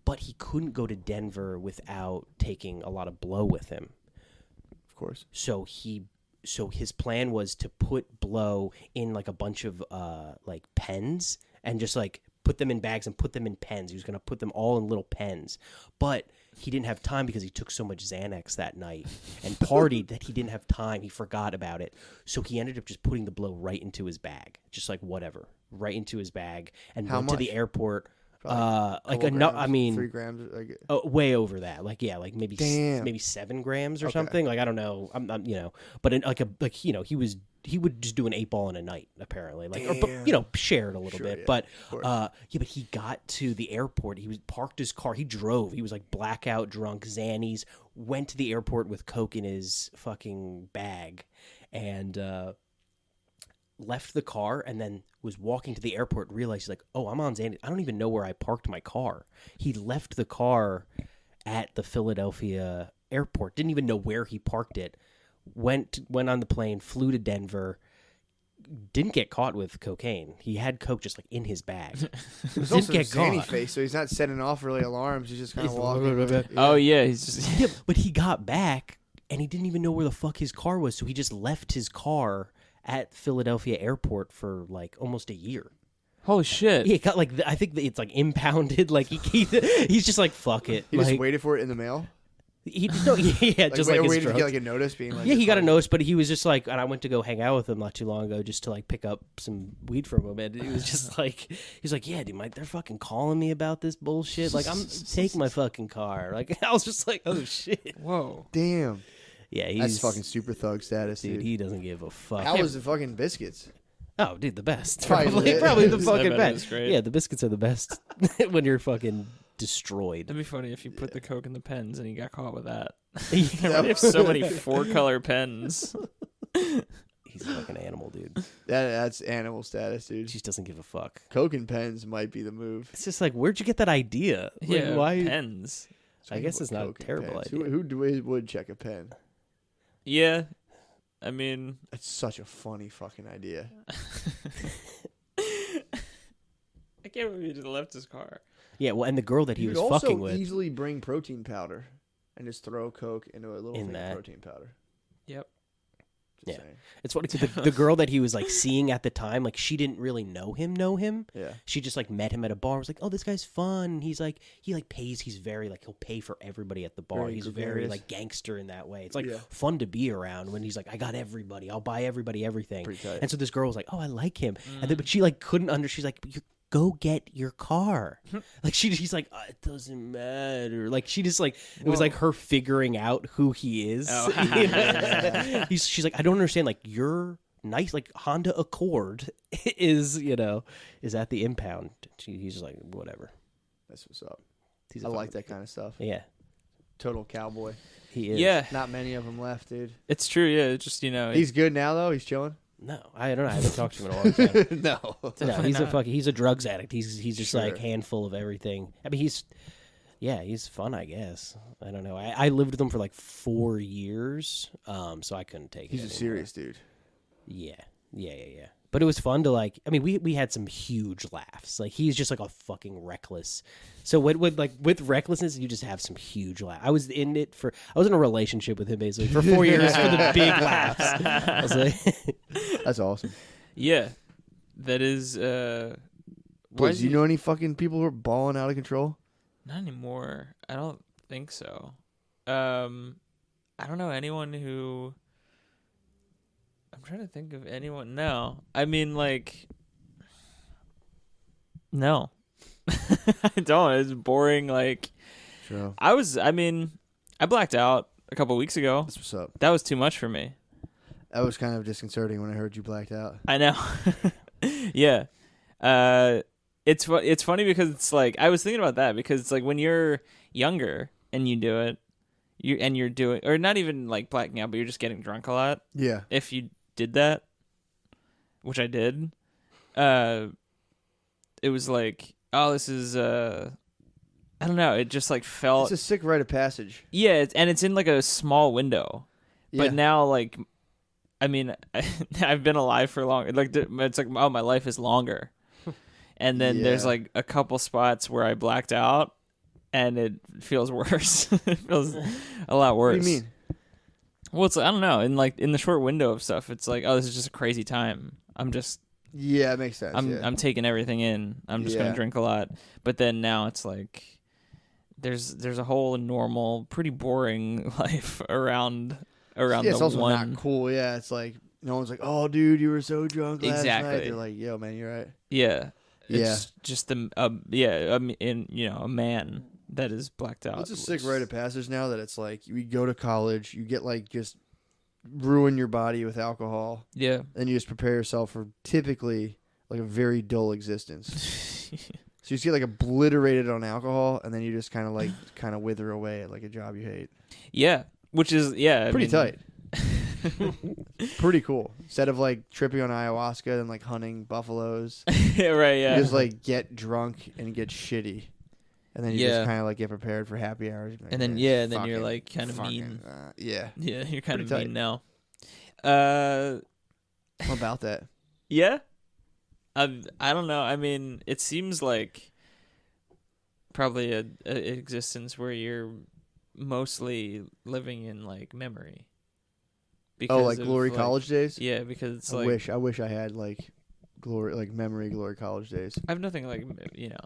but he couldn't go to Denver without taking a lot of blow with him. Of course. So his plan was to put blow in a bunch of pens and just put them in bags and put them in pens. He was going to put them all in little pens. But he didn't have time because he took so much Xanax that night and partied that he didn't have time. He forgot about it. So he ended up just putting the blow right into his bag. Just whatever. Right into his bag and went to the airport. Grams, I mean, 3 grams. Way over that. Maybe Damn. maybe 7 grams or something. I don't know. I'm but he would just do an 8-ball in a night apparently. Share it a little bit. Yeah, but but he got to the airport. He was parked his car. He drove. He was blackout drunk, Xannies. Went to the airport with coke in his fucking bag, and left the car, and then was walking to the airport and realized he's oh, I'm on Xannies. I don't even know where I parked my car. He left the car at the Philadelphia airport. Didn't even know where he parked it. Went on the plane, flew to Denver. Didn't get caught with cocaine. He had coke just in his bag. There's also get caught. Face, so he's not setting off really alarms. He's just kind of walking. Oh yeah, he's just yeah, but he got back and he didn't even know where the fuck his car was, so he just left his car at Philadelphia airport for almost a year. Holy shit! Yeah, it got I think it's impounded. He's just fuck it. He just waited for it in the mail. He just waited to get a notice being yeah, he got a notice, but he was just and I went to go hang out with him not too long ago just to pick up some weed from him, and he was just he's yeah, dude, they're fucking calling me about this bullshit. I'm take my fucking car. I was just oh shit, whoa, damn. Yeah, he's That's fucking super thug status, dude. dude. He doesn't give a fuck. How was the fucking biscuits? Oh, dude, the best. Probably Probably the I fucking bet it best. was great. Yeah, the biscuits are the best when you're fucking destroyed. That'd be funny if you put the Coke in the pens and you got caught with that. Yeah. They have so many 4-color pens. He's a fucking animal, dude. That's animal status, He dude. just doesn't give a fuck. Coke and pens might be the move. It's just like, where'd you get that idea? Like, Yeah, why? pens. I guess it's not a Coke and terrible pens. idea. Who would check a pen? Yeah, I mean, That's such a funny fucking idea. I can't believe he just left his car. Yeah, well, and the girl that he You was could also fucking with. easily bring protein powder and just throw Coke into a little In thing that. of protein powder. Yep. Just Yeah. saying. It's funny 'cause the girl that he was like seeing at the time, like she didn't really know him. Yeah. She just like met him at a bar. Was like, oh, this guy's fun. He's like, he like pays. He's very like he'll pay for everybody at the bar. Very He's very gregarious. like gangster in that way. It's like Yeah. fun to be around when he's like, I got everybody. I'll buy everybody everything. Pretty tight. And so this girl was like, oh, I like him. And then but she like couldn't She's like, go get your car. Like she's like, it doesn't matter. Like she just like it was like her figuring out who he is. Oh. She's like, I don't understand. Like your nice like Honda Accord is is at the impound. He's just like whatever. That's what's up. He's I a like fucking- that kind of stuff. Yeah, Total cowboy. he is. Yeah, Not many of them left, dude. it's true. Yeah, it's just He's good now though. He's chilling. No, I don't know. I haven't talked to him in a long time. No. No, he's a drugs addict. He's just like Sure. handful of everything. I mean, he's fun, I guess. I don't know. I lived with him for like 4 years, so I couldn't take it. He's a anymore. serious dude. Yeah. But it was fun to like. I mean, we had some huge laughs. Like he's just like a fucking reckless. So with recklessness, you just have some huge laughs. I was in a relationship with him basically for 4 years for the big laughs. I was like, That's awesome. Yeah, that is. Why Please, is do you he- know any fucking people who are balling out of control? Not anymore. I don't think so. I don't know anyone who. I'm trying to think of anyone. No, I mean like. No, I don't. It's boring. Like Sure. I blacked out a couple weeks ago. That's what's up. That was too much for me. That was kind of disconcerting when I heard you blacked out. I know. Yeah. It's funny because it's like I was thinking about that because it's like when you're younger and you do it, you're doing or not even like blacking out, but you're just getting drunk a lot. Yeah. If you did that, which I did, it was like, oh, this is I don't know. It just like felt It's a sick rite of passage. yeah, and it's in like a small window. Yeah. But now, like, I mean, I've been alive for long. Like, it's like, oh, my life is longer. And then there's Yeah. like a couple spots where I blacked out, and it feels worse. It feels a lot worse. What do you mean? Well, it's I don't know. In the short window of stuff, it's like, oh, this is just a crazy time. Yeah, it makes sense. I'm taking everything in. I'm just Yeah. gonna drink a lot. But then now it's like, there's a whole normal, pretty boring life around yeah, it's the also one. not cool. Yeah, it's like no one's like, "Oh, dude, you were so drunk last Exactly. night." They're like, "Yo, man, you're right." Yeah. Yeah. It's just a man that is blacked out. It's a sick rite of passage now that it's like you go to college, you get like just ruin your body with alcohol, Yeah. and you just prepare yourself for typically like a very dull existence. So you just get like obliterated on alcohol, and then you just kind of wither away at like a job you hate. Yeah. Which is Pretty tight. Pretty cool. Instead of like tripping on ayahuasca and like hunting buffaloes, Yeah, right, yeah. you just like get drunk and get shitty, and then you Yeah. just kind of like get prepared for happy hours. Like, And then "Man, then you're fucking- like kind of fucking, mean. Yeah, Yeah, you're kind of Pretty mean tight. now. I'm about that. Yeah. I don't know. I mean, it seems like probably a existence where you're mostly living in like memory. Oh, like of, glory college days. Yeah, because it's I like wish I had like glory college days. I have nothing like No,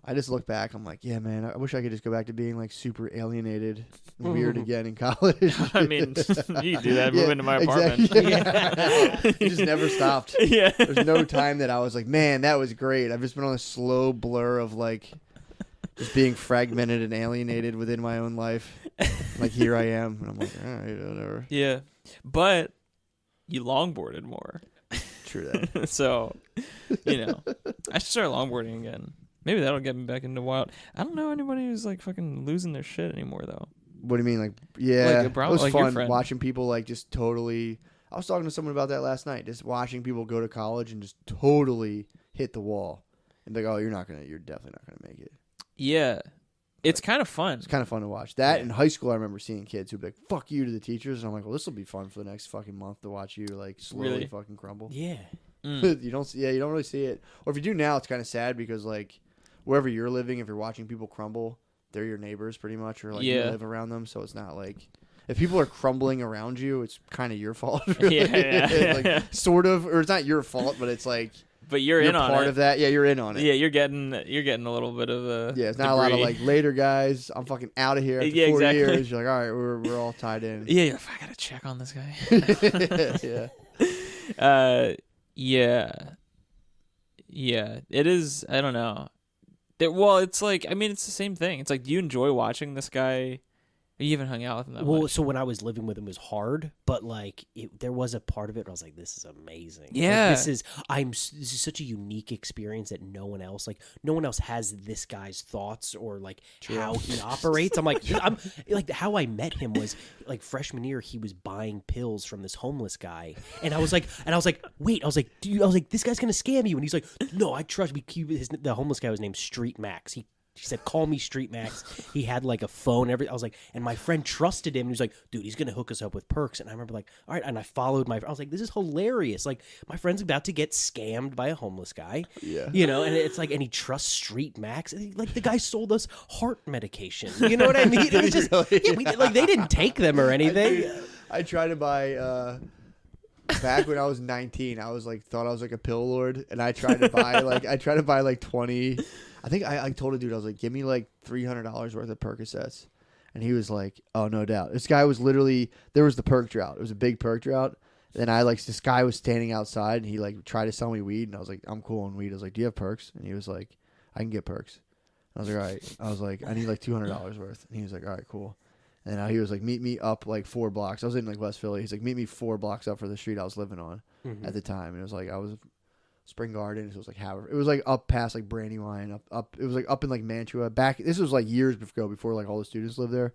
I just look back. I'm like, yeah, man. I wish I could just go back to being like super alienated, and weird again in college. I mean, you can do that. Yeah, Move into my apartment. exactly. Yeah. It just never stopped. Yeah. There's no time that I was like, man, that was great. I've just been on a slow blur of like just being fragmented and alienated within my own life. Like, here I am. And I'm like, all right, whatever. Yeah. But you longboarded more. True that. So, you know, I should start longboarding again. Maybe that'll get me back into wild. I don't know anybody who's like fucking losing their shit anymore though. What do you mean? Like, yeah, Like, it was like your fun friend. watching people like just totally. I was talking to someone about that last night. Just watching people go to college and just totally hit the wall and be like, oh, you're definitely not gonna make it. Yeah. It's kind of fun. It's kind of fun to watch. That in high school, I remember seeing kids who'd be like, fuck you to the teachers. And I'm like, well, this will be fun for the next fucking month to watch you like slowly Really? fucking crumble. Yeah. You don't really see it. Or if you do now, it's kind of sad because like wherever you're living, if you're watching people crumble, they're your neighbors pretty much, or like you live around them. So it's not like if people are crumbling around you, it's kind of your fault. Really. Yeah. Like sort of, or it's not your fault, but it's like. But you're in on it. Part of that. Yeah, you're in on it. Yeah, you're getting a little bit of a it's not a lot of like later guys. I'm fucking out of here after 4 years. You're like, all right, we're all tied in. Yeah, I gotta check on this guy. Yeah. It is. I don't know. It's like it's the same thing. It's like, do you enjoy watching this guy? You haven't hung out with him that much. So when I was living with him, it was hard, but like there was a part of it where I was like, "This is amazing." Yeah, like, this is such a unique experience that no one else has this guy's thoughts or like how he operates. I'm like how I met him was like freshman year. He was buying pills from this homeless guy, and I was like, wait, this guy's gonna scam you, and he's like, no, I trust me. The homeless guy was named Street Max. He said, call me Street Max. He had like a phone. I was like, and my friend trusted him. And he was like, dude, he's going to hook us up with perks. And I remember like, all right. And I followed I was like, this is hilarious. Like my friend's about to get scammed by a homeless guy. Yeah. You know, and it's like, and he trusts Street Max. And like the guy sold us heart medication. You know what I mean? It was just, like they didn't take them or anything. I tried to buy, back when I was 19, I was like, thought I was like a pill lord. And I tried to buy like 20. I think I told a dude, I was like, give me like $300 worth of Percocets. And he was like, oh, no doubt. This guy was literally, there was the perk drought. It was a big perk drought. And this guy was standing outside and he like tried to sell me weed. And I was like, I'm cool on weed. I was like, do you have perks? And he was like, I can get perks. I was like, all right. I was like, I need like $200 worth. And he was like, all right, cool. And he was like, meet me up like 4 blocks. I was in like West Philly. He's like, meet me 4 blocks up for the street I was living on at the time. And it was like, I was Spring Gardens. It was like Howard. It was like up past like Brandywine. Up. It was like up in like Mantua. This was like years before like all the students lived there.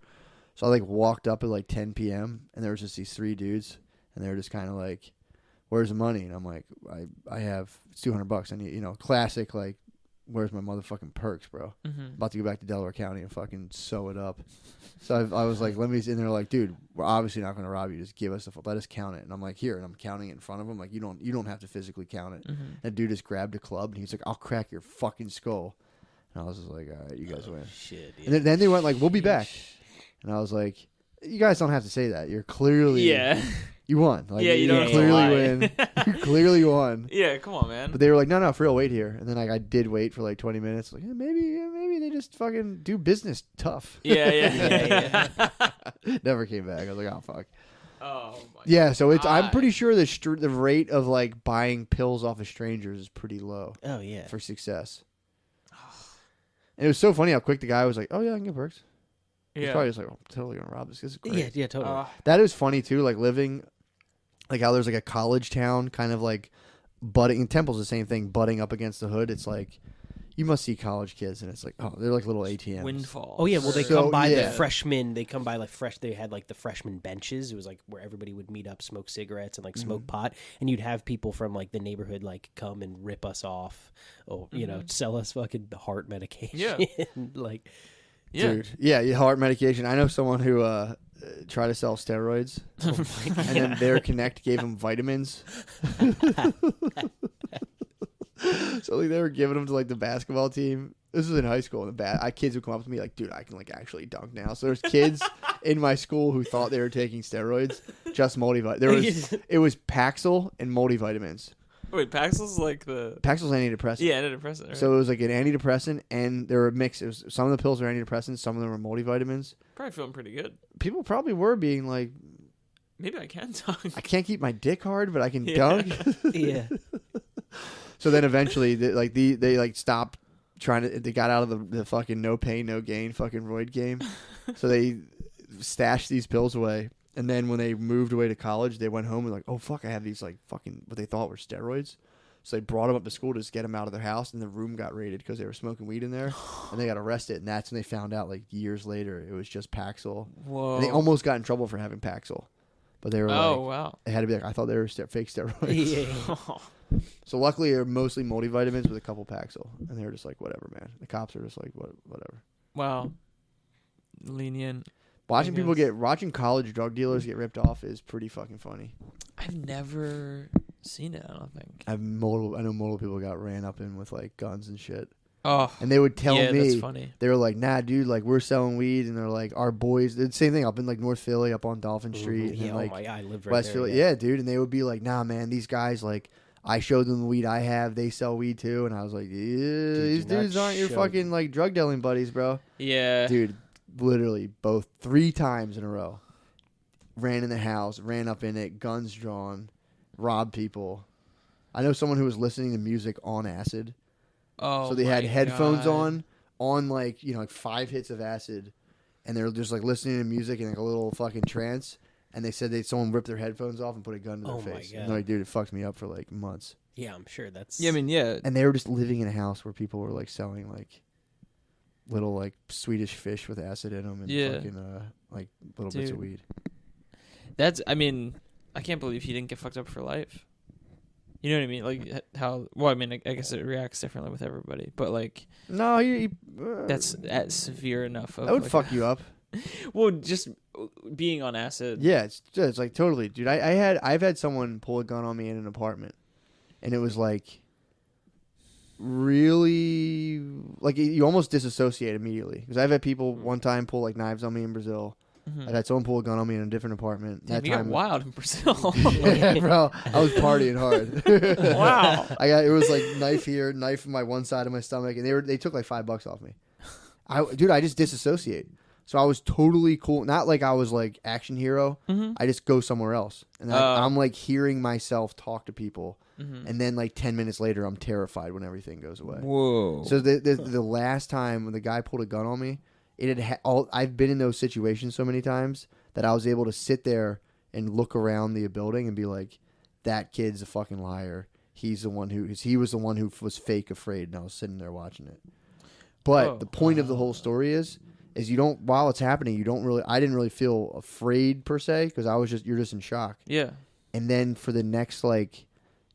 So I like walked up at like 10 p.m. and there was just these 3 dudes and they were just kind of like, "Where's the money?" And I'm like, "I have it's $200. I need classic like, where's my motherfucking perks, bro? About to go back to Delaware County and fucking sew it up." So I was like, let me. And they're like, dude, we're obviously not going to rob you. Just give us let us count it. And I'm like, here, and I'm counting it in front of him. Like, you don't have to physically count it. That dude just grabbed a club and he's like, I'll crack your fucking skull. And I was just like, all right, you guys win. Shit. Yeah. And then they went like, we'll be back. And I was like, you guys don't have to say that. You're clearly you won. Like, you don't clearly win. You clearly won. Yeah, come on, man. But they were like, no, for real, wait here. And then like I did wait for like 20 minutes. Like, maybe they just fucking do business tough. Yeah. Never came back. I was like, oh fuck. Oh my. Yeah, so I'm pretty sure the rate of like buying pills off of strangers is pretty low. Oh yeah. For success. And it was so funny how quick the guy was like, oh yeah, I can get perks. He's probably just like, I'm totally gonna rob this. This is great. Yeah, totally. That is funny too, like living like how there's like a college town kind of like butting, and Temple's the same thing, butting up against the hood. It's like you must see college kids and it's like, oh, they're like little ATMs. Windfall. Oh yeah, well they come by the freshmen. They come by like fresh. They had like the freshman benches. It was like where everybody would meet up, smoke cigarettes, and like smoke pot. And you'd have people from like the neighborhood like come and rip us off, or sell us fucking heart medication. Yeah, like. Yeah. Dude, yeah, heart medication. I know someone who tried to sell steroids, and then their Connect gave him vitamins. So like, they were giving them to like the basketball team. This was in high school, and kids would come up to me like, "Dude, I can like actually dunk now." So there's kids in my school who thought they were taking steroids, just multivitamins. It was Paxil and multivitamins. Wait, Paxil's like the... Paxil's antidepressant. Yeah, antidepressant. Right? So it was like an antidepressant, and they were a mix. It was, some of the pills were antidepressants, some of them were multivitamins. Probably feeling pretty good. People probably were being like... Maybe I can dunk. I can't keep my dick hard, but I can dunk. Yeah. So then eventually, they stopped trying to... They got out of the fucking no pain, no gain fucking roid game. So they stashed these pills away. And then when they moved away to college, they went home and like, oh, fuck, I have these like fucking what they thought were steroids. So they brought them up to school to just get them out of their house, and the room got raided because they were smoking weed in there, and they got arrested. And that's when they found out, like, years later, it was just Paxil. Whoa. And they almost got in trouble for having Paxil. But they were wow. They had to be like, I thought they were fake steroids. Yeah. So luckily, they're mostly multivitamins with a couple Paxil. And they were just like, whatever, man. The cops are just like, whatever. Wow. Lenient. Watching college drug dealers get ripped off is pretty fucking funny. I've never seen it, I don't think. I know multiple people got ran up in with like guns and shit. Oh. And they would tell me, that's funny. They were like, nah, dude, like we're selling weed, and they're like, our boys, the same thing up in like North Philly, up on Dolphin Street, and Yeah, then, like oh my God, I live right West there. Philly, yeah, dude, and they would be like, nah, man, these guys, like, I showed them the weed I have, they sell weed too, and I was like, yeah, these dudes aren't your fucking like drug dealing buddies, bro. Yeah, dude, literally both 3 times in a row, ran in the house, ran up in it, guns drawn, robbed people. I know someone who was listening to music on acid. Oh, so they had headphones God. on like, you know, like 5 hits of acid, and they're just like listening to music in like a little fucking trance. And they said someone ripped their headphones off and put a gun to their face. My God. And they're like, dude, it fucked me up for like months. Yeah, I'm sure that's. Yeah, I mean, yeah. And they were just living in a house where people were like selling like little like Swedish fish with acid in them and fucking like little bits of weed. I mean, I can't believe he didn't get fucked up for life. You know what I mean? Like how? Well, I mean, I guess it reacts differently with everybody, but like, no, that's severe enough. That would fuck you up. Well, just being on acid. Yeah, it's like totally, dude. I've had someone pull a gun on me in an apartment, and it was like really like you almost disassociate immediately. Because I've had people one time pull like knives on me in Brazil. Mm-hmm. I've had someone pull a gun on me in a different apartment. Damn, you got wild in Brazil. Yeah, bro, I was partying hard. Wow. It was like knife here, knife on my one side of my stomach, and they took like $5 off me. I just disassociate. So I was totally cool. Not like I was like action hero. Mm-hmm. I just go somewhere else, and I'm like hearing myself talk to people, and then like 10 minutes later, I'm terrified when everything goes away. Whoa! So the last time when the guy pulled a gun on me, I've been in those situations so many times that I was able to sit there and look around the building and be like, "That kid's a fucking liar. He was the one who was fake afraid," and I was sitting there watching it. But the point of the whole story is you don't, while it's happening, I didn't really feel afraid per se, because you're just in shock. Yeah. And then for the next like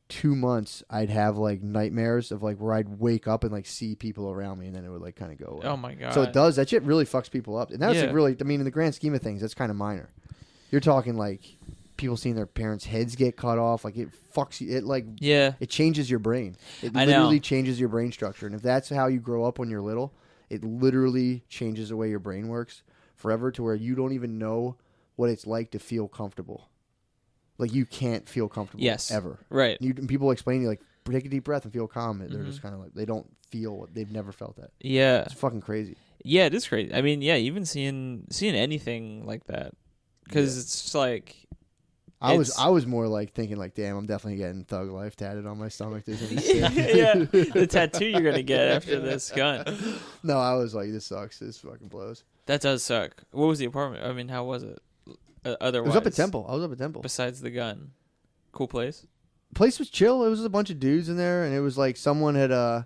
2 months, I'd have like nightmares of like where I'd wake up and like see people around me, and then it would like kind of go away. Oh my God. So that shit really fucks people up. And that's like really, I mean, in the grand scheme of things, that's kind of minor. You're talking like people seeing their parents' heads get cut off, like it fucks you. It like, it changes your brain. It literally changes your brain structure. And if that's how you grow up when you're little, it literally changes the way your brain works forever, to where you don't even know what it's like to feel comfortable. Like you can't feel comfortable ever. Right. And people explain to you like, take a deep breath and feel calm. They're just kind of like, they don't feel, they've never felt that. Yeah. It's fucking crazy. Yeah, it is crazy. I mean, yeah, even seeing anything like that, because it's just like, I was more like thinking like, damn, I'm definitely getting Thug Life tatted on my stomach. Yeah, the tattoo you're gonna get after this gun. No, I was like, this sucks. This fucking blows. That does suck. What was the apartment? I mean, how was it? Otherwise, it was up at Temple. I was up at Temple. Besides the gun, cool place. Place was chill. It was a bunch of dudes in there, and it was like someone I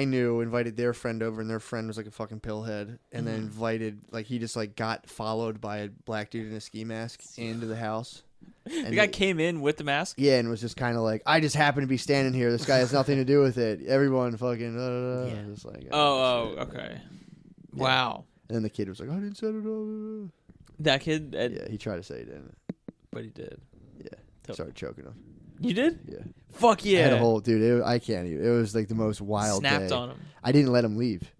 knew invited their friend over, and their friend was like a fucking pillhead, and then invited, like, he just like got followed by a black dude in a ski mask into the house. And the guy came in with the mask? Yeah, and was just kind of like, I just happen to be standing here. This guy has nothing to do with it. Everyone fucking yeah. Just like, okay. Yeah. Wow. And then the kid was like, I didn't set it up. That kid? Yeah, he tried to say he didn't. But he did. Yeah. Started choking him. You did? Yeah. Fuck yeah. I had a whole, dude, I can't even. It was like the most wild Snapped day. on him. I didn't let him leave.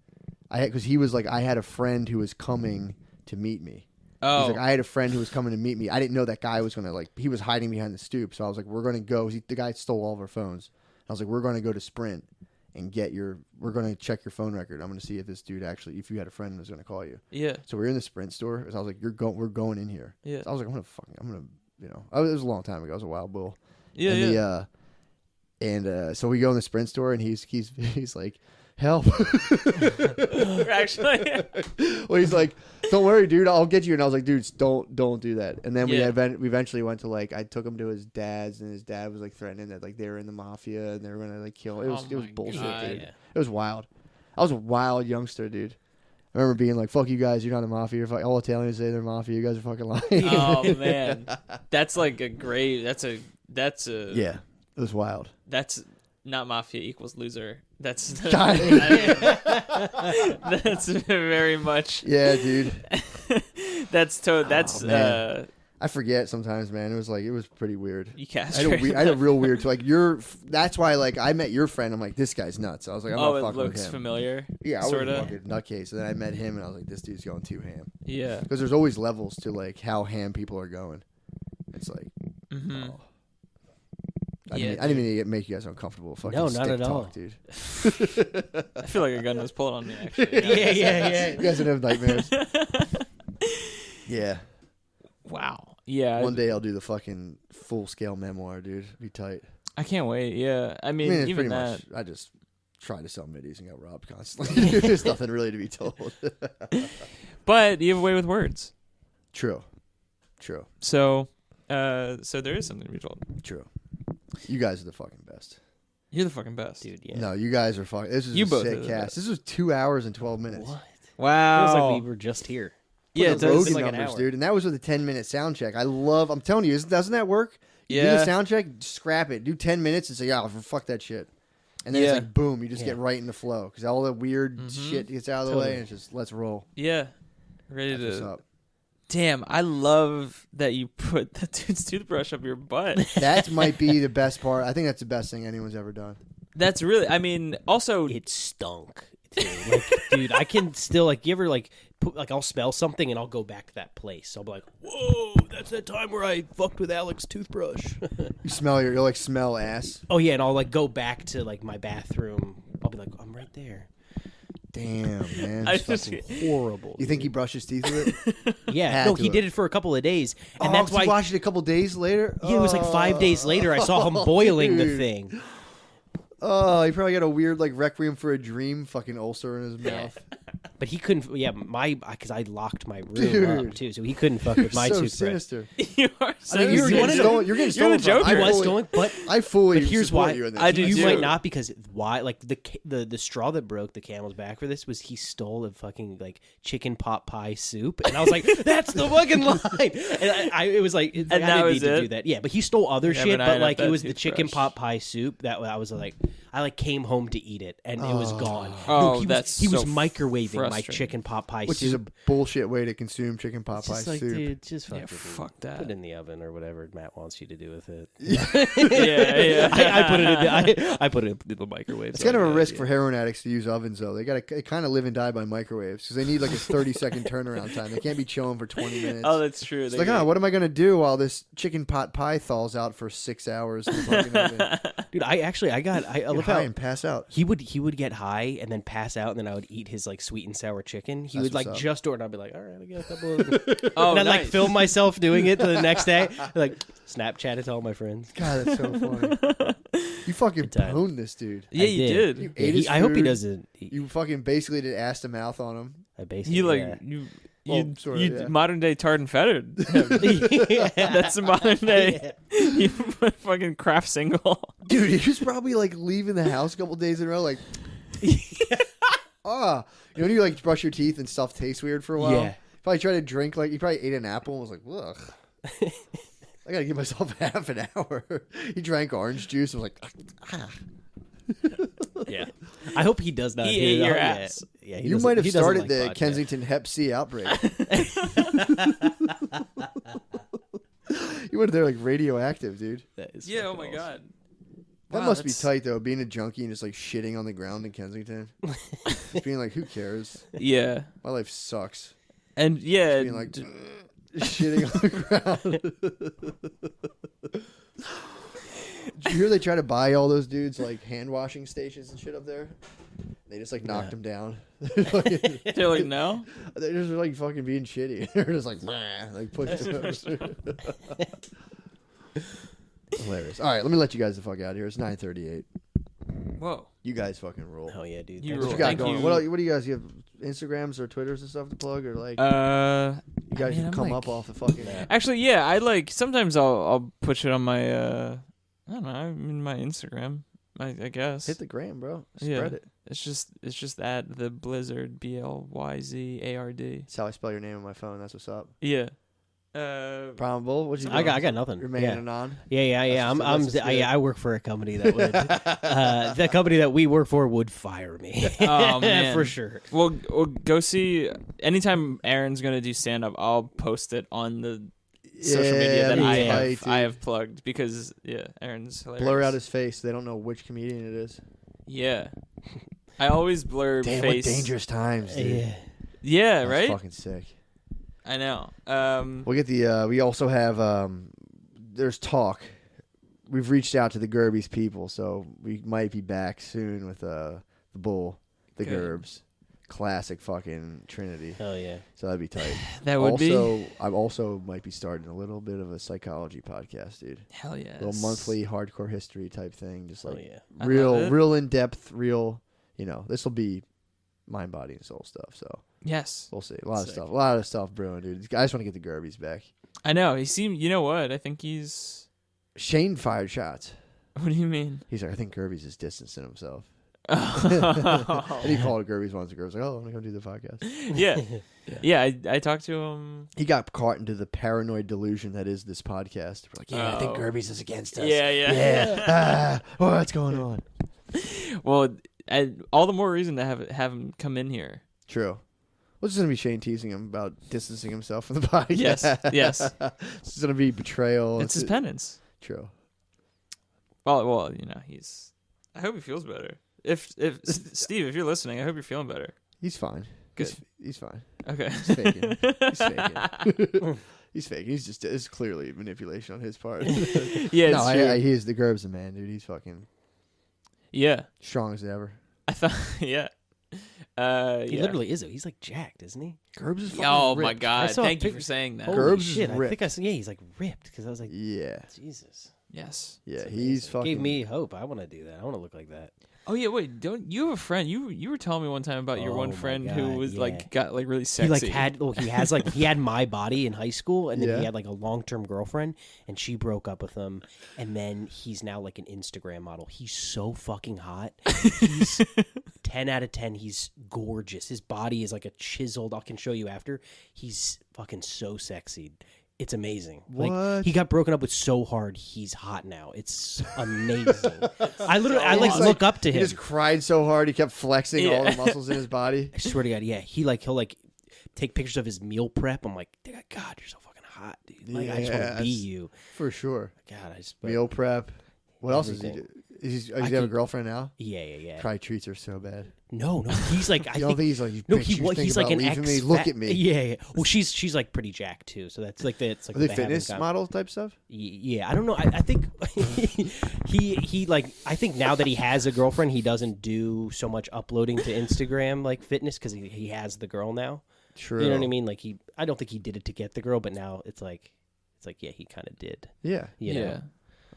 Because he was like, I had a friend who was coming to meet me. Oh. He's like, I had a friend who was coming to meet me. I didn't know that guy was going to, like, he was hiding behind the stoop. So I was like, we're going to go. The guy stole all of our phones. I was like, we're going to go to Sprint and we're going to check your phone record. I'm going to see if this dude actually, if you had a friend who was going to call you. Yeah. So we were in the Sprint store. So I was like, we're going in here. Yeah. So I was like, I'm going to, you know, it was a long time ago. I was a wild bull. Yeah, and so we go in the Sprint store, and he's like, help. Actually, Well, he's like, don't worry, dude, I'll get you. And I was like, dude, don't do that. And then we Yeah. eventually went to like, I took him to his dad's, and his dad was like threatening that like they were in the mafia and they were gonna like kill. It was Oh my bullshit, God. dude. Yeah. It was wild. I was a wild youngster, dude. I remember being like, fuck you guys, you're not the mafia. You're all Italians say they're mafia. You guys are fucking lying. oh man, that's like a great. That's a Yeah, it was wild. That's not mafia equals loser. That's God. that's very much. Yeah, dude. That's man. I forget sometimes, man. It was pretty weird. you I had a real weird. Like that's why like I met your friend. I'm like, this guy's nuts. I was like, I'm Oh, not it fucking with looks him. familiar. Yeah, I was sort a of. fucking nutcase. And then I met him, and I was like, this dude's going too ham. Yeah. Because there's always levels to like how ham people are going. It's like, Mm-hmm. oh. I Yeah, didn't mean to make you guys uncomfortable. Fucking No, not stick at talk, all. dude. I feel like a gun was pulled on me. Actually. Yeah. You guys don't have nightmares. Yeah. Wow. Yeah. One day I'll do the fucking full scale memoir, dude. Be tight. I can't wait. Yeah. I mean, it's even pretty that. much. I just try to sell middies and got robbed constantly. There's nothing really to be told. But you have a way with words. True. So there is something to be told. True. You guys are the fucking best. You're the fucking best, Dude, yeah. No, you guys are fucking. This is You a both are sick the cast. best. This was 2 hours and 12 minutes. What? Wow. Feels like we were just here. Yeah, The it road does. like an numbers, hour. dude, and that was with a 10-minute sound check. I'm telling you, doesn't that work? You do Yeah. the sound check, scrap it, do 10 minutes, and say, yeah, fuck that shit. And then Yeah. it's like, boom, you just Yeah. get right in the flow because all the weird shit gets out of the way, and it's just let's roll. Yeah. Ready That's what's to. up. Damn, I love that you put the dude's toothbrush up your butt. That might be the best part. I think that's the best thing anyone's ever done. That's really. I mean, also. It stunk. Dude, dude, I can still like. You ever like put like I'll smell something and I'll go back to that place. I'll be like, whoa, that's that time where I fucked with Alex's toothbrush. You smell you'll like smell ass. Oh yeah, and I'll like go back to like my bathroom. I'll be like, I'm right there. Damn, man. I It's just- fucking- Horrible. you think he brushed his teeth with it? Yeah, had no, to he have. did it for a couple of days, and Oh, that's 'cause why. you watched it a couple days later? Yeah, it was like 5 days later. I saw him boiling the dude. thing. Oh, he probably got a weird like Requiem for a Dream fucking ulcer in his mouth. But he couldn't. Yeah, because I locked my room Dude. up too, so he couldn't fuck with my so toothbrush. sinister. You are so. I think you're getting stolen. You're getting stolen. the Joker. From. I was fully- stolen, but I fully But here's support why you in this. I do you too. might not, because why? Like the straw that broke the camel's back for this was he stole a fucking like chicken pot pie soup, and I was like, that's the fucking line. And it was like, And I that didn't was need to it? do that. Yeah, but he stole other Yeah, shit. but I But had like that it was the chicken toothbrush. pot pie soup that I was like, I like came home to eat it, and it was gone. Oh, he that's was so microwaving my frustrating. chicken pot pie Which is a soup. bullshit way to consume chicken pot pie Just like, soup. dude, just fuck Yeah, it, dude. fuck that. Put it in the oven or whatever Matt wants you to do with it. yeah. I put it in. I put it in the microwave. It's kind of a risk for heroin addicts to use ovens, though. They kind of live and die by microwaves because they need like a 30-second turnaround time. They can't be chilling for 20 minutes. Oh, that's true. It's like, what am I gonna do while this chicken pot pie thaws out for 6 hours? In the fucking oven? Dude, I Get love high how and pass out. he would get high and then pass out, and then I would eat his like sweet and sour chicken. He That's would like what's up. just order, and I'd be like, all right, I get a couple of. Oh, And I'd like nice. film myself doing it to the next day, like Snapchat it to all my friends. God, that's so funny. You fucking Good time. pwned this dude. Yeah, I you did. You Yeah, ate his I hope he food. doesn't. You fucking basically did ass to mouth on him. I basically You like yeah. you. Well, You, sorta, you yeah. modern day tarred and feathered. Yeah. That's the modern day. You fucking craft single. Dude, he was probably like leaving the house a couple days in a row, like, you know, when you like brush your teeth and stuff tastes weird for a while. Yeah. Probably tried to drink like he probably ate an apple and was like, ugh. I gotta give myself half an hour. He drank orange juice and was like, ah. Yeah. I hope he does not. He hear ate your that. ass. Yeah, he You doesn't- might have he doesn't started like the vodka. Kensington Hep C outbreak. You went there like radioactive, dude. That is Yeah. Oh fucking my awesome. god. That Wow, must be that's- tight though, being a junkie and just like shitting on the ground in Kensington. Just being like, who cares? Yeah. My life sucks. And yeah. Being like shitting on the ground. Did you hear they try to buy all those dudes like hand washing stations and shit up there? They just like knocked them down. they're like, no. They're just like fucking being shitty. They're just like, like push them. Hilarious. All right, let me let you guys the fuck out of here. It's 9:38. Whoa. You guys fucking rule. Oh yeah, dude. You What rule. you got Thank going? you. What do you guys? You have Instagrams or Twitters and stuff to plug, or like you guys mean, can I'm come like- up off the fucking. Actually, yeah, I like sometimes I'll put shit on my I don't know, I mean my Instagram. I guess. Hit the gram, bro. Yeah. Spread it. It's just at the Blizzard BLYZARD. That's how I spell your name on my phone. That's what's up. Yeah. Probable. What you? I doing? got nothing. Remain Yeah. anon. Yeah. That's just good. I work for a company that would the company that we work for would fire me. Oh, man. For sure. Well, go see. Anytime Aaron's gonna do stand up, I'll post it on the social media that I have plugged because Aaron's hilarious. Blur out his face. They don't know which comedian it is. Yeah. I always blur Damn, face. what dangerous times, dude. Yeah. Yeah, That's right. fucking sick. I know. We'll get the. We also have. There's talk. We've reached out to the Gerbies people, so we might be back soon with the Bull, the Good. Gerbs, classic fucking Trinity. Hell yeah. So that'd be tight. That would be. I also might be starting a little bit of a psychology podcast, dude. Hell yeah. A little monthly hardcore history type thing, just Hell like yeah. I love it. real in depth, real. This will be mind, body, and soul stuff. So Yes. we'll see. A lot Sick. of stuff brewing, dude. I just want to get the Gerbies back. I know. He seemed. You know what? I think he's. Shane fired shots. What do you mean? He's like, I think Gerbies is distancing himself. Oh. And he called Gerbies once. The Gerbies like, oh, I'm gonna go do the podcast. Yeah. I talked to him. He got caught into the paranoid delusion that is this podcast. We're like, I think Oh. Gerbies is against us. Yeah. What's going on? Well, all the more reason to have him come in here. True. Well, it's going to be Shane teasing him about distancing himself from the podcast. Yes. It's going to be betrayal. It's his penance. True. Well, he's. I hope he feels better. If Steve, if you're listening, I hope you're feeling better. He's fine. Good. He's fine. Okay. He's faking. He's faking. He's faking. It's clearly manipulation on his part. Yeah. No, It's true. he is the Gerb's a man, dude. He's fucking Yeah. strong as ever. I thought. Yeah. He Yeah. literally is. He's like jacked, isn't he? Gerb's is fucking Oh my ripped. God! saw a Thank you pic- for saying that. Holy Gerbs is shit! I ripped. think I said, he's like ripped because I was like, Yeah. Jesus. Yes. Yeah, That's he's amazing. fucking. Gave me hope. I want to do that. I want to look like that. Oh yeah. Wait. Don't you have a friend? You were telling me one time about your Oh one my friend who God, was yeah. like got like really sexy. He like had he had my body in high school, and then Yeah. he had like a long-term girlfriend, and she broke up with him, and then he's now like an Instagram model. He's so fucking hot. He's 10 out of 10. He's gorgeous. His body is like a chiseled. I can show you after. He's fucking so sexy. It's amazing. Like What? he got broken up with so hard. He's hot now. It's amazing. I He's look up to He him. just cried so hard he kept flexing all Yeah. the muscles in his body. I swear to God, yeah. He'll take pictures of his meal prep. I'm like, God, you're so fucking hot, dude. Like, I just want to be Yes. you. For sure. God, I just Meal prep. What else does he Everything. do? Does he I have a could- girlfriend now? Yeah. Probably treats her so bad. No, he's like, I You don't think. think he's like, you No, bitch, you think he's like about an leaving ex. me? Look at me. Yeah. Well, she's like pretty jacked too. So that's like it's like Are they what have in fitness common. model type stuff? Yeah, I don't know. I think he like I think now that he has a girlfriend, he doesn't do so much uploading to Instagram like fitness because he has the girl now. True. You know what I mean? Like I don't think he did it to get the girl, but now it's like yeah, he kind of did. Yeah. You yeah. know?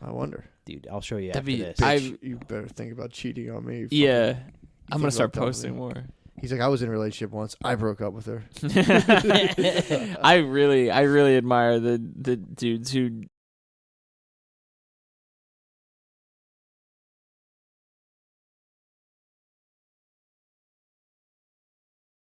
I wonder. Dude, I'll show you That'd after be- this. Bitch, you better think about cheating on me. Yeah. I'm think gonna start about telling posting me. more. He's like, I was in a relationship once. I broke up with her. I really admire the dudes who